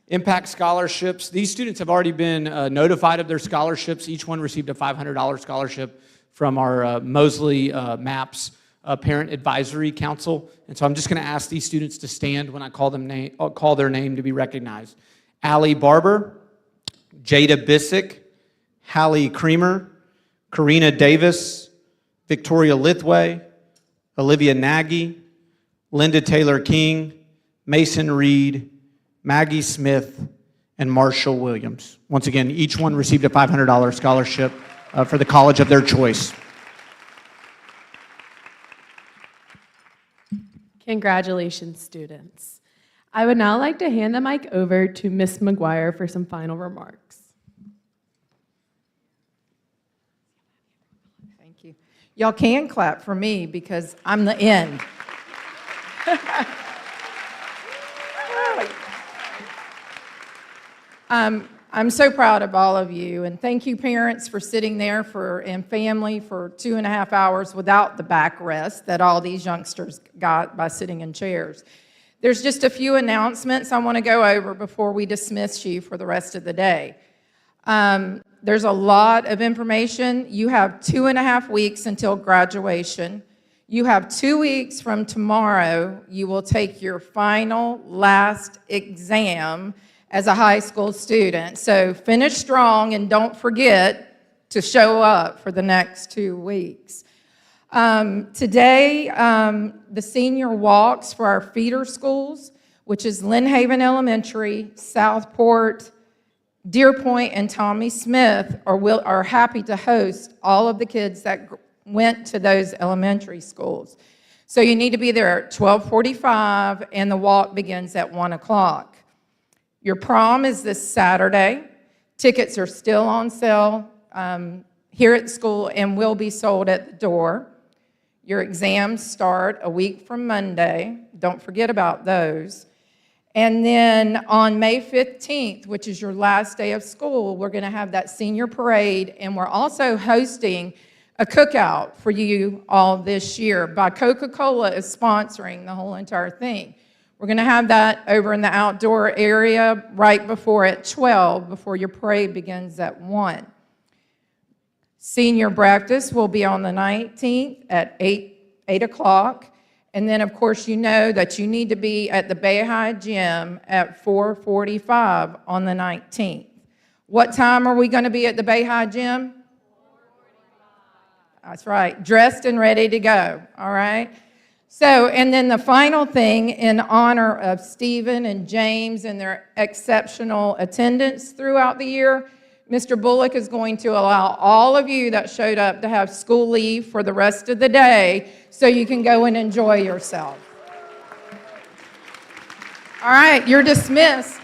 Impact scholarships. These students have already been notified of their scholarships. Each one received a $500 scholarship from our Mosley MAPS Parent Advisory Council. And so I'm just going to ask these students to stand when I call their name to be recognized. Allie Barber, Jada Bissick, Hallie Creamer, Karina Davis, Victoria Lithway, Olivia Nagy, Linda Taylor King, Mason Reed, Maggie Smith, and Marshall Williams. Once again, each one received a $500 scholarship for the college of their choice. Congratulations, students. I would now like to hand the mic over to Ms. McGuire for some final remarks. Thank you. Y'all can clap for me because I'm the end. I'm so proud of all of you, and thank you, parents, for sitting there and family for 2.5 hours without the backrest that all these youngsters got by sitting in chairs. There's just a few announcements I want to go over before we dismiss you for the rest of the day. There's a lot of information. You have 2.5 weeks until graduation. You have 2 weeks from tomorrow. You will take your final, last exam as a high school student. So finish strong and don't forget to show up for the next 2 weeks. Today, the senior walks for our feeder schools, which is Lynn Haven Elementary, Southport, Deer Point, and Tommy Smith, are happy to host all of the kids that went to those elementary schools. So you need to be there at 12:45, and the walk begins at 1 o'clock. Your prom is this Saturday. Tickets are still on sale here at school and will be sold at the door. Your exams start a week from Monday. Don't forget about those. And then on May 15th, which is your last day of school, we're going to have that senior parade, and we're also hosting a cookout for you all this year. By Coca-Cola is sponsoring the whole entire thing. We're going to have that over in the outdoor area right before at 12, before your parade begins at 1. Senior breakfast will be on the 19th at 8 o'clock. And then, of course, you know that you need to be at the Bay High Gym at 4:45 on the 19th. What time are we going to be at the Bay High Gym? That's right, dressed and ready to go, all right? So, and then the final thing, in honor of Stephen and James and their exceptional attendance throughout the year, Mr. Bullock is going to allow all of you that showed up to have school leave for the rest of the day so you can go and enjoy yourself. All right, you're dismissed.